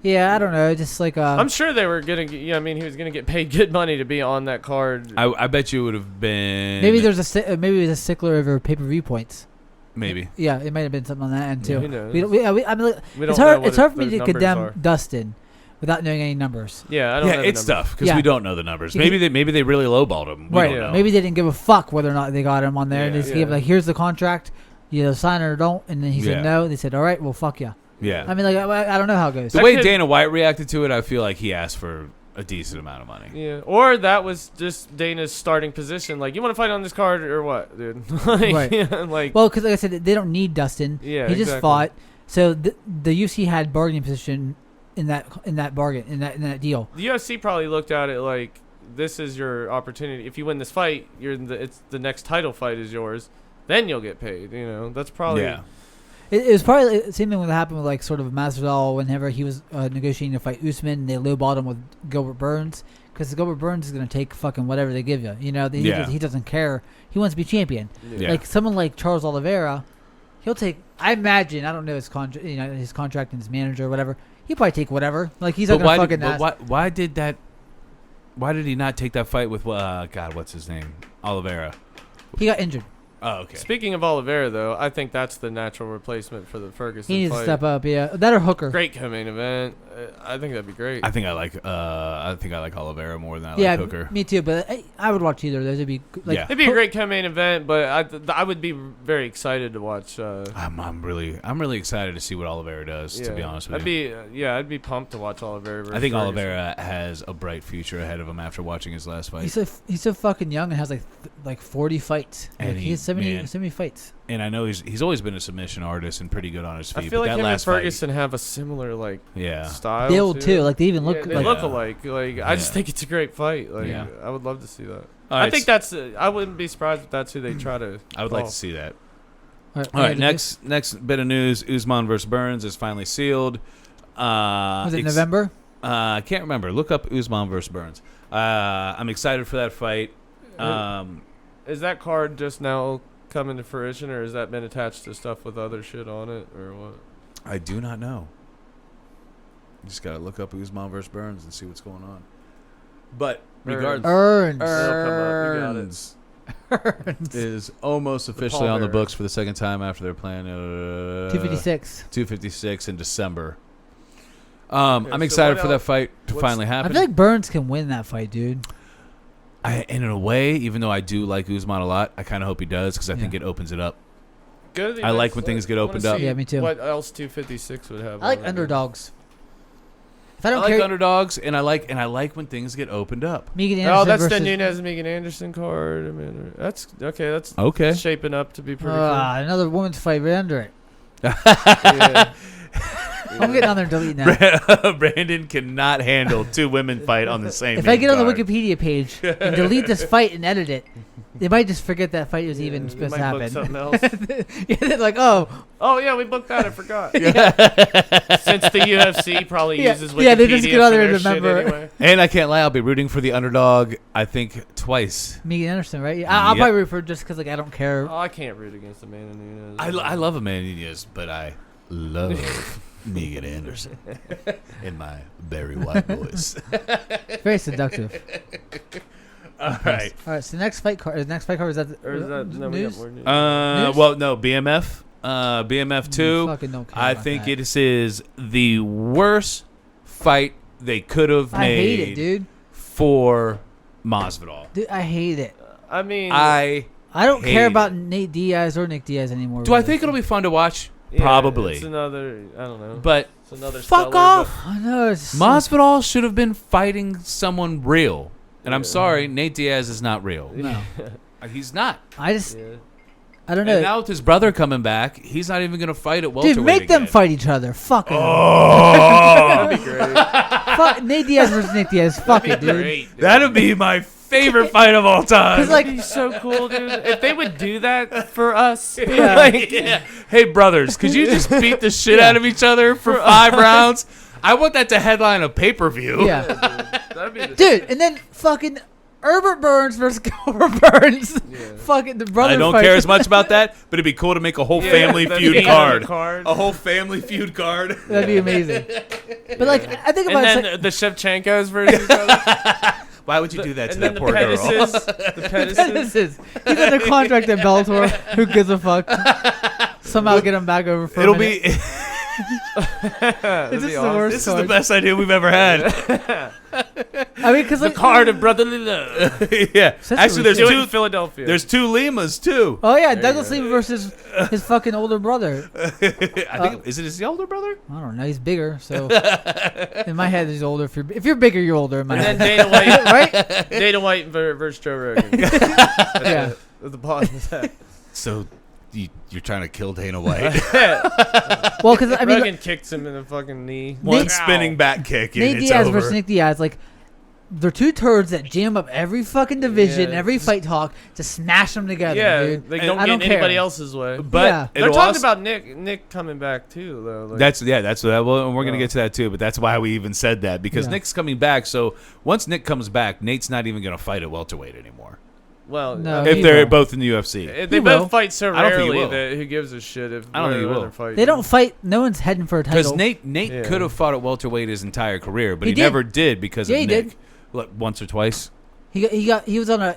Yeah, I don't know. Just like I'm sure they were gonna. Yeah, I mean, he was gonna get paid good money to be on that card. I bet you would have been. Maybe there's maybe it was a stickler over pay-per-view points. Maybe. Yeah, it might have been something on that end too. Who knows? It's hard for me to condemn Dustin without knowing any numbers. Yeah, I don't know. It's tough because we don't know the numbers. Maybe they really lowballed him. We don't know. Maybe they didn't give a fuck whether or not they got him on there. They just gave like, here's the contract. You sign it or don't. And then he said no. They said, all right, well, fuck yeah. Yeah. I mean, like, I don't know how it goes. The way Dana White reacted to it, I feel like he asked for a decent amount of money. Yeah. Or that was just Dana's starting position. Like, you want to fight on this card or what, dude? Right. Well, because like I said, they don't need Dustin. Yeah, he just fought. So the UFC had bargaining position in that deal. The UFC probably looked at it like, this is your opportunity. If you win this fight, it's the next title fight is yours. Then you'll get paid. You know, that's probably... Yeah. It was probably the same thing that happened with like sort of Masvidal whenever he was negotiating to fight Usman. And they lowballed him with Gilbert Burns because Gilbert Burns is going to take fucking whatever they give you. You know, he doesn't care. He wants to be champion. Yeah. Like someone like Charles Oliveira, he'll take. I imagine. I don't know his contract. You know, his contract and his manager or whatever. He'll probably take whatever. Like he's not going to fucking. Why did that? Why did he not take that fight with God? What's his name? Oliveira. He got injured. Oh, okay. Speaking of Oliveira, though, I think that's the natural replacement for the Ferguson He needs fight. to step up. Yeah, that or Hooker. Great co-main event. I think that'd be great. I think I like Oliveira more than I like Hooker. Me too. But I would watch either of those. It'd be like It'd be a great co-main event, but I would be very excited to watch. I'm really excited to see what Oliveira does. To be honest with you, I'd be pumped to watch Oliveira. I think Ferguson. Oliveira has a bright future ahead of him after watching his last fight. He's so fucking young and has like 40 fights. And like, he has so many fights. And I know he's always been a submission artist and pretty good on his feet. I feel but like that him last and Ferguson have a similar style. They old too. Like they even look. They like, look alike. Like I just think it's a great fight. Like I would love to see that. I think that's. I wouldn't be surprised if that's who they try to. I would like to see that. All right. Next bit of news: Usman versus Burns is finally sealed. Was it November? I can't remember. Look up Usman versus Burns. I'm excited for that fight. Is that card just now coming to fruition, or has that been attached to stuff with other shit on it, or what? I do not know. You just gotta look up Usman versus Burns and see what's going on. But regardless, Burns is almost officially on the books for the second time after they're playing 256 in December. I'm excited for that fight to finally happen. I feel like Burns can win that fight, dude. And in a way, even though I do like Usman a lot, I kind of hope he does because I think it opens it up. Good. I like when things get opened up. Yeah, me too. What else 256 would have? I like underdogs. If I like underdogs, and I like when things get opened up. Megan Anderson that's versus the Nunes Megan Anderson card. I mean, that's okay. That's okay. Shaping up to be pretty cool. Another woman's fight right under it. Yeah. I'm getting on there and deleting that. Brandon cannot handle two women fight on the same. If I get on the Wikipedia page and delete this fight and edit it, they might just forget that fight was even supposed to happen. Book something else. They're like, oh yeah, we booked that. I forgot. Since the UFC probably uses Wikipedia. Yeah, they just get on there and remember. Anyway. And I can't lie, I'll be rooting for the underdog. I think twice. Megan Anderson, right? I'll probably root for her just because I don't care. Oh, I can't root against Amanda Nunes. I love Amanda Nunes, but I love Megan Anderson in my Barry White voice. Very seductive. All right. So next fight card. Is that no, news? We got more news. Well, no, BMF. BMF 2. I think it is the worst fight they could have made. I hate it, dude. For Masvidal. Dude, I hate it. I mean, I don't care about Nate Diaz or Nick Diaz anymore. Do I think it'll be fun to watch? Probably. It's another, I don't know. But it's another fuck off. I know. Masvidal should have been fighting someone real. And I'm sorry, Nate Diaz is not real. No. He's not. I don't know. And now with his brother coming back, he's not even going to fight at welterweight. Dude, make them fight each other. Fuck it. That'd be great. Fuck Nate Diaz versus Nick Diaz. Fuck it, dude. Great, That'd be my favorite fight of all time. Cause like, that'd be so cool, dude. If they would do that for us. Hey, brothers, could you just beat the shit out of each other for 5 rounds? I want that to headline a pay-per-view. Yeah. That'd be dude, and then fucking Herbert Burns versus Gilbert Burns. Fucking the brother. I don't care as much about that, but it'd be cool to make a whole family feud card. A whole family feud card. That'd be amazing. But like, I think about and then the Shevchenkos versus each other. Why would you do that to and that then poor girl? The Pettis. He's under contract in Bellator. Who gives a fuck? Somehow get him back over for a minute. It's just the worst. This is the best idea we've ever had. I mean, because the card of brotherly love. Yeah, actually, there's 2 in Philadelphia. There's 2 Limas too. Oh yeah, Douglas Lima versus his fucking older brother. I think is it his older brother? I don't know. He's bigger, so in my head he's older. If you're bigger, you're older. In my head. And then Dana White, right? Dana White versus Joe Rogan. Yeah. The bottom of that. So you're trying to kill Dana White? Well, because I mean, Rogan kicks him in the fucking knee. One spinning back kick. Nate and it's Diaz over. versus Nick Diaz, like they're two turds that jam up every fucking division, Yeah. every fight talk to smash them together. Yeah, dude. they And don't I get anybody care. else's way. But Yeah. They're it'll talking also- about Nick coming back too, though. Like, That's that. Well, and we're gonna Oh. get to that too. But that's why we even said that because Yeah. Nick's coming back. So once Nick comes back, Nate's not even gonna fight at welterweight anymore. well, No, If he they're will. both in the UFC. they He both will. fight so I don't think he rarely will. that who gives a shit if I don't think he where will. they're fighting. They don't fight. No one's heading for a Because title. Nate Yeah. could have fought at welterweight his entire career, but He he, did. never did because Yeah, of he Nick. did. Look, once or twice. He was on a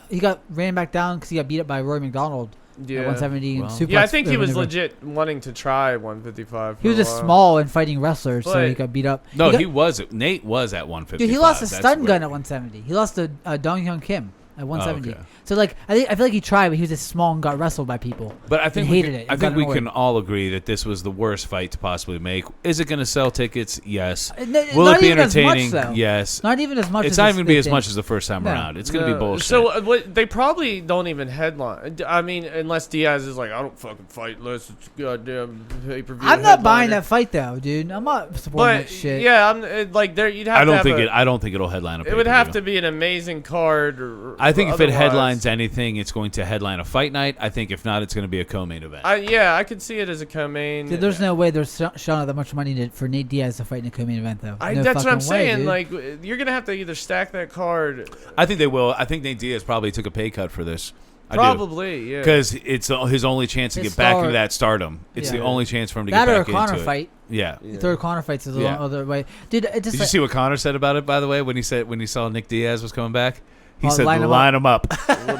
he got ran back down because he got beat up by Roy McDonald at Yeah. 170 Well. and suplex. Yeah, I think he was maneuver. legit wanting to try 155. He was for a just while. small and fighting wrestlers, so he But- got beat up. No, got- he was. Nate was at 155. Dude, he lost a That's stun what- gun at 170. He lost to Dong Hyun Kim at 170. okay. So like, I feel like he tried, but he was just small and got wrestled by people. But I think He we hated can, it. I He think got we annoyed. can all agree that this was the worst fight to possibly make. Is it going to sell tickets? Yes. No, Will not it be even as much, entertaining? though. Yes. Not even as much. It's as not this even going to be big as thing. much as the first time No. around. It's going to be bullshit. So they probably don't even headline. I mean, unless Diaz is like, I don't fucking fight unless it's goddamn pay-per-view. I'm not buying headliner." that fight though, dude. I'm not supporting that But shit. yeah, I'm like there. You'd have I to don't have think a, it. I don't think it'll headline a It would have pay-per-view. to be an amazing card. I think if it otherwise. headlines anything, it's going to headline a fight night. I think if not, it's going to be a co-main event. I could see it as a co-main. Dude, there's no way they're shelling out that much money for Nate Diaz to fight in a co-main event though. No that's what I'm fucking way, saying. dude. Like you're gonna have to either stack that card. I think they will. I think Nate Diaz probably took a pay cut for this. Probably, yeah. Because it's his only chance to His get back star- into that stardom. It's Yeah. the only chance for him to that get or a back Connor into fight. it. Yeah. Third Connor fights is the Yeah. other way, dude. It just Did you see what Connor said about it? By the way, when he saw Nick Diaz was coming back, he Oh, said line line, him him up.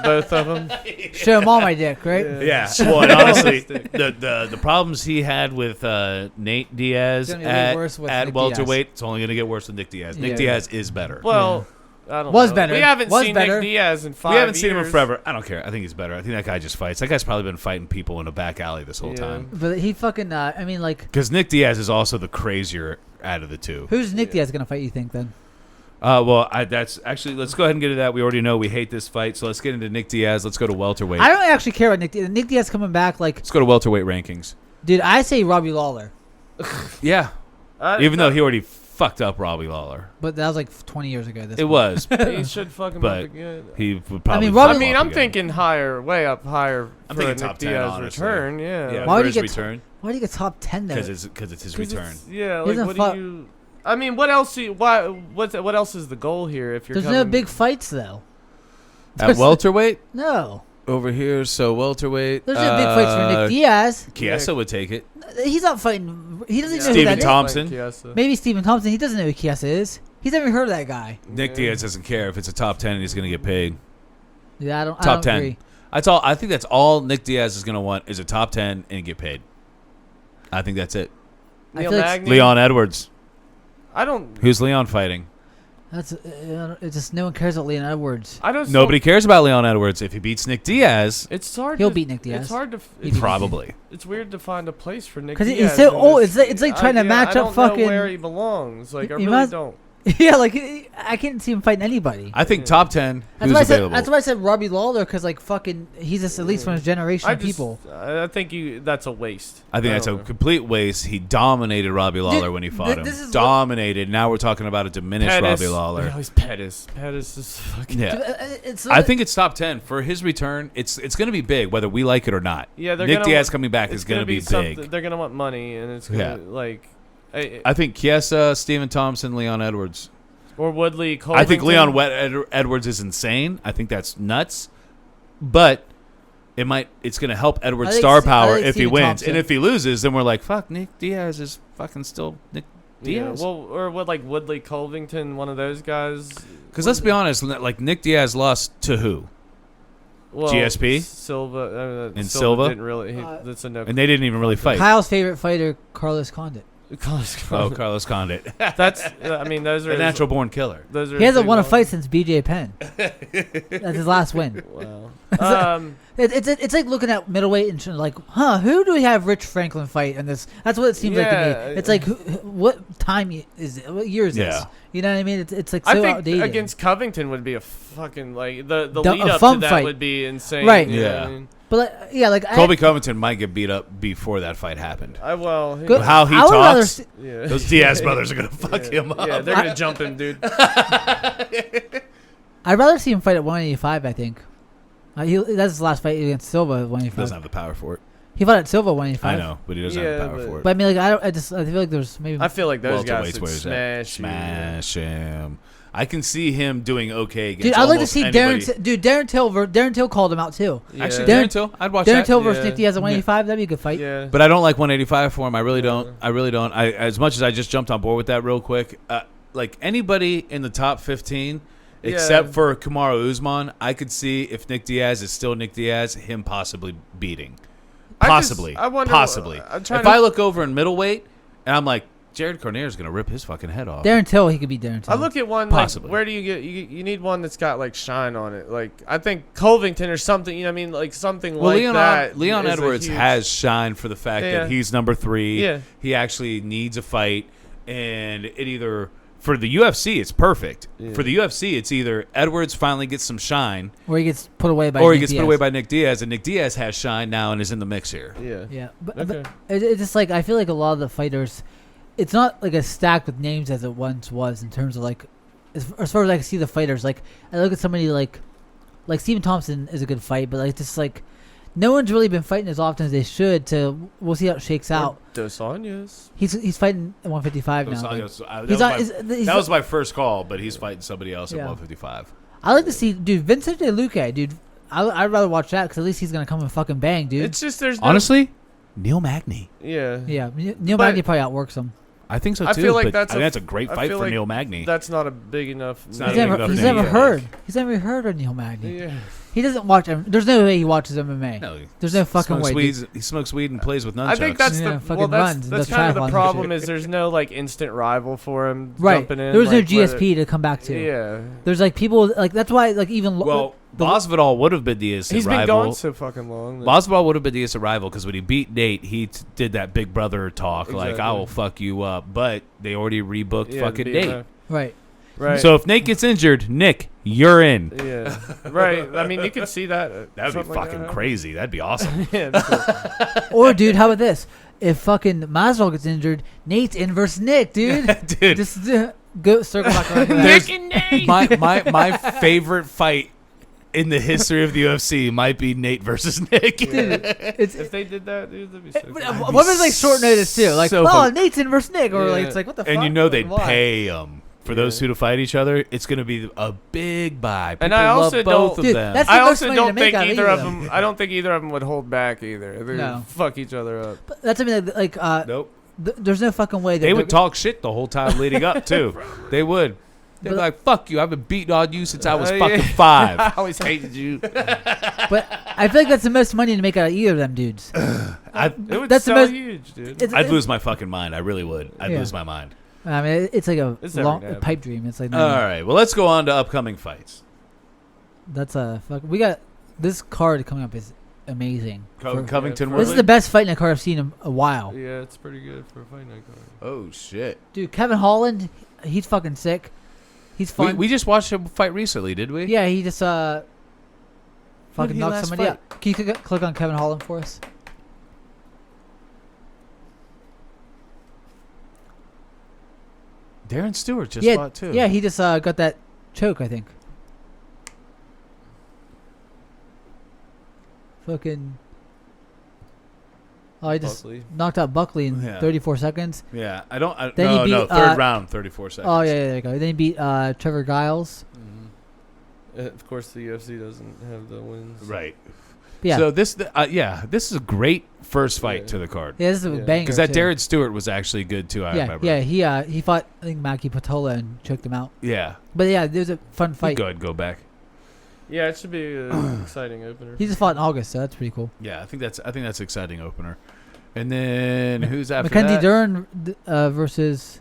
Both of them. show him all my dick, right? Yeah. Well, and honestly, the problems he had with Nate Diaz It's gonna be way worse with at Nick welterweight, it's only going to get worse with Nick Diaz. Nick Yeah. Diaz is better. Well, I don't Was know. better. We haven't Was seen better. Nick Diaz in 5 we haven't seen him in years. forever. I don't care. I think he's better. I think that guy just fights. That guy's probably been fighting people in a back alley this whole Yeah. time. But he fucking. I mean, like, Because Nick Diaz is also the crazier out of the two. who's Nick Diaz gonna fight? You think then? That's actually. Let's go ahead and get to that. We already know we hate this fight, so let's get into Nick Diaz. Let's go to welterweight. I don't actually care about Nick Diaz. Nick Diaz coming back, like, Let's go to welterweight rankings. dude. I say Robbie Lawler, Yeah, even though he already fucked up Robbie Lawler, but that was like 20 years ago. This it was. he should fuck him But up again. He would probably. mean, fuck Robbie- him I mean, up I'm again. thinking higher, way up higher. I'm for thinking a Nick top 10, Diaz honestly. return. Yeah. Yeah, Why for would his he get return Why do you get top 10 though? because it's his return. Yeah, He like doesn't what fuck- do you? I mean, what else? What else is the goal here? If you're There's coming, no big fights though. At welterweight No, over here, so welterweight. there's no big fights for Nick Diaz. Chiesa would take it. He's not fighting. He doesn't even know who Stephen that is. Thompson. Like Chiesa. Maybe Stephen Thompson. He doesn't know who Chiesa is. He's never heard of that guy. Nick Diaz doesn't care if it's a top 10 and he's going to get paid. Yeah, I don't. I Top don't 10. agree. I think that's all Nick Diaz is going to want is a top 10 and get paid. I think that's it. I Neil feel like Magny. Leon Edwards. I don't. Who's Leon fighting? That's it's just no one cares about Leon Edwards. I don't. Nobody cares about Leon Edwards. If he beats Nick Diaz, It's hard. He'll to, beat Nick Diaz. It's hard to. He'd beat probably. It's weird to find a place for Nick Because Diaz. he's so in old. this- It's like trying to match I up don't fucking. know where he belongs. Like I He really must- don't. Yeah, like I can't see him fighting anybody. I think top 10, That's who's why I said. available. That's why I said Robbie Lawler because like fucking he's just at least from his generation I of people. I think that's a waste. I think that's a don't know. complete waste. He dominated Robbie Lawler when he fought him. this is Dominated. Now we're talking about a diminished Pettis. Robbie Lawler. Oh, he's Pettis. Pettis is fucking. Yeah. It's I think it's top 10 for his return. It's going to be big, whether we like it or not. Yeah, they're Nick gonna Diaz want- coming back It's is going to be something- big. They're gonna want money, and it's gonna like. I think Chiesa, Stephen Thompson, Leon Edwards. Or Woodley. I think Covington. Leon Edwards is insane. I think that's nuts. But it's going to help Edwards' I think star Ste- I power think if he Stephen wins. Thompson. And if he loses, then we're like, fuck, Nick Diaz is fucking still Nick Yeah, Diaz. well, or what, like Woodley Covington, one of those guys. Because let's be honest, like Nick Diaz lost to who? Well, GSP? Silva. And Silva? didn't really. That's a no. And they didn't even really fight. Kyle's favorite fighter, Carlos Condit. Oh, Carlos Condit. That's. I mean, those are A natural born killer. Those are He hasn't his won a big fight since BJ Penn. That's his last win. ones. Wow. It's like looking at middleweight and like, who do we have Rich Franklin fight in this? That's what it seems like to Yeah. me. It's like, what time is it? What year is Yeah. this? You know what I mean? It's like I so think dumb. against Covington would be a fucking like the A lead up fun to that fight. would be insane. Right. you know Yeah. what I mean? But like Colby Covington might get beat up before that fight happened. Good. How he I would rather talks, those Diaz brothers are gonna fuck him up. Yeah, they're gonna jump him, dude. I'd rather see him fight at 185. I think. That's his last fight against Silva at 185. Doesn't have the power for it. He fought at Silva at 185. I know, but he doesn't have the power for it. But I mean, like I feel like there's maybe. I feel like those guys Welterweight's would where he's at. Smash him. I can see him doing okay against Dude, I'd like to see anybody. Darren Till called him out too. Yeah. Actually, Darren- Darren Till, I'd watch Darren that. Till versus Nick Diaz at 185. That'd be a good fight. Yeah. But I don't like 185 for him. I really don't. As much as I just jumped on board with that real quick, like anybody in the top 15, except for Kamaru Usman, I could see if Nick Diaz is still Nick Diaz, him possibly beating. Possibly. I wonder, possibly. if I look over in middleweight and I'm like, Jared Cornier is gonna rip his fucking head off. Darren Till, he could beat Darren Till. I look at one Possibly. like, where do you get you need one that's got like shine on it. Like I think Covington or something, you know what I mean, like something like that. Leon is a Edwards huge- has shine for the fact that he's number 3. Yeah. He actually needs a fight, and it either for the UFC it's perfect. Yeah. For the UFC it's either Edwards finally gets some shine, or he gets put away by or Nick he gets Diaz. put away by Nick Diaz, and Nick Diaz has shine now and is in the mix here. Yeah. Yeah, but Okay. it's just like I feel like a lot of the fighters, it's not like as stacked with names as it once was in terms of like, as far as I can see the fighters. Like I look at somebody like Stephen Thompson is a good fight, but like just like no one's really been fighting as often as they should. We'll see how it shakes out. Dos Anjos. He's fighting at 155 now. That was my first call, but he's fighting somebody else at 155. I like to see, dude, Vincent De Luque, dude. I'd rather watch that because at least he's gonna come and fucking bang, dude. It's just there's no, Honestly, Neil Magny. Yeah. Yeah, Neil Magny probably outworks him. I think so too. I feel like but that's a great fight for like Neil Magny. That's not a big enough. It's not He's a big never, enough he's name. never heard. He's never heard of Neil Magny. Yeah. He doesn't watch. There's no way he watches MMA. No, There's no fucking way. He smokes weed and plays with nunchucks. I think that's Yeah, the fucking that's runs, that's does kind of the triathlons and problem shit. is there's no like instant rival for him Right. jumping in. There was no like, GSP to come back to. Yeah. There's like people like that's why like even Masvidal would have been the instant He's rival. been gone so fucking long. Masvidal would have been the instant rival because when he beat Nate, he did that big brother talk like, Exactly. I will fuck you up. But they already rebooked fucking Nate. right. Right. So if Nate gets injured, Nick, you're in. Yeah. Right. I mean, you can see that. That would be fucking crazy. That'd be awesome. Yeah. That's cool. Or dude, how about this? If fucking Masvidal gets injured, Nate's in versus Nick, dude. Dude. Just go circle back around. to that. Nick and Nate. My favorite fight in the history of the UFC might be Nate versus Nick. If they did that, dude, that'd be so But, cool. what was like short notice too? Like, so oh, fun. Nate's in versus Nick, or like Yeah. it's like what the fuck? And you know they Why? pay them for those two to fight each other. It's going to be a big buy. And People I love also both don't- of Dude, them. that's- I most also money to don't make think out of either either of of them. I don't think either of them would hold back either. They No. would fuck each other up. But that's something like Nope. there's no fucking way that They would talk shit the whole time leading up too. They would. They'd be But- like, "Fuck you! I've been beating on you since I was Yeah. fucking 5." I always hated you. But I feel like that's the most money to make out of either of them dudes. It would That's the sell most- huge, dude. It's, I'd lose my fucking mind. I really would. I'd Yeah. lose my mind. I mean, it's like a It's never long gonna happen. pipe dream. It's like All right. Well, let's go on to upcoming fights. that's a fuck. We got this card coming up is amazing. For- Covington. for- this is the best fight in a card I've seen in a while. Yeah, it's pretty good for a fight night card. Oh shit. Dude, Kevin Holland, he's fucking sick. He's fun. We just watched him fight recently, did we? Yeah, he just did fucking he knocked last somebody fight? out. Can you click on Kevin Holland for us? Darren Stewart just yeah, fought too. yeah, he just got that choke, I think. Fucking. Oh, he just Buckley. knocked out Buckley in Yeah. 34 seconds. Yeah. Then No, he no. beat, Third round, 34 seconds. Oh, yeah, there you go. Then he beat Trevor Giles. Of course, the UFC doesn't have the wins. Right. Yeah. So this is a great first fight Yeah. to the card. Yeah, this is a Yeah. banger. Because that too. Darren Stewart was actually good too. I remember. Yeah, he fought I think Maki Patola and choked him out. Yeah. But yeah, it was a fun fight. Go ahead, go back. Yeah, it should be an exciting opener. He just fought in August, so that's pretty cool. Yeah, I think that's an exciting opener. And then who's after Mackenzie that? Dern versus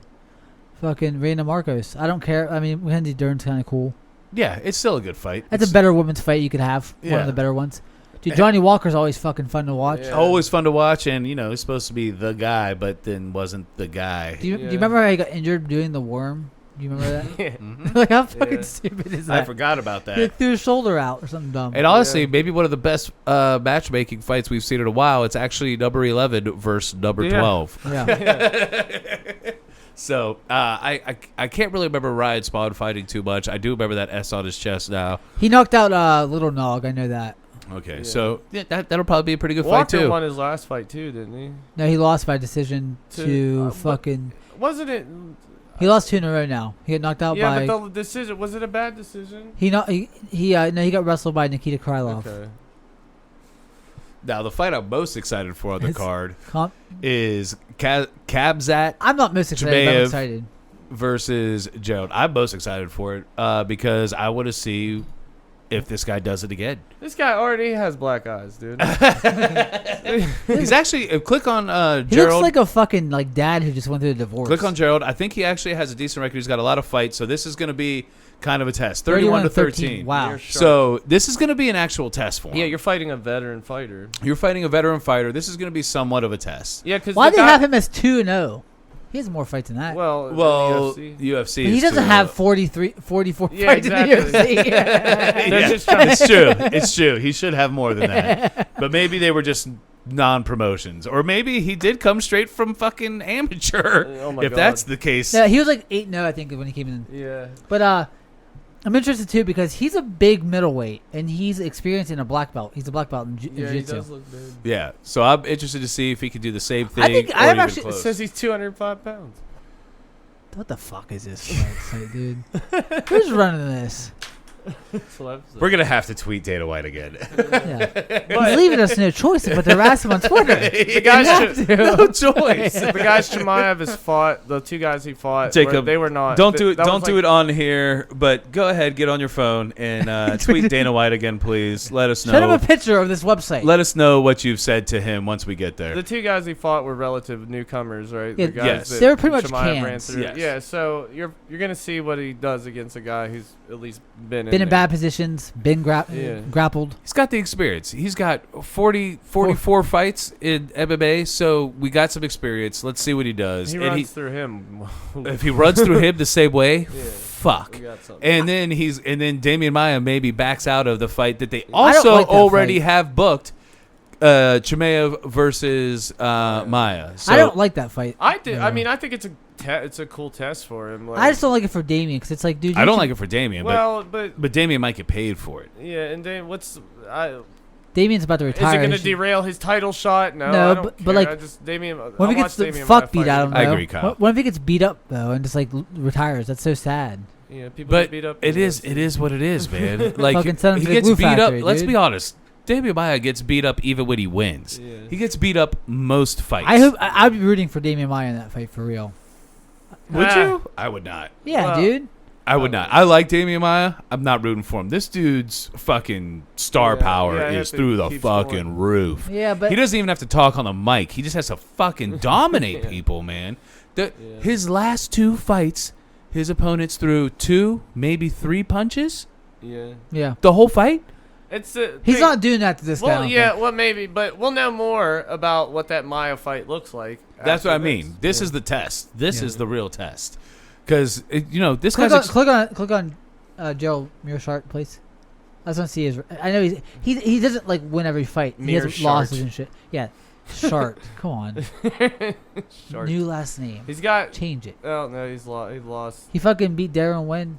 fucking Reina Marcos. I don't care. I mean, Mackenzie Dern's kind of cool. Yeah, it's still a good fight. That's It's a better women's fight you could have. One Yeah. of the better ones. Dude, Johnny Walker's always fucking fun to watch. Yeah. always fun to watch, and he's supposed to be the guy, but then wasn't the guy. Do you Yeah. remember how he got injured doing the worm? You remember that? Yeah. Like, how fucking Yeah. stupid is I that? forgot about He that. threw his shoulder out or something dumb. And honestly, maybe one of the best matchmaking fights we've seen in a while. It's actually number 11 versus number 12. Yeah. So I can't really remember Ryan Spawn fighting too much. I do remember that S on his chest now. He knocked out Little Nog. I know that. Okay, Yeah. so that'll probably be a pretty good Walker fight too. won his last fight too, didn't he? No, he lost by decision to fucking. Wasn't it? He lost 2 in a row now. He got knocked out by. Yeah, but the decision, was it a bad decision? He got wrestled by Nikita Krylov. Okay. Now the fight I'm most excited for on the It's- card Com- is Kabzat I'm not most excited, but I'm Chimaev. excited. versus Gerald. I'm most excited for it because I want to see if this guy does it again. This guy already has black eyes, dude. He's actually click on He Gerald. looks like a fucking like dad who just went through a divorce. Click on Gerald. I think he actually has a decent record. He's got a lot of fights, so this is going to be kind of a test. 31 to 13. Wow. You're sharp. So this is going to be an actual test for him. Yeah, you're fighting a veteran fighter. You're fighting a veteran fighter. This is going to be somewhat of a test. Yeah, because Why do they have him as 2-0? He has more fights than that. Well, Well, in the UFC. UFC. But he is doesn't too- have 44 Yeah, fights exactly. in the UFC. They're just trying It's true. It's true. He should have more than that. But maybe they were just non-promotions, or maybe he did come straight from fucking amateur. Oh my if God. that's the case, No, he was like 8-0, I think, when he came in. Yeah. But I'm interested too because he's a big middleweight and he's experienced in a black belt. He's a black belt in Yeah, he jiu-jitsu. does look big. yeah. So I'm interested to see if he can do the same thing. I think or I'm even actually- It close. says he's 205 pounds. What the fuck is this fight, dude? Who's running this? That's what I've said. We're gonna have to tweet Dana White again. Yeah. He's leaving us no choice but to harass him on Twitter. The guys, no choice. the guys Chimaev has fought. The 2 guys he fought, Jacob, they were not. Don't do it. that Don't was do like- it on here. But go ahead, get on your phone and tweet Dana White again, please. Let us Send him know. a picture of this website. Let us know what you've said to him once we get there. The 2 guys he fought were relative newcomers, right? Yeah, The guys yes. that They were pretty much Chimaev ran cans. through. Yes. Yeah, so you're gonna see what he does against a guy who's at least been been in there. bad positions, been Yeah. grappled. He's got the experience. He's got 44 fights in MMA, so we got some experience. Let's see what he does. He And runs through him. if he runs through him the same way, Yeah. fuck. We got something. And then Damian Maia maybe backs out of the fight that they I don't also like that already fight. have booked. Chimaev versus Maia. So I don't like that fight. I did. I Yeah. mean, I think it's a cool test for him. Like, I just don't like it for Damien because it's like, dude. I don't like it for Damian, well, but Damian might get paid for it. yeah, and then Damien's about to is retire. it going to He should- derail his title shot? No, No, I don't but care. like, I just Damian. What I'll if he gets watch the Damian fuck when I beat fight out him. of him? I though? agree, Kyle. What if he gets beat up though and just like retires? That's so sad. Yeah, people But get beat up. it is what it is, man. Like Fucking send him he to the gets glue beat factory, up. Let's dude. be honest. Damian Maia gets beat up even when he wins. Yeah. He gets beat up most fights. I'd be rooting for Damian Maia in that fight for real. Would Ah. you? I would not. Yeah, Well, dude. I would not. I like Damian Maia. I'm not rooting for him. This dude's fucking star Yeah, power yeah, I have is to through the keep fucking scoring. roof. Yeah, but He doesn't even have to talk on the mic. He just has to fucking dominate Yeah. people, man. Yeah. His last 2 fights, his opponents threw 2, maybe 3 punches Yeah. yeah, the whole fight. It's he's not doing that to this guy. I Well, don't yeah, think. well, maybe, but we'll know more about what that Maia fight looks like. That's after what I mean. This is the test. This Yeah. is the real test. Because, this Click guy's... on, click on Gerald Mearshart, please. I just want to see his. I know he doesn't like win every fight. He has Mearshart. losses and shit. Yeah, Shart. Come on, Short. new last name. He's got. Change it. Oh no, he's lost. He lost. He fucking beat Darren Wynn.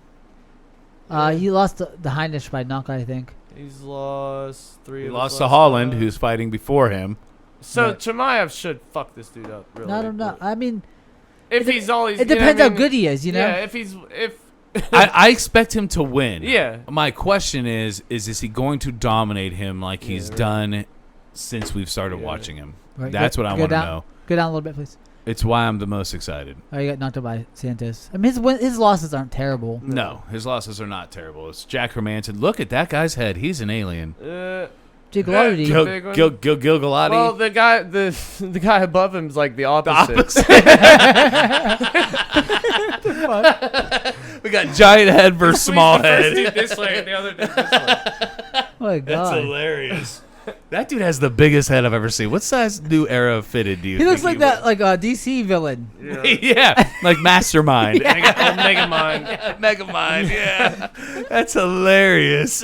He lost the Heinisch by knockout, I think. He's lost 3. He of his lost to last Holland, 5. who's fighting before him. So Yeah. Chimaev should fuck this dude up. Really. I don't know. I mean, If he's always. it depends how good he is. You know. Yeah. If. I expect him to win. Yeah. My question is he going to dominate him like he's Yeah, right. done since we've started Yeah. watching him? Right, That's go- what I go want to down- know. Go down a little bit, please. It's why I'm the most excited. Oh, he got knocked out by Santos. I mean, his losses aren't terrible. No, his losses are not terrible. It's Jack Hermanson. Look at that guy's head. He's an alien. Jake Lardy. Gil- big one. Gil Galati. Well, the guy above him is like the opposite. We got giant head versus small Squeeze the first head. dude this way and the other dude this way. Oh my That's god. hilarious. That dude has the biggest head I've ever seen. What size new era fitted do you He think looks like that, like a DC villain. Yeah, like Mastermind. Megamind. Megamind, yeah. That's hilarious.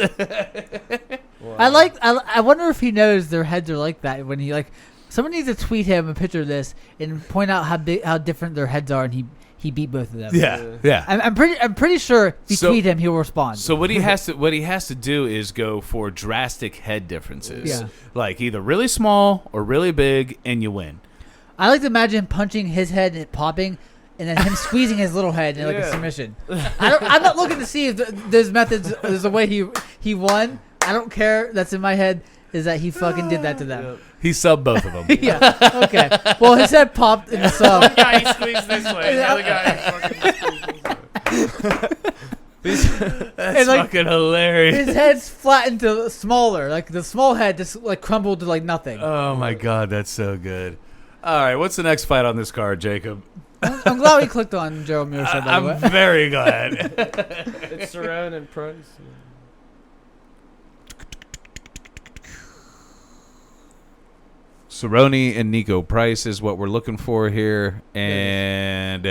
Wow. I wonder if he knows their heads are like that when he like. Someone needs to tweet him a picture of this and point out how different their heads are, and he beat both of them. Yeah. I'm pretty sure if you tweet him, he'll respond. So what he has to do is go for drastic head differences. Yeah. Like either really small or really big, and you win. I like to imagine him punching his head and it popping, and then him squeezing his little head in like a submission. I'm not looking to see if there's methods. There's a way he won. I don't care. That's in my head. Is that he fucking did that to them? Yep. He subbed both of them. Yeah. Okay. Well, his head popped in the sub. One guy he squeezed this way. The other guy he fucking squeezed this way. That's like, fucking hilarious. His head's flattened to smaller. Like the small head just like crumbled to like nothing. Oh my god, that's so good. All right, what's the next fight on this card, Jacob? I'm glad we clicked on Gerald Muir. I'm very glad. It's Cerrone and Price. Cerrone and Nico Price is what we're looking for here, and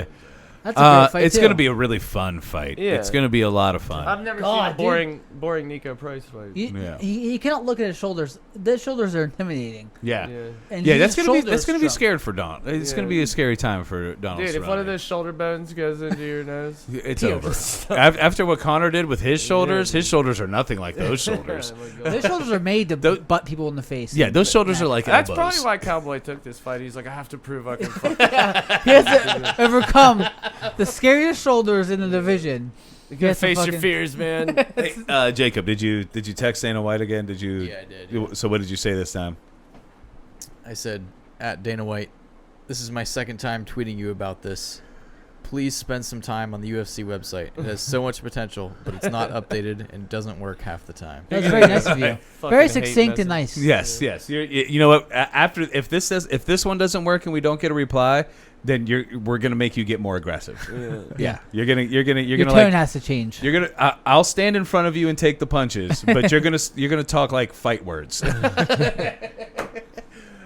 That's a great fight it's too. going to be a really fun fight. Yeah. It's going to be a lot of fun. I've never God, seen a boring Nico Price fight. Yeah. He cannot look at his shoulders. Those shoulders are intimidating. Yeah. And Yeah, his that's gonna be shoulders scared strong. for Don. It's Yeah. gonna be a scary time for Donald. Dude, if one of Cerrone. those shoulder bones goes into your nose, It's Peter. over. After what Connor did with his shoulders, his shoulders are nothing like those shoulders. Oh my God. Those shoulders are made to butt people in the face. Yeah, those shoulders are like That's elbows. probably why Cowboy took this fight. He's like, I have to prove I can fight. He has to overcome the scariest shoulders in the division. You He gotta has to face your fucking- fears, man. Hey, Jacob, did you text Dana White again? Did you? Yeah, I did. Yeah. So what did you say this time? I said, at Dana White, this is my second time tweeting you about this. Please spend some time on the UFC website. It has so much potential, but it's not updated and doesn't work half the time. That's very nice of you. Fucking Very hate succinct and message. nice. Yes. You know what? After if this one doesn't work and we don't get a reply, then we're gonna make you get more aggressive. Yeah. You're gonna Your gonna tone like. has to change. You're gonna. I'll stand in front of you and take the punches, but you're gonna talk like fight words.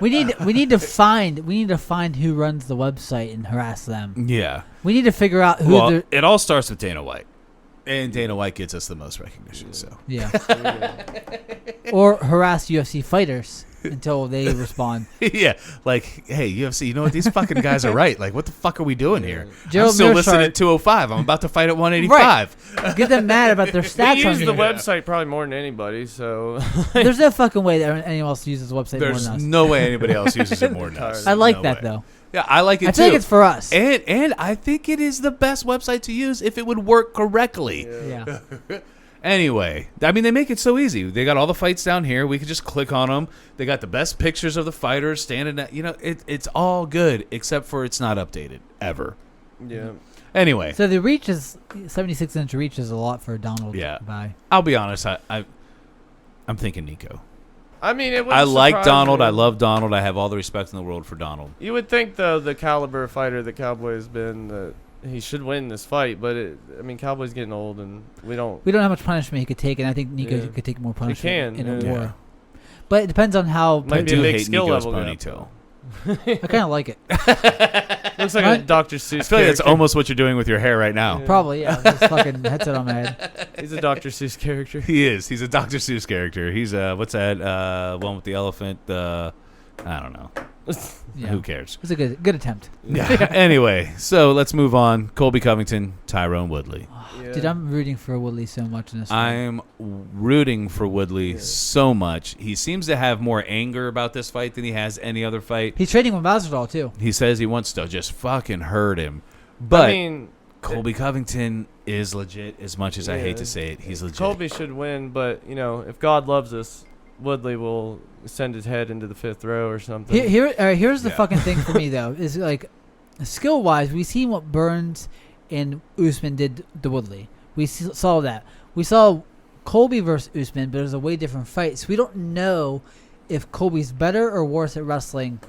We need to find who runs the website and harass them. Yeah. We need to figure out who. Well, it all starts with Dana White, and Dana White gets us the most recognition. So Yeah. Or harass UFC fighters until they respond. yeah, like hey UFC, you know what? These fucking guys are right. Like, what the fuck are we doing here? Gerald I'm still listed Mearshart- at 205. I'm about to fight at 185. Get them mad about their We stats on use the here. website probably more than anybody, so There's no fucking way that anyone else uses the website There's more than us. no way anybody else uses it more than us. I like No that way. though. Yeah, I like it I too. feel like it's for us. and I think it is the best website to use if it would work correctly. Yeah. Anyway, I mean, they make it so easy. They got all the fights down here. We could just click on them. They got the best pictures of the fighters standing at, it's all good, except for it's not updated, ever. yeah. Anyway, So the reach is 76-inch reach is a lot for Donald Yeah. to buy. I'll be honest. I'm thinking Nico. I mean, it would. I like surprise Donald. me. I love Donald. I have all the respect in the world for Donald. You would think, though, the caliber of fighter the Cowboy has been, that he should win this fight. But Cowboy's getting old, and we don't. We don't have much punishment he could take, and I think Nico Yeah. could take more punishment can, in a yeah. war. But it depends on how. Might I be a do big hate skill Nico's level gap. ponytail. I kind of like it. Looks like Right? a Dr. Seuss. I feel like that's character. almost what you're doing with your hair right now. Yeah. Probably, yeah. This fucking headset on my head. He's a Dr. Seuss character. He is. He's a Dr. Seuss character. He's what's that one with the elephant? I don't know. Yeah. Who cares? It's a good attempt. Yeah. Anyway, so let's move on. Colby Covington, Tyrone Woodley. Yeah. Dude, I'm rooting for Woodley so much in this fight. I'm rooting for Woodley so much. He seems to have more anger about this fight than he has any other fight. He's trading with Masvidal, too. He says he wants to just fucking hurt him. But I mean, Colby Covington is legit, as much as I hate to say it. He's legit. Colby should win, but if God loves us, Woodley will send his head into the 5th row or something. Here's the Yeah. fucking thing for me, though. Is like, skill-wise, we've seen what Burns and Usman did to Woodley. We saw that. We saw Colby versus Usman, but it was a way different fight. So we don't know if Colby's better or worse at wrestling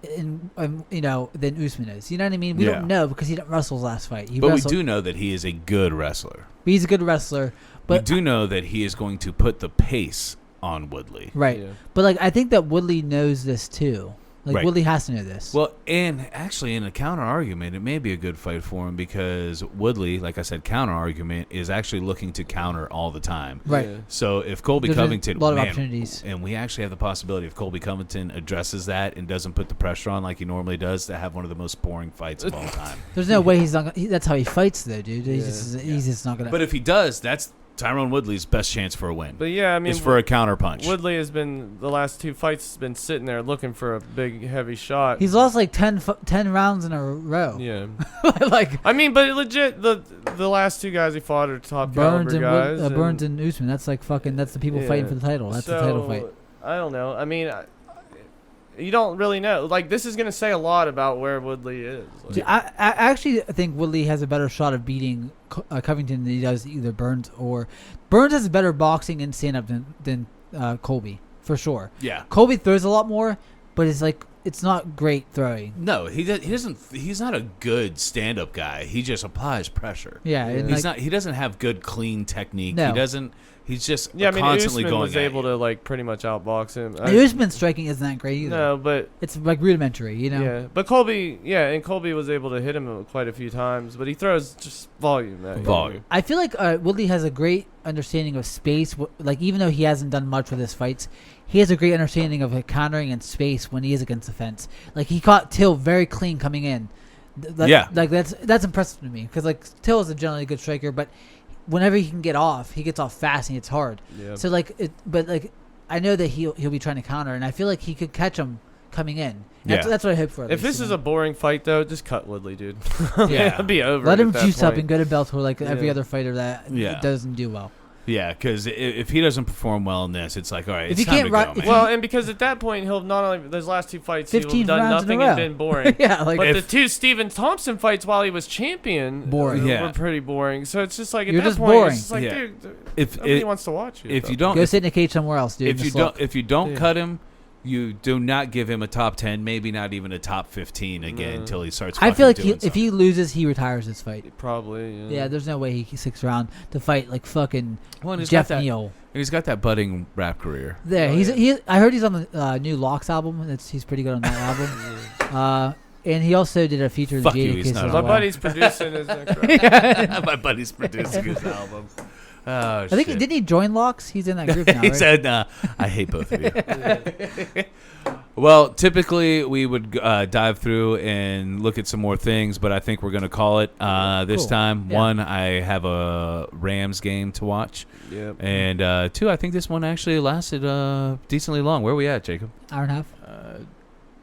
than Usman is. You know what I mean? We don't know because he didn't wrestle his last fight. But we do know that he is a good wrestler. He's a good wrestler. But we do know that he is going to put the pace on Woodley. Right. Yeah. But like I think that Woodley knows this too. Like Right. Woodley has to know this. Well, and actually, in a counter argument, it may be a good fight for him because Woodley, like I said, counter argument is actually looking to counter all the time. right. Yeah. So if Colby There's Covington, a lot of man, opportunities. and we actually have the possibility if Colby Covington addresses that and doesn't put the pressure on like he normally does, to have one of the most boring fights of all time. There's no way he's not. That's how he fights, though, dude. He's Yeah. just not gonna. But if he does, that's Tyrone Woodley's best chance for a win. But yeah, I mean, is for a counter punch. Woodley has been the last 2 fights been sitting there looking for a big heavy shot. he's lost like 10 rounds in a row. yeah. Like I mean, but legit, the last 2 guys he fought are top Burns caliber and guys. Burns and Usman. That's like fucking. That's the people Yeah. fighting for the title. That's the title fight. I don't know. I mean, you don't really know. Like, this is gonna say a lot about where Woodley is. Like, See, I actually think Woodley has a better shot of beating Covington than he does either Burns or Burns has better boxing and stand up than Colby for sure. Yeah. Colby throws a lot more, but it's not great throwing. No, he doesn't. He's not a good stand-up guy. He just applies pressure. Yeah, and He's like, not. He doesn't have good, clean technique. No. He doesn't. He's just yeah, I mean, constantly Usman going. was at able you. to like pretty much outbox him. Usman's striking isn't that great either. No, but It's like rudimentary, you know. yeah, but Colby was able to hit him quite a few times, but he throws just volume. At you. Volume. I feel like Woodley has a great understanding of space. Like even though he hasn't done much with his fights, he has a great understanding of countering in space when he is against the fence. Like he caught Till very clean coming in. Like that's impressive to me because like Till is a generally good striker, but whenever he can get off, he gets off fast and it's hard. Yeah. So but I know that he'll be trying to counter, and I feel like he could catch him coming in. That's what I hope for. If this is a boring fight, though, just cut Woodley, dude. Yeah. It'll be over. let at him that juice up point. and go to Bellator like every Yeah. other fighter that doesn't do well. Yeah, because if he doesn't perform well in this, it's like, all right, If it's you time can't to ri- go, if man. Well, and because at that point he'll not only those last 2 fights he'll 15 have done rounds in a nothing row. and been boring. Yeah, like But the 2 Stephen Thompson fights while he was champion Boring. Yeah. were pretty boring. So it's just like at You're that just point boring. it's just like, Yeah. dude, If nobody it- wants to watch you. if you go don't, sit in a cage somewhere else, dude. if you don't, Yeah. cut him, you do not give him a top 10, maybe not even a top 15 again No. until he starts. I feel like doing if something. he loses, he retires this fight. Probably. Yeah, there's no way he sticks around to fight like fucking Well, and he's Jeff got that, Neal. and he's got that budding rap career. There, Oh, I heard he's on the new Locks album. He's pretty good on that album. And he also did a feature. Fuck with you, Jada he's Kiss not as on My well. buddy's producing his next record. My buddy's producing his album. Oh, I think shit. didn't he join Locks? He's in that group now, He right? said, I hate both of you. Well, typically we would dive through and look at some more things, but I think we're going to call it this Cool. time. Yeah. 1, I have a Rams game to watch. Yep. And 2, I think this one actually lasted decently long. Where are we at, Jacob? Hour and a half.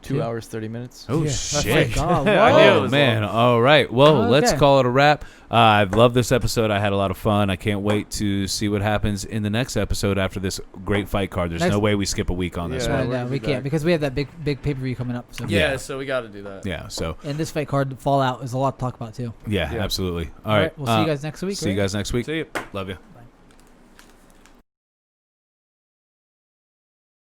2 hours 30 minutes. Oh, Yeah. shit. God, I knew it Oh, was man. long. All right. Well, let's Okay. call it a wrap. I love this episode. I had a lot of fun. I can't wait to see what happens in the next episode after this great fight card. There's Next- no way we skip a week on this Yeah, one. we're No, gonna we be can't back. because we have that big pay-per-view coming up. So. Yeah, Yeah. so we got to do that. Yeah. So, And this fight card Fallout is a lot to talk about too. yeah, Yeah. absolutely. All All right. right, we'll see you guys next week. See you right? guys next week. See you. Love you.